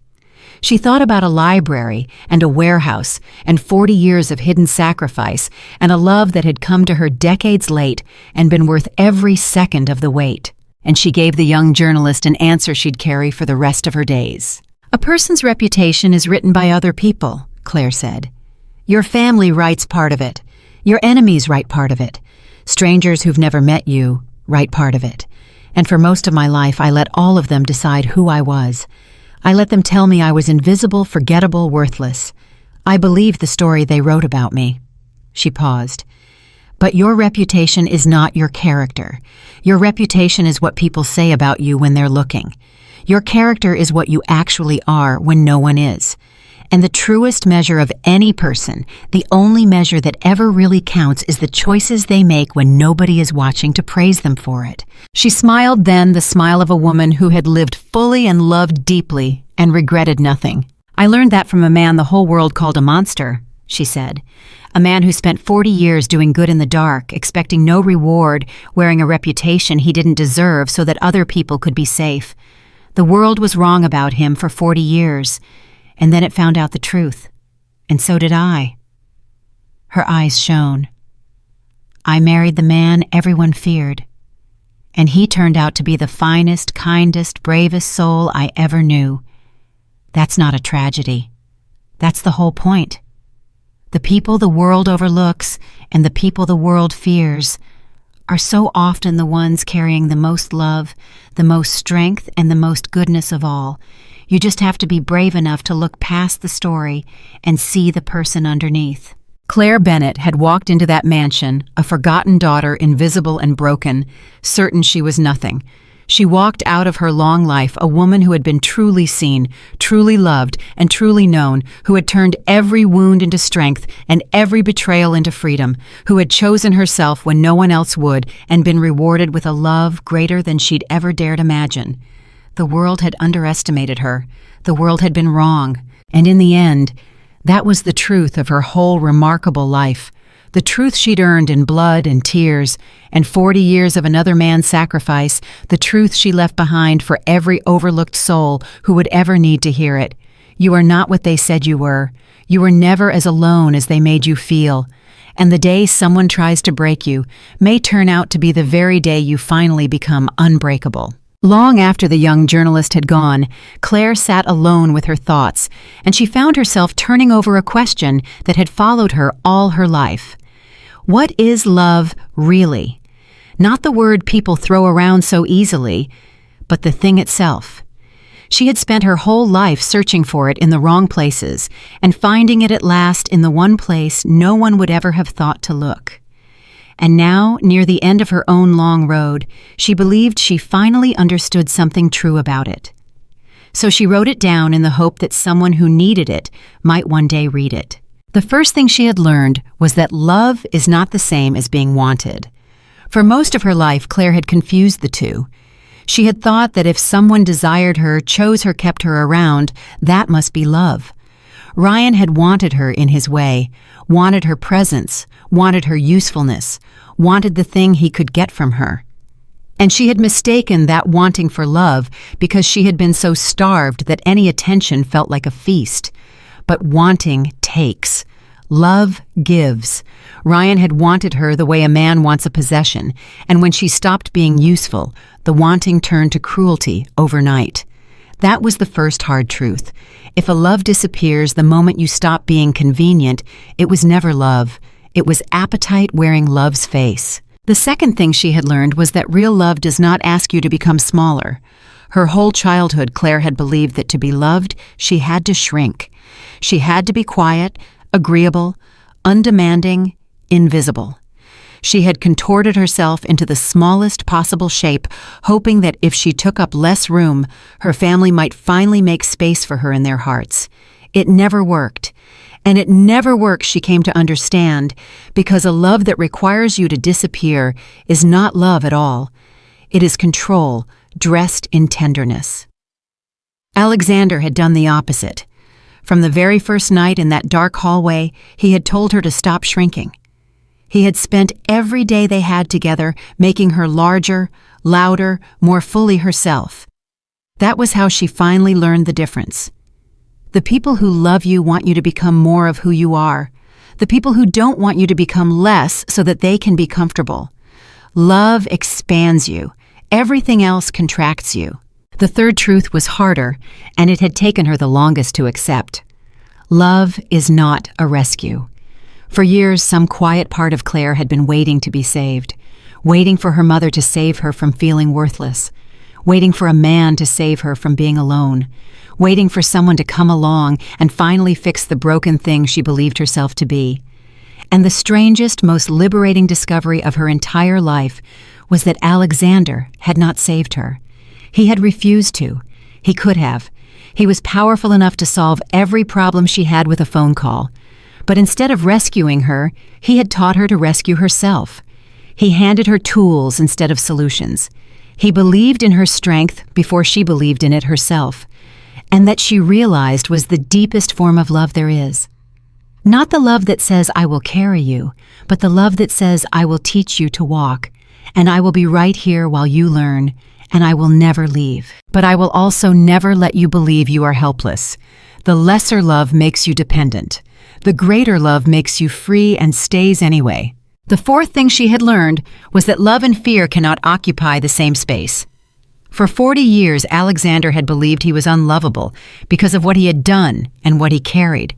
Speaker 2: She thought about a library and a warehouse and 40 years of hidden sacrifice and a love that had come to her decades late and been worth every second of the wait. And she gave the young journalist an answer she'd carry for the rest of her days. "A person's reputation is written by other people," Claire said. "Your family writes part of it. Your enemies write part of it. Strangers who've never met you write part of it. And for most of my life, I let all of them decide who I was. I let them tell me I was invisible, forgettable, worthless. I believed the story they wrote about me." She paused. "But your reputation is not your character. Your reputation is what people say about you when they're looking. Your character is what you actually are when no one is. And the truest measure of any person, the only measure that ever really counts, is the choices they make when nobody is watching to praise them for it." She smiled then, the smile of a woman who had lived fully and loved deeply and regretted nothing. "I learned that from a man the whole world called a monster," she said. "A man who spent 40 years doing good in the dark, expecting no reward, wearing a reputation he didn't deserve so that other people could be safe. The world was wrong about him for 40 years. And then it found out the truth. And so did I." Her eyes shone. "I married the man everyone feared. And he turned out to be the finest, kindest, bravest soul I ever knew. That's not a tragedy. That's the whole point. The people the world overlooks and the people the world fears are so often the ones carrying the most love, the most strength, and the most goodness of all. You just have to be brave enough to look past the story and see the person underneath." Claire Bennett had walked into that mansion, a forgotten daughter, invisible and broken, certain she was nothing. She walked out of her long life a woman who had been truly seen, truly loved, and truly known, who had turned every wound into strength and every betrayal into freedom, who had chosen herself when no one else would and been rewarded with a love greater than she'd ever dared imagine. The world had underestimated her. The world had been wrong. And in the end, that was the truth of her whole remarkable life. The truth she'd earned in blood and tears, and 40 years of another man's sacrifice, the truth she left behind for every overlooked soul who would ever need to hear it. You are not what they said you were. You were never as alone as they made you feel.
Speaker 1: and the day someone tries to break you may turn out to be the very day you finally become unbreakable. Long after the young journalist had gone, Claire sat alone with her thoughts, and she found herself turning over a question that had followed her all her life. What is love really? Not the word people throw around so easily, but the thing itself. She had spent her whole life searching for it in the wrong places, and finding it at last in the one place no one would ever have thought to look. And now, near the end of her own long road, she believed she finally understood something true about it. So she wrote it down in the hope that someone who needed it might one day read it. The first thing she had learned was that love is not the same as being wanted. For most of her life, Claire had confused the two. She had thought that if someone desired her, chose her, kept her around, that must be love. Ryan had wanted her in his way, wanted her presence, wanted her usefulness, wanted the thing he could get from her. And she had mistaken that wanting for love because she had been so starved that any attention felt like a feast. But wanting takes. Love gives. Ryan had wanted her the way a man wants a possession, and when she stopped being useful, the wanting turned to cruelty overnight. That was the first hard truth. If a love disappears the moment you stop being convenient, it was never love. It was appetite wearing love's face. The second thing she had learned was that real love does not ask you to become smaller. Her whole childhood, Claire had believed that to be loved, she had to shrink. She had to be quiet, agreeable, undemanding, invisible. She had contorted herself into the smallest possible shape, hoping that if she took up less room, her family might finally make space for her in their hearts. It never worked. And it never works, she came to understand, because a love that requires you to disappear is not love at all. It is control, dressed in tenderness. Alexander had done the opposite. From the very first night in that dark hallway, he had told her to stop shrinking. He had spent every day they had together making her larger, louder, more fully herself. That was how she finally learned the difference. The people who love you want you to become more of who you are. The people who don't want you to become less so that they can be comfortable. Love expands you. Everything else contracts you. The third truth was harder, and it had taken her the longest to accept. Love is not a rescue. For years, some quiet part of Claire had been waiting to be saved, waiting for her mother to save her from feeling worthless, waiting for a man to save her from being alone, waiting for someone to come along and finally fix the broken thing she believed herself to be. And the strangest, most liberating discovery of her entire life was that Alexander had not saved her. He had refused to. He could have. He was powerful enough to solve every problem she had with a phone call. But instead of rescuing her, he had taught her to rescue herself. He handed her tools instead of solutions. He believed in her strength before she believed in it herself, and that she realized was the deepest form of love there is. Not the love that says, I will carry you, but the love that says, I will teach you to walk, and I will be right here while you learn, and I will never leave. But I will also never let you believe you are helpless. The lesser love makes you dependent. The greater love makes you free and stays anyway. The fourth thing she had learned was that love and fear cannot occupy the same space. For 40 years, Alexander had believed he was unlovable because of what he had done and what he carried.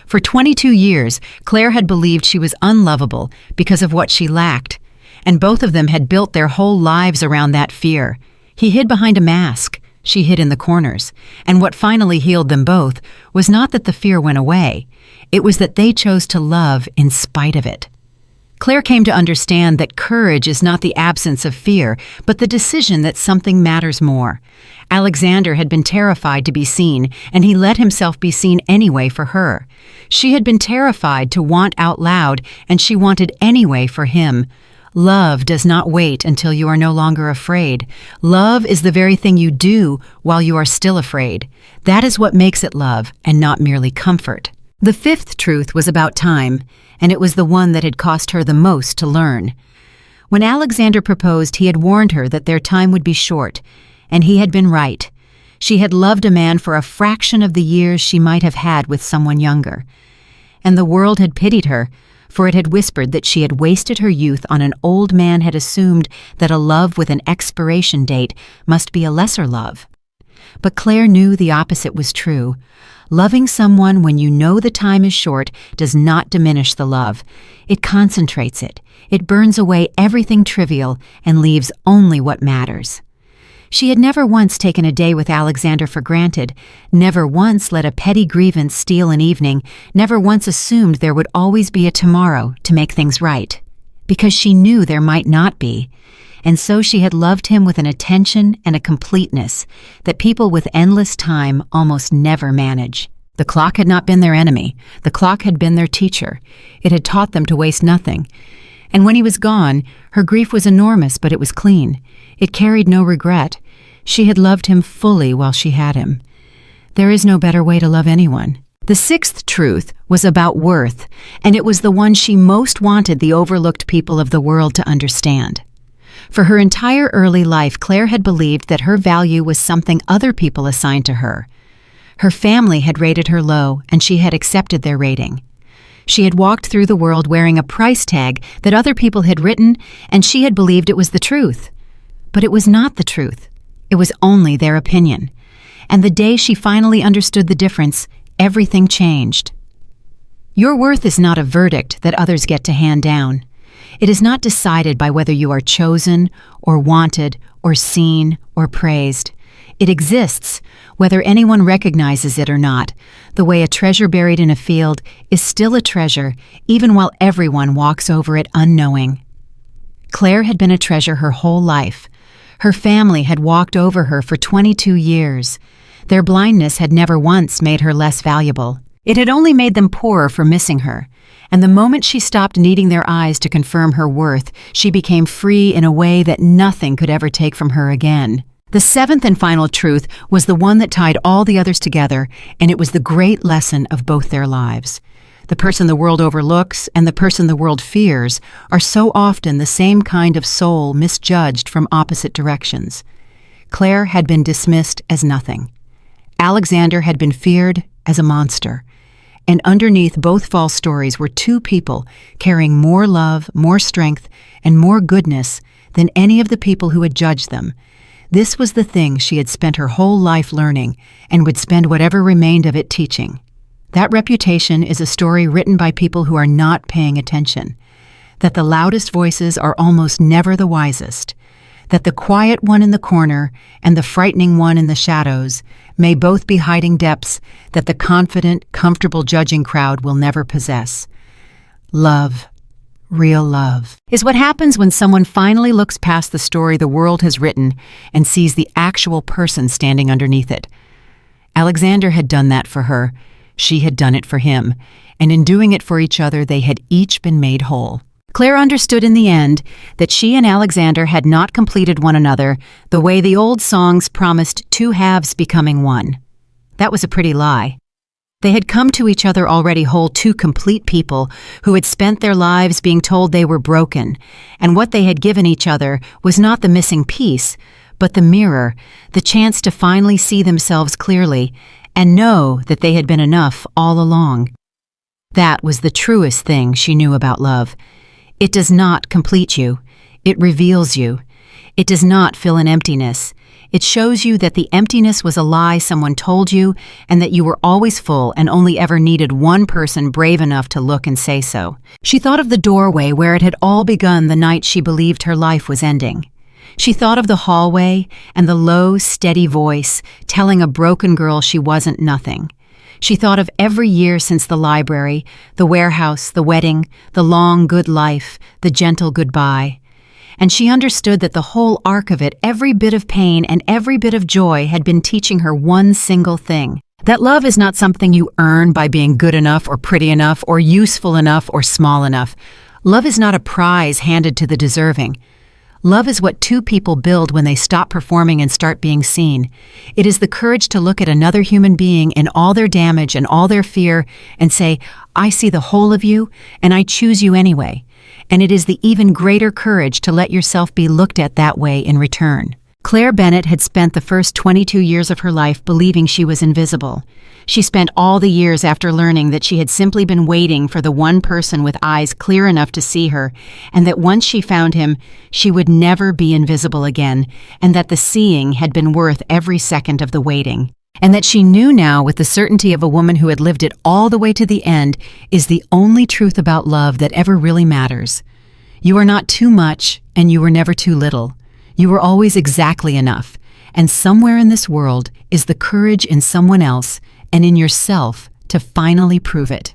Speaker 1: For 22 years, Claire had believed she was unlovable because of what she lacked, and both of them had built their whole lives around that fear. He hid behind a mask. She hid in the corners. And what finally healed them both was not that the fear went away. It was that they chose to love in spite of it. Claire came to understand that courage is not the absence of fear, but the decision that something matters more. Alexander had been terrified to be seen, and he let himself be seen anyway for her. She had been terrified to want out loud, and she wanted anyway for him. Love does not wait until you are no longer afraid. Love is the very thing you do while you are still afraid. That is what makes it love, and not merely comfort. The fifth truth was about time, and it was the one that had cost her the most to learn. When Alexander proposed, he had warned her that their time would be short, and he had been right. She had loved a man for a fraction of the years she might have had with someone younger. And the world had pitied her, for it had whispered that she had wasted her youth on an old man had assumed that a love with an expiration date must be a lesser love. But Claire knew the opposite was true. Loving someone when you know the time is short does not diminish the love. It concentrates it. It burns away everything trivial and leaves only what matters. She had never once taken a day with Alexander for granted, never once let a petty grievance steal an evening, never once assumed there would always be a tomorrow to make things right. Because she knew there might not be. And so she had loved him with an attention and a completeness that people with endless time almost never manage. The clock had not been their enemy. The clock had been their teacher. It had taught them to waste nothing. And when he was gone, her grief was enormous, but it was clean. It carried no regret. She had loved him fully while she had him. There is no better way to love anyone. The sixth truth was about worth, and it was the one she most wanted the overlooked people of the world to understand. For her entire early life, Claire had believed that her value was something other people assigned to her. Her family had rated her low, and she had accepted their rating. She had walked through the world wearing a price tag that other people had written, and she had believed it was the truth. But it was not the truth. It was only their opinion. And the day she finally understood the difference, everything changed. Your worth is not a verdict that others get to hand down. It is not decided by whether you are chosen or wanted or seen or praised. It exists, whether anyone recognizes it or not, the way a treasure buried in a field is still a treasure, even while everyone walks over it unknowing. Claire had been a treasure her whole life. Her family had walked over her for 22 years. Their blindness had never once made her less valuable. It had only made them poorer for missing her. And the moment she stopped needing their eyes to confirm her worth, she became free in a way that nothing could ever take from her again. The seventh and final truth was the one that tied all the others together, and it was the great lesson of both their lives. The person the world overlooks and the person the world fears are so often the same kind of soul misjudged from opposite directions. Claire had been dismissed as nothing. Alexander had been feared as a monster. And underneath both false stories were two people carrying more love, more strength, and more goodness than any of the people who had judged them. This was the thing she had spent her whole life learning and would spend whatever remained of it teaching. That reputation is a story written by people who are not paying attention. That the loudest voices are almost never the wisest. That the quiet one in the corner and the frightening one in the shadows may both be hiding depths that the confident, comfortable judging crowd will never possess. Love, real love, is what happens when someone finally looks past the story the world has written and sees the actual person standing underneath it. Alexander had done that for her. She had done it for him. And in doing it for each other, they had each been made whole. Claire understood in the end that she and Alexander had not completed one another the way the old songs promised two halves becoming one. That was a pretty lie. They had come to each other already whole, two complete people who had spent their lives being told they were broken, and what they had given each other was not the missing piece, but the mirror, the chance to finally see themselves clearly and know that they had been enough all along. That was the truest thing she knew about love. It does not complete you. It reveals you. It does not fill an emptiness. It shows you that the emptiness was a lie someone told you and that you were always full and only ever needed one person brave enough to look and say so. She thought of the doorway where it had all begun the night she believed her life was ending. She thought of the hallway and the low, steady voice telling a broken girl she wasn't nothing. She thought of every year since the library, the warehouse, the wedding, the long good life, the gentle goodbye. And she understood that the whole arc of it, every bit of pain and every bit of joy had been teaching her one single thing. That love is not something you earn by being good enough or pretty enough or useful enough or small enough. Love is not a prize handed to the deserving. Love is what two people build when they stop performing and start being seen. It is the courage to look at another human being in all their damage and all their fear and say, I see the whole of you and I choose you anyway. And it is the even greater courage to let yourself be looked at that way in return. Claire Bennett had spent the first 22 years of her life believing she was invisible. She spent all the years after learning that she had simply been waiting for the one person with eyes clear enough to see her, and that once she found him, she would never be invisible again, and that the seeing had been worth every second of the waiting. And that she knew now with the certainty of a woman who had lived it all the way to the end is the only truth about love that ever really matters. You are not too much, and you were never too little. You were always exactly enough, and somewhere in this world is the courage in someone else and in yourself to finally prove it.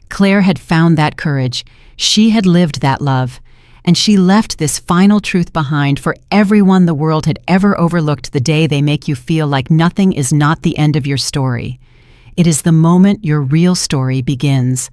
Speaker 1: Claire had found that courage, she had lived that love, and she left this final truth behind for everyone the world had ever overlooked the day they make you feel like nothing is not the end of your story. It is the moment your real story begins.